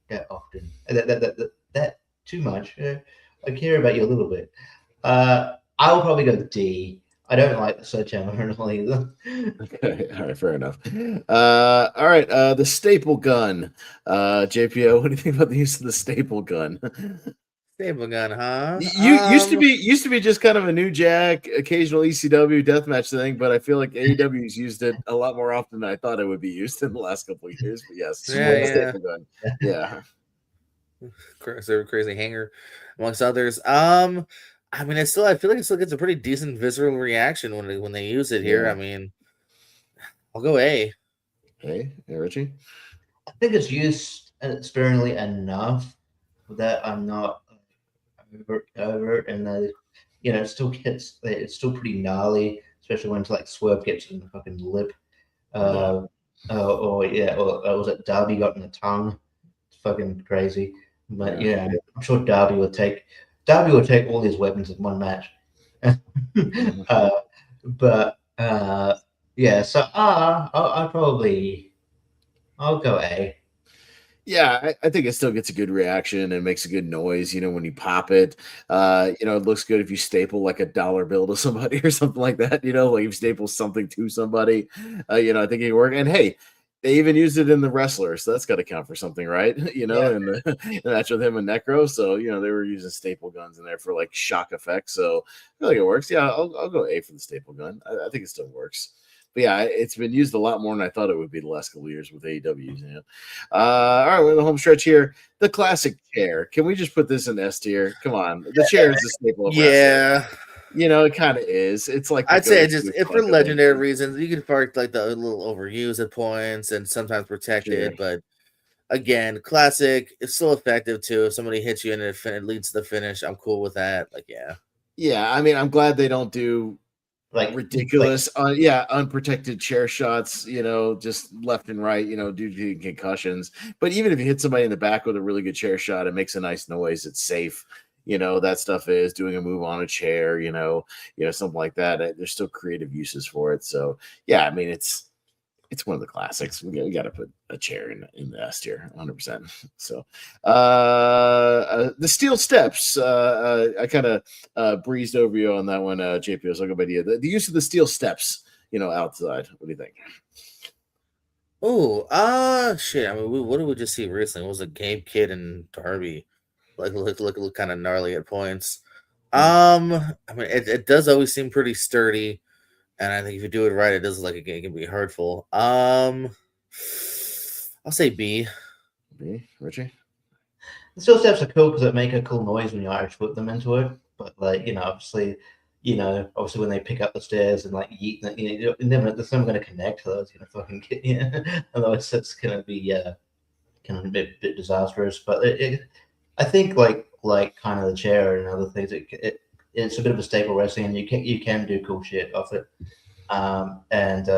that often. That too much. I care about you a little bit. I'll probably go D. I don't like the sledgehammer at all either. Okay, all right, fair enough. All right, the staple gun. JPO, what do you think about the use of the staple gun? Staple gun, huh? Used to be just kind of a New Jack, occasional ECW deathmatch thing, but I feel like AEW's used it a lot more often than I thought it would be used in the last couple of years. But yes, staple gun. Yeah. Crazy hanger, amongst others. I mean, I feel like it still gets a pretty decent visceral reaction when they use it here. I mean, I'll go A. Hey, Richie. I think it's used sparingly enough that I'm not over it, and it still gets. It's still pretty gnarly, especially when Swerve gets in the fucking lip. Or was it Darby got in the tongue? It's fucking crazy. But I'm sure Darby will take all his weapons in one match. So I'll go A. Yeah, I think it still gets a good reaction and makes a good noise, when you pop it. It looks good if you staple like a dollar bill to somebody or something like that, like if you staple something to somebody, I think it work. And hey, they even used it in the Wrestler, so that's got to count for something, right? In the match with him and Necro. So, they were using staple guns in there for shock effects. So I feel like it works. Yeah, I'll go A for the staple gun. I think it still works. But yeah, it's been used a lot more than I thought it would be the last couple of years with AEW using it. All right, we're in the home stretch here. The classic chair. Can we just put this in S tier? Come on. The chair is a staple of wrestling. It kind of is. It's like I'd say if for legendary reasons, you can park the little overused at points and sometimes protected, but again, classic. It's still effective too. If somebody hits you and it leads to the finish, I'm cool with that. Yeah. I mean, I'm glad they don't do ridiculous, unprotected chair shots. Just left and right. Due to concussions. But even if you hit somebody in the back with a really good chair shot, it makes a nice noise. It's safe. That stuff is doing a move on a chair, something like that. There's still creative uses for it. So, yeah, I mean, it's it's one of the classics. We got to put a chair in the S tier, 100%. So, the steel steps. I kind of breezed over you on that one, JP. So I'll go by you. The use of the steel steps, outside. What do you think? Oh, shit. I mean, what did we just see recently? It was a Gabe Kid and Darby, look kind of gnarly at points. I mean, it does always seem pretty sturdy, and I think if you do it right, it does it can be hurtful. I'll say B. B, Richie. The steel steps are cool because they make a cool noise when you Irish whip them into it. But obviously when they pick up the stairs and yeet, there's never going to connect. So it's going to fucking get you. Otherwise, it's going to be kind of a bit disastrous. But I think kind of the chair and other things. It's a bit of a staple wrestling, and you can do cool shit off it. And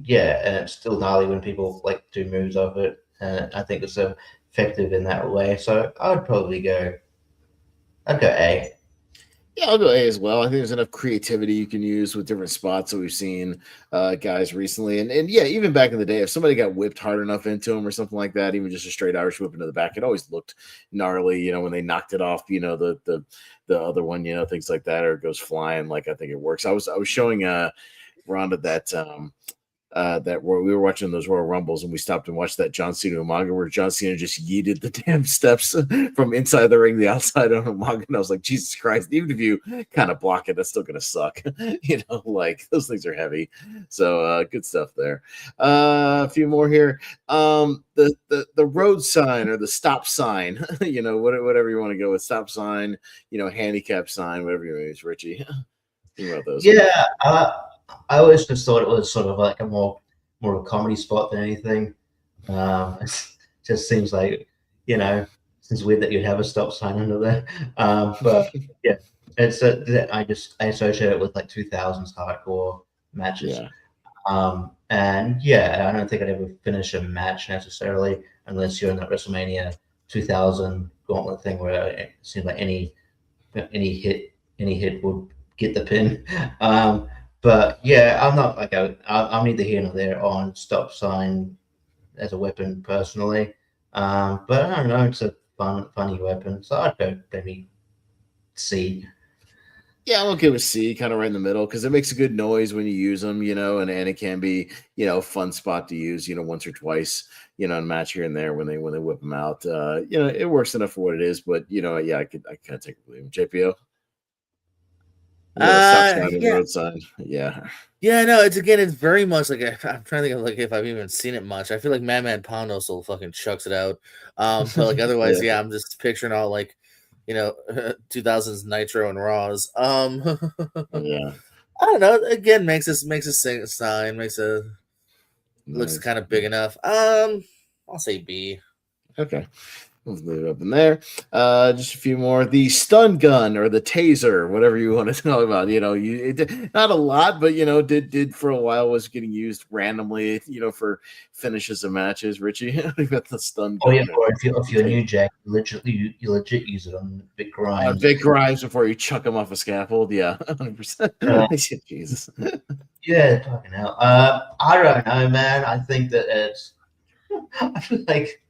it's still gnarly when people do moves off it. And I think it's effective in that way. So I'd go A. Yeah, I'll go A as well. I think there's enough creativity you can use with different spots that we've seen guys recently. And yeah, even back in the day, if somebody got whipped hard enough into them or something like that, even just a straight Irish whip into the back, it always looked gnarly, when they knocked it off, the other one, things like that, or it goes flying. I think it works. I was showing Rhonda that we were watching those Royal Rumbles, and we stopped and watched that John Cena Umaga where John Cena just yeeted the damn steps from inside the ring, the outside on Umaga. And I was like, Jesus Christ, even if you kind of block it, that's still going to suck. Those things are heavy. So good stuff there. A few more here. The road sign or the stop sign, whatever you want to go with, stop sign, handicap sign, whatever you use, Richie. Think about those. Yeah. I always just thought it was sort of like a more of a comedy spot than anything. It just seems like, it's weird that you'd have a stop sign under there. But yeah, it's I associate it with 2000s hardcore matches. Yeah. And yeah, I don't think I'd ever finish a match necessarily unless you're in that WrestleMania 2000 gauntlet thing where it seems like any hit would get the pin. But yeah, I'm not I'm neither here nor there on stop sign as a weapon personally. But I don't know, it's a funny weapon, so I'd go maybe C. Yeah, I'm okay with C, kind of right in the middle, because it makes a good noise when you use them, and it can be, a fun spot to use, once or twice, in a match here and there when they whip them out. It works enough for what it is, but yeah, I kind of take it with him. JPO. Stop sign and road sign. Yeah. Yeah, no, it's very much I'm trying to think of if I've even seen it much. I feel like Madman Pondo still fucking chucks it out. But otherwise, yeah, I'm just picturing all 2000s Nitro and Raws. Yeah. I don't know. Again, makes a sign, looks kind of big enough. I'll say B. Okay. Let's leave it up in there. Just a few more. The stun gun or the taser, whatever you want to talk about. Not a lot, but did for a while was getting used randomly. For finishes of matches. Richie, you got the stun gun. Oh yeah, or if you're New Jack, you legit use it on Vic Grimes. Vic Grimes before you chuck him off a scaffold. Yeah, 100%. Jesus. Yeah, fucking hell. I don't know, man. I think that it's. I feel like.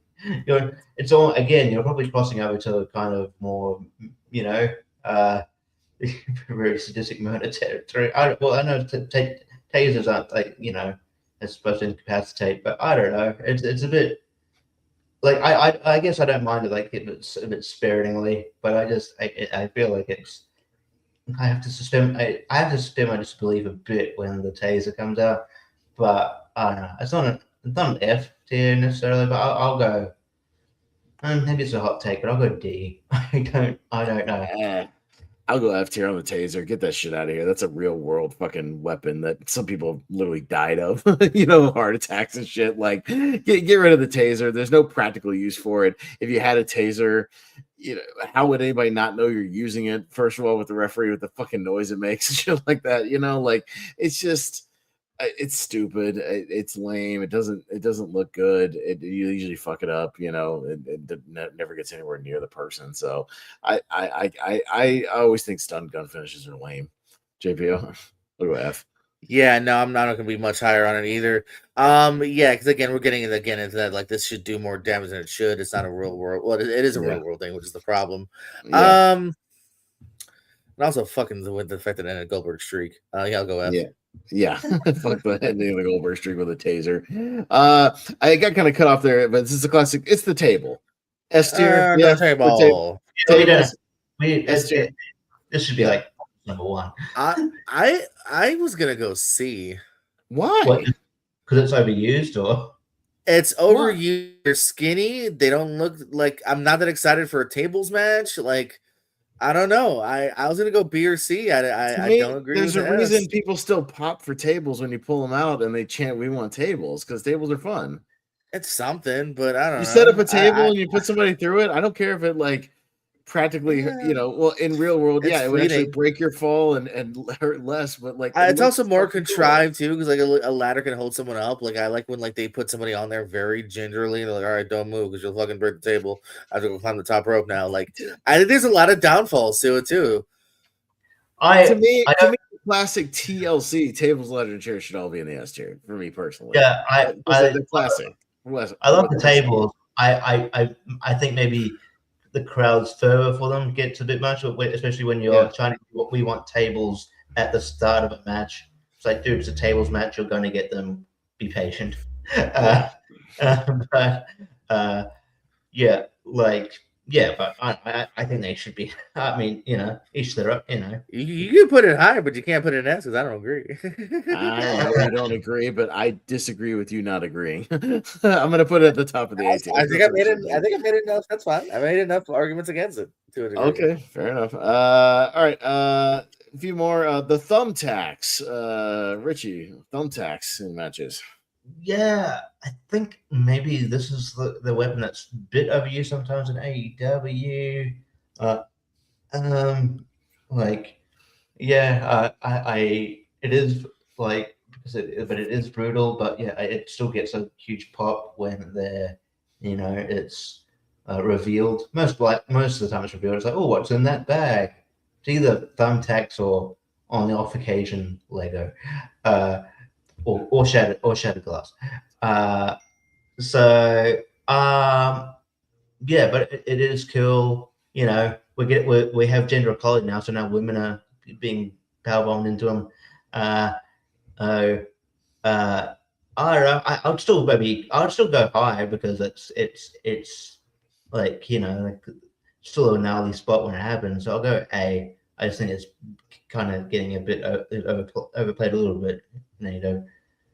It's all again. You're probably crossing over to a kind of more, very sadistic murder territory. I know tasers aren't it's supposed to incapacitate, but I don't know. It's a bit I guess I don't mind it if it's a bit sparingly, but I feel like it's. I have to suspend my disbelief a bit when the taser comes out, but I don't know. It's not an F tier necessarily, but I'll go. Maybe it's a hot take, but I'll go D. I don't know. I'll go F tier on the taser. Get that shit out of here. That's a real world fucking weapon that some people literally died of. Heart attacks and shit. Get rid of the taser. There's no practical use for it. If you had a taser, how would anybody not know you're using it? First of all, with the referee, with the fucking noise it makes and shit like that. It's just. It's stupid. It's lame. It doesn't look good. You usually fuck it up. It never gets anywhere near the person. So I always think stun gun finishes are lame. JPO, look at F. Yeah, no, I'm not going to be much higher on it either. Yeah, because again, we're getting into that. Like, this should do more damage than it should. It's not a real world. Well, it is a real world thing, which is the problem. Yeah. And also fucking with the fact that it ended Goldberg streak. Yeah, I'll go F. Yeah. Fuck the ending of the Goldberg streak with a taser. I got kind of cut off there, but this is a classic. It's the table. S tier. The table. Tables. This should be like number one. I was gonna go C. Why? Because it's overused, or it's overused. They're skinny. They don't look like. I'm not that excited for a tables match. Like, I don't know. I was gonna go B or C. I don't agree. There's a reason people still pop for tables when you pull them out and they chant, "We want tables," because tables are fun. It's something, but I don't know. You set up a table and you put somebody through it. I don't care if it like practically, well, in real world, it would actually break your fall and hurt less. But like, it's also more contrived too, because like a ladder can hold someone up. Like, I like when like they put somebody on there very gingerly. They're like, all right, don't move because you'll fucking break the table. I have to go climb the top rope now. Like, I think there's a lot of downfalls to it too. To me, classic TLC tables, ladder, and chairs should all be in the S tier for me personally. Yeah, the classic. I love the tables. I think maybe the crowd's further for them gets a bit much, especially when you're trying to. We want tables at the start of a match. It's like, dude, it's a tables match. You're going to get them. Be patient. But I think they should be. I mean, each their own. You can put it higher, but you can't put it in S because I don't agree. I don't agree, but I disagree with you not agreeing. I'm gonna put it at the top of the A tier. I think I made it enough. That's fine. I made enough arguments against it to a degree. Okay, fair enough. All right. A few more. The thumbtacks. Richie, thumbtacks in matches. Yeah, I think maybe this is the weapon that's a bit overused sometimes in AEW. It is like, but it is brutal. But yeah, it still gets a huge pop when it's revealed. Most of the time it's revealed. It's like, oh, what's in that bag? It's either thumbtacks or, on the off occasion, Lego. Or shattered glass. But it is cool. We have gender equality now, so now women are being powerbombed into them. I don't know. I'd still go high because it's like, still a gnarly spot when it happens. So I'll go A. I just think it's kind of getting a bit overplayed a little bit.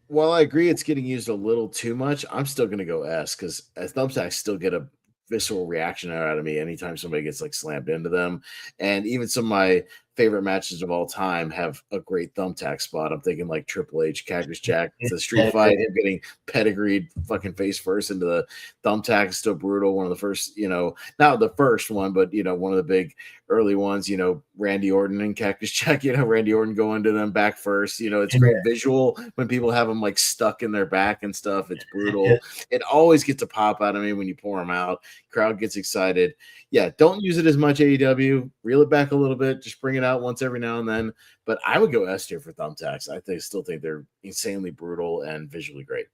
While I agree it's getting used a little too much, I'm still going to go S because thumbtacks still get a visceral reaction out of me anytime somebody gets like slammed into them. And even some of my favorite matches of all time have a great thumbtack spot. I'm thinking like Triple H, Cactus Jack, the street fight, him getting pedigreed fucking face first into the thumbtack is still brutal. One of the first, not the first one, but one of the big early ones, Randy Orton and Cactus Jack, Randy Orton going to them back first. It's a great visual when people have them like stuck in their back and stuff. It's brutal. It always gets a pop out of me when you pour them out. Crowd gets excited. Yeah, don't use it as much, AEW. Reel it back a little bit. Just bring it out once every now and then. But I would go S tier for thumbtacks. Still think they're insanely brutal and visually great.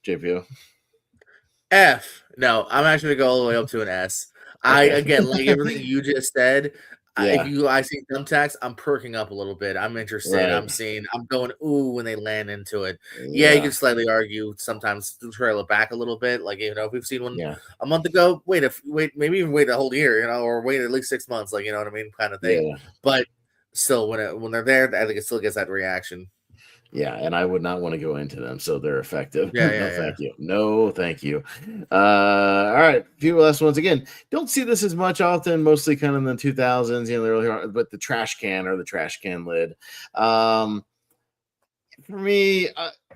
JPO? F. No, I'm actually going to go all the way up to an S. Okay. Again, like everything you just said, if I see thumbtacks, I'm perking up a little bit. I'm interested. Right. I'm going, ooh, when they land into it. Yeah, you can slightly argue sometimes to trail it back a little bit. Like, if we've seen one a month ago, wait, maybe even wait a whole year, or wait at least 6 months, like, you know what I mean? Kind of thing. Yeah. But still, when they're there, I think it still gets that reaction. Yeah, and I would not want to go into them, so they're effective. Thank you. No, thank you. All right, a few last ones. Again, don't see this as much often, mostly kind of in the 2000s, the early, but the trash can or the trash can lid. For me,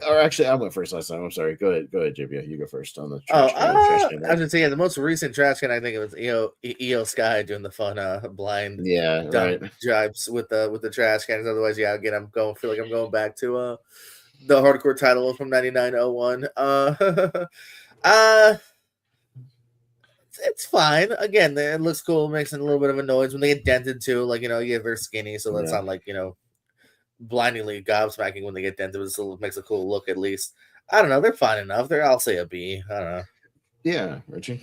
or actually, I went first last time. I'm sorry. Go ahead, JB. You go first on the trash can. I was going to say, the most recent trash can, I think it was EO Sky doing the fun blind jibes with the trash cans. Otherwise, again, I'm going back to the hardcore title from 99-01. It's fine. Again, it looks cool, makes a little bit of a noise when they get dented too. Like, they're skinny, so that's not like, blindingly gobsmacking when they get dented. It still makes a cool look at least. I don't know. They're fine enough. I'll say a B. I don't know. Yeah, Richie.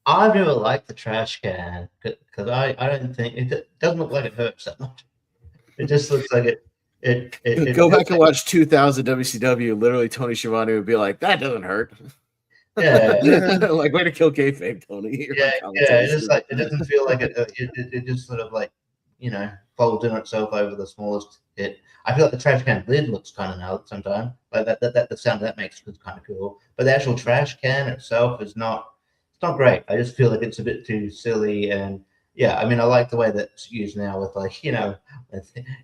I've never liked the trash can because I don't think it doesn't look like it hurts that much. It just looks like it Go back and watch 2000 WCW. Literally, Tony Schiavone would be like, "That doesn't hurt." Yeah, like way to kill kayfabe, Tony. yeah. It just like it doesn't feel like it just sort of like folds in itself over the smallest hit. I feel like the trash can lid looks kind of now sometimes. Like that the sound that makes is kind of cool. But the actual trash can itself is not. It's not great. I just feel like it's a bit too silly. And yeah, I mean, I like the way that's used now with like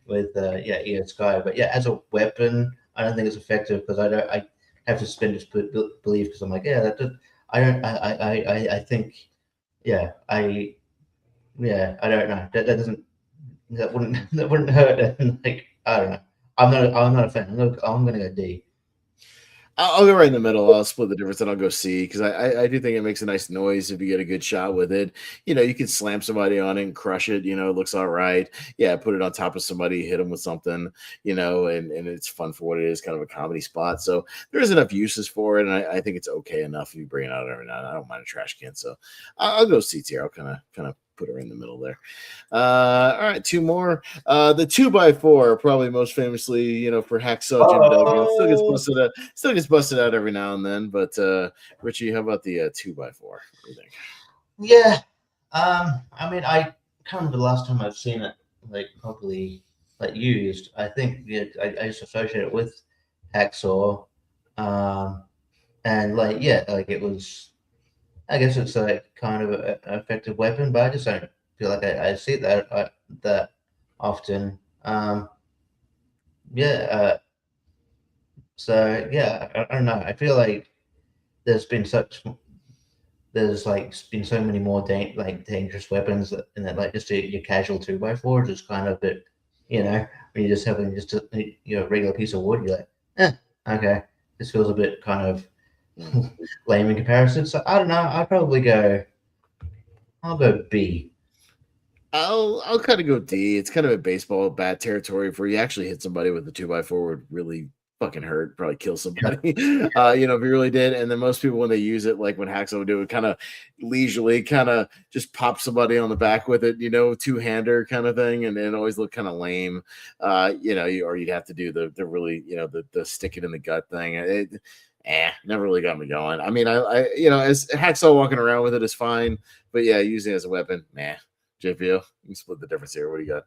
with EO Sky. But yeah, as a weapon, I don't think it's effective because I have to suspend disbelief because I'm like, yeah, that does, I don't I think I don't know that wouldn't hurt and like I don't know I'm not a fan. I'm gonna go D. I'll go right in the middle. I'll split the difference and I'll go C because I do think it makes a nice noise if you get a good shot with it. You can slam somebody on it and crush it. It looks all right. Yeah, put it on top of somebody, hit them with something, and it's fun for what it is, kind of a comedy spot. So there is enough uses for it, and I think it's okay enough if you bring it out every now and then. I don't mind a trash can. So I'll go C tier. I'll kind of put her in the middle there. All right, two more. The 2x4, probably most famously, for Hacksaw Jim Duggan. Still gets busted out every now and then. But Richie, how about the 2x4? What do you think? Yeah, I mean, I can't remember the last time I've seen it like properly like used. I think I just associate it with Hacksaw, and like it was. I guess it's like kind of an effective weapon, but I just don't feel like I see that that often. So yeah, I don't know. I feel like there's been been so many more dangerous weapons and that like just your casual 2x4 is kind of a bit, when you're just having just a regular piece of wood, you're like, okay, this feels a bit kind of lame in comparison. So I don't know. I'll go B. I'll kind of go D. It's kind of a baseball bat territory where you actually hit somebody with the 2x4 would really fucking hurt, probably kill somebody. If you really did. And then most people when they use it, like when Hacksaw would do it, kind of leisurely, kind of just pop somebody on the back with it, two-hander kind of thing, and it always looked kind of lame. Or you'd have to do the really, the stick it in the gut thing. Never really got me going. I mean, I as Hacksaw walking around with it is fine, but yeah, using it as a weapon, JPO, you can split the difference here. What do you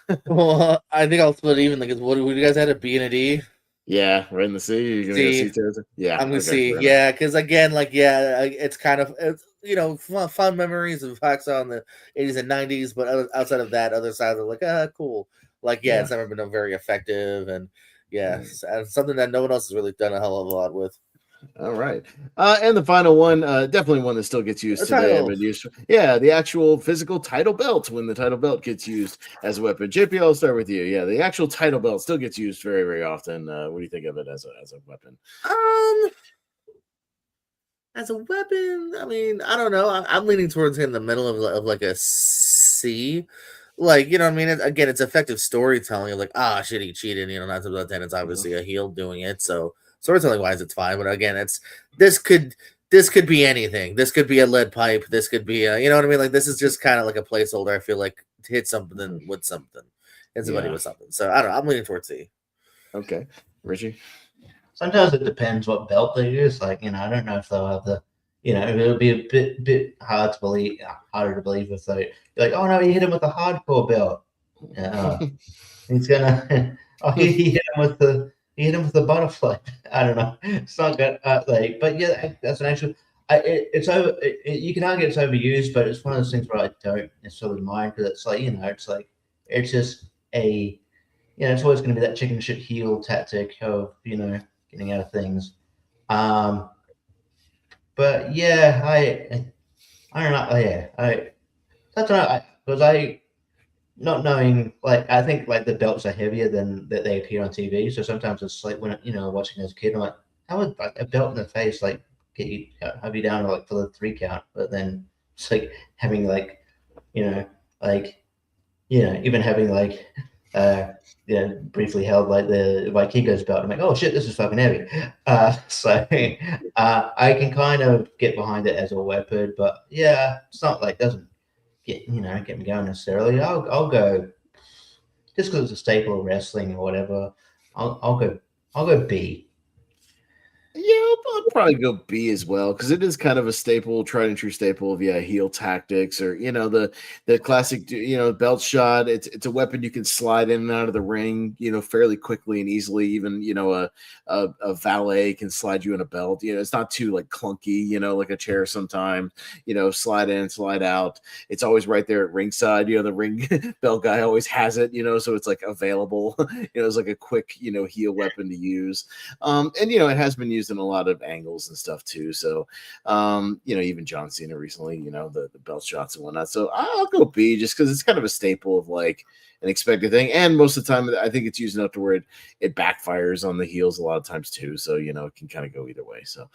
got? Well, I think I'll split even. Like, what do you guys had a B and a D? Yeah, right in the C. You're gonna go C territory? Yeah, I'm gonna see. Yeah, because again, it's kind of fun memories of Hacksaw in the 80s and 90s, but outside of that, other sides are like, cool. It's never been very effective, and something that no one else has really done a hell of a lot with. All right. And the final one, definitely one that still gets used today. The actual physical title belt, when the title belt gets used as a weapon. JP, I'll start with you. Yeah, the actual title belt still gets used very, very often. What do you think of it as a weapon? As a weapon, I mean, I don't know. I'm leaning towards in the middle of like a C. Like, you know what I mean? Again, it's effective storytelling. You're like, shit, he cheated. 9 times out of 10, it's obviously a heel doing it. So storytelling wise, it's fine. But again, this could be anything. This could be a lead pipe. This could be you know what I mean? Like, this is just kind of like a placeholder. I feel like to hit something with something, hit somebody with something. So I don't know. I'm leaning towards C. Okay, Richie. Sometimes it depends what belt they use. Like, I don't know if they'll have the, it'll be a bit harder to believe if they like, oh no, he hit him with a hardcore belt. He's gonna, he hit him with the butterfly. I don't know. It's not good. But yeah, that's an actual. You can argue it's overused, but it's one of those things where I don't necessarily mind because it's like it's just a, it's always going to be that chicken shit heel tactic of getting out of things. But yeah, I don't know. Yeah, I don't know because not knowing, like, I think like the belts are heavier than that they appear on TV. So sometimes it's like when watching as a kid, I'm like, how would like a belt in the face like get you have you down like for the 3 count? But then it's like having like even having like briefly held like the Vikingos belt. I'm like, oh shit, this is fucking heavy. So I can kind of get behind it as a weapon, but yeah, it's not like doesn't get me going necessarily. I'll go just because it's a staple of wrestling or whatever. I'll go B. Yeah, I'll probably go B as well because it is kind of a staple, tried and true staple of heel tactics, or the classic belt shot. It's a weapon you can slide in and out of the ring fairly quickly and easily. Even a valet can slide you in a belt. It's not too like clunky. Like a chair sometimes. Slide in, slide out. It's always right there at ringside. The ring belt guy always has it. So it's like available. It's like a quick heel weapon to use. And it has been used in a lot of angles and stuff too. So, even John Cena recently, the belt shots and whatnot. So I'll go B just because it's kind of a staple of like an expected thing. And most of the time, I think it's used enough to where it backfires on the heels a lot of times too. So, it can kind of go either way. So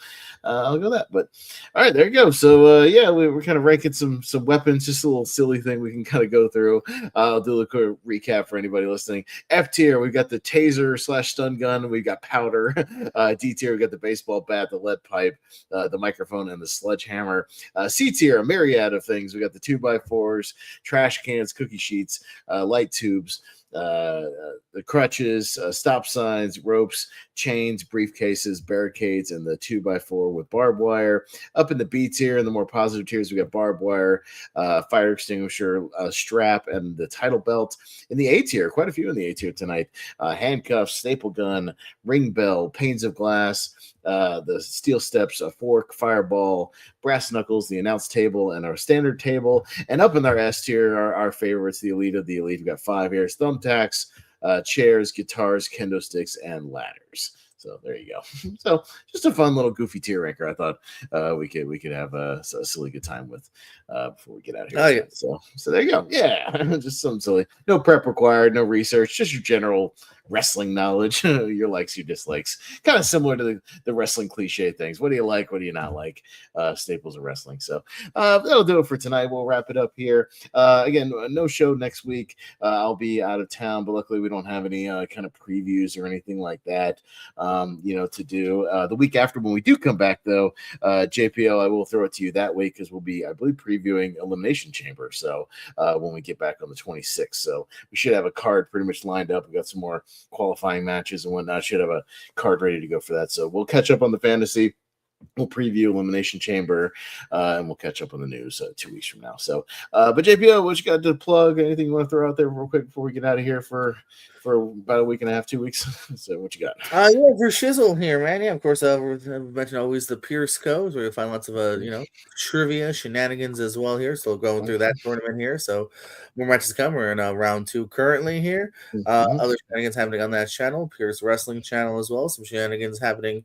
I'll go that. But all right, there you go. So, we're kind of ranking some weapons, just a little silly thing we can kind of go through. I'll do a quick recap for anybody listening. F tier, we've got the taser / stun gun. We've got powder. D tier, we got the baseball bat, the lead pipe, the microphone, and the sledgehammer. C tier, a myriad of things. We got the 2x4s, trash cans, cookie sheets, light tubes, the crutches, stop signs, ropes, chains, briefcases, barricades, and the 2x4 with barbed wire. Up in the B tier and the more positive tiers, we got barbed wire, fire extinguisher, strap, and the title belt. In the A tier, quite a few in the A tier tonight: handcuffs, staple gun, ring bell, panes of glass, the steel steps, a fork, fireball, brass knuckles, the announce table, and our standard table. And up in our S tier are our favorites, the elite of the elite. We've got 5 here: thumbtacks, chairs, guitars, kendo sticks, and ladders. So there you go. So just a fun little goofy tier ranker. I thought we could have a silly good time with before we get out of here. Oh, yeah. So there you go. Yeah, just something silly. No prep required, no research, just your general wrestling knowledge, your likes, your dislikes. Kind of similar to the wrestling cliche things. What do you like? What do you not like? Staples of wrestling. So that'll do it for tonight. We'll wrap it up here. Again, no show next week. I'll be out of town, but luckily we don't have any kind of previews or anything like that. To do the week after when we do come back, though, JPL, I will throw it to you that week because we'll be, I believe, previewing Elimination Chamber. So when we get back on the 26th, so we should have a card pretty much lined up. We got some more qualifying matches and whatnot. Should have a card ready to go for that. So we'll catch up on the fantasy. We'll preview Elimination Chamber, and we'll catch up on the news 2 weeks from now. So, but JPO, what you got to plug? Anything you want to throw out there real quick before we get out of here for about a week and a half, 2 weeks? So, what you got? Yeah, for Shizzle here, man. Yeah, of course. We mentioned always the Pierce Codes, where you find lots of trivia shenanigans as well here. So going through that tournament here. So more matches to come. We're in round 2 currently here. Other shenanigans happening on that channel, Pierce Wrestling channel as well. Some shenanigans happening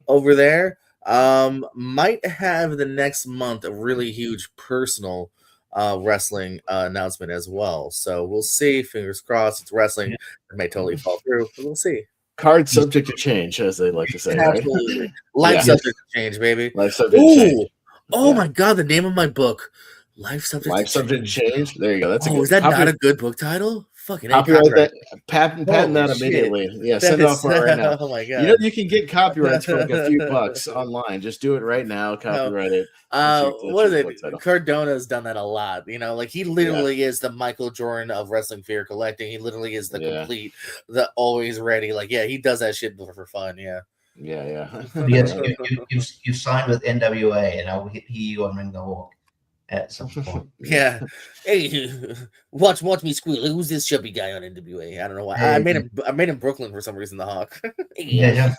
over there. Might have the next month a really huge personal wrestling announcement as well. So we'll see. Fingers crossed. It's wrestling. It may totally fall through, but we'll see. Card subject to change, as they like to say. Absolutely. Right? Life subject to change, baby. Life subject to change. Oh my God, the name of my book. Life subject to change. There you go. That's is that not a good book title? Fucking copyright that. Patent that immediately. Yeah, send it off right now. Oh my God. You can get copyrights for like a few bucks online. Just do it right now. Copyright it. What is it? Cardona's done that a lot. Like he literally is the Michael Jordan of wrestling figure collecting. He literally is the complete, the always ready. Like, yeah, he does that shit for fun. Yeah. Yeah. Yes, you signed with NWA, and I'll hear you on Ring the Hawk at some point. Yeah. Hey, watch me squeal. Who's this chubby guy on NWA? I don't know why. I made him Brooklyn for some reason. The Hawk. Yeah.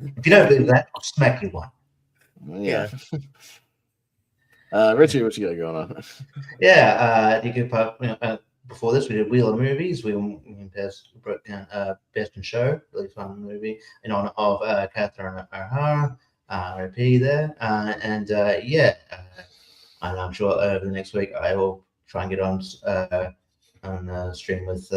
If you don't do that, I'll smack you one. Yeah. Richie, what you got going on? Yeah. You could before this, we did Wheel of Movies. We broke down Best in Show, really fun movie, in honor of Catherine O'Hara, RIP there. And I'm sure over the next week I will try and get on stream with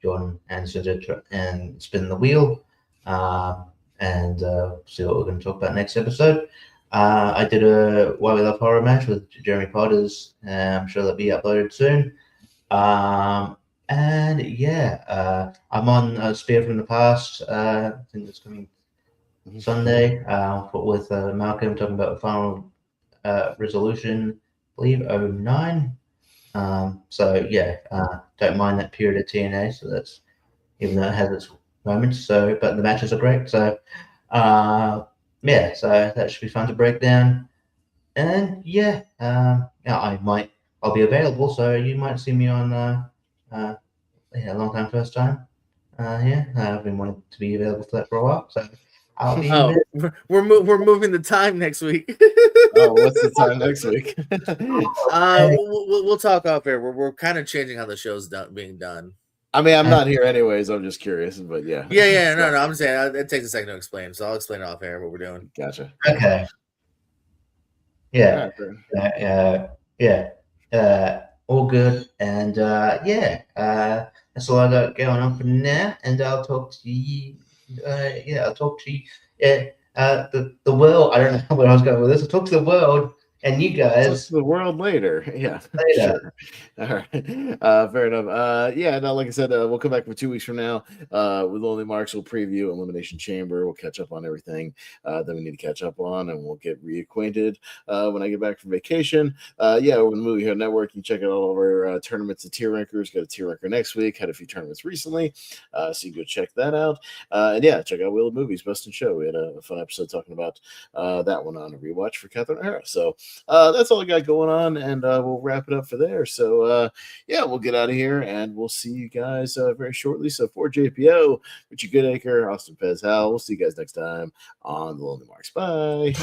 Jordan and spin the wheel and see what we're going to talk about next episode. I did a Why We Love Horror match with Jeremy Potters. I'm sure that'll be uploaded soon. And yeah, I'm on Spear from the Past. I think it's coming Sunday with Malcolm talking about the final resolution, I believe 09. So yeah, don't mind that period of TNA. So that's, even though it has its moments. So, but the matches are great. So, yeah, so that should be fun to break down. And yeah, yeah, I'll be available. So you might see me on, yeah, long time, first time. Yeah, I've been wanting to be available for that for a while. So I'll be there. We're moving the time next week. Oh, what's the time next week? We'll talk off air. We're kind of changing how the show's being done. I mean, I'm not here anyways. I'm just curious, but yeah. Yeah. No. I'm just saying it takes a second to explain, so I'll explain it off air what we're doing. Gotcha. Okay. Yeah. Yeah. All good. And yeah. That's all I got going on for now. And I'll talk to you. Yeah, I'll talk to you. Yeah. The world. I don't know where I was going with this. I'll talk to the world and you guys. The world later. Yeah. Sure. All right. Fair enough. Yeah. No, like I said, we'll come back for 2 weeks from now. With Lonely Marks, we'll preview Elimination Chamber. We'll catch up on everything that we need to catch up on, and we'll get reacquainted when I get back from vacation. Yeah, over the Movie Hut Network, you can check out all of our tournaments and tier rankers. Got a tier ranker next week. Had a few tournaments recently, so you can go check that out. And yeah, check out Wheel of Movies, Best in Show. We had a fun episode talking about that one on a rewatch for Catherine O'Hara. So that's all I got going on, and we'll wrap it up for there. So yeah, we'll get out of here, and we'll see you guys very shortly. So for JPO, Richie Goodacre, Austin Pez, Howell, we'll see you guys next time on the Lonely Marks. Bye.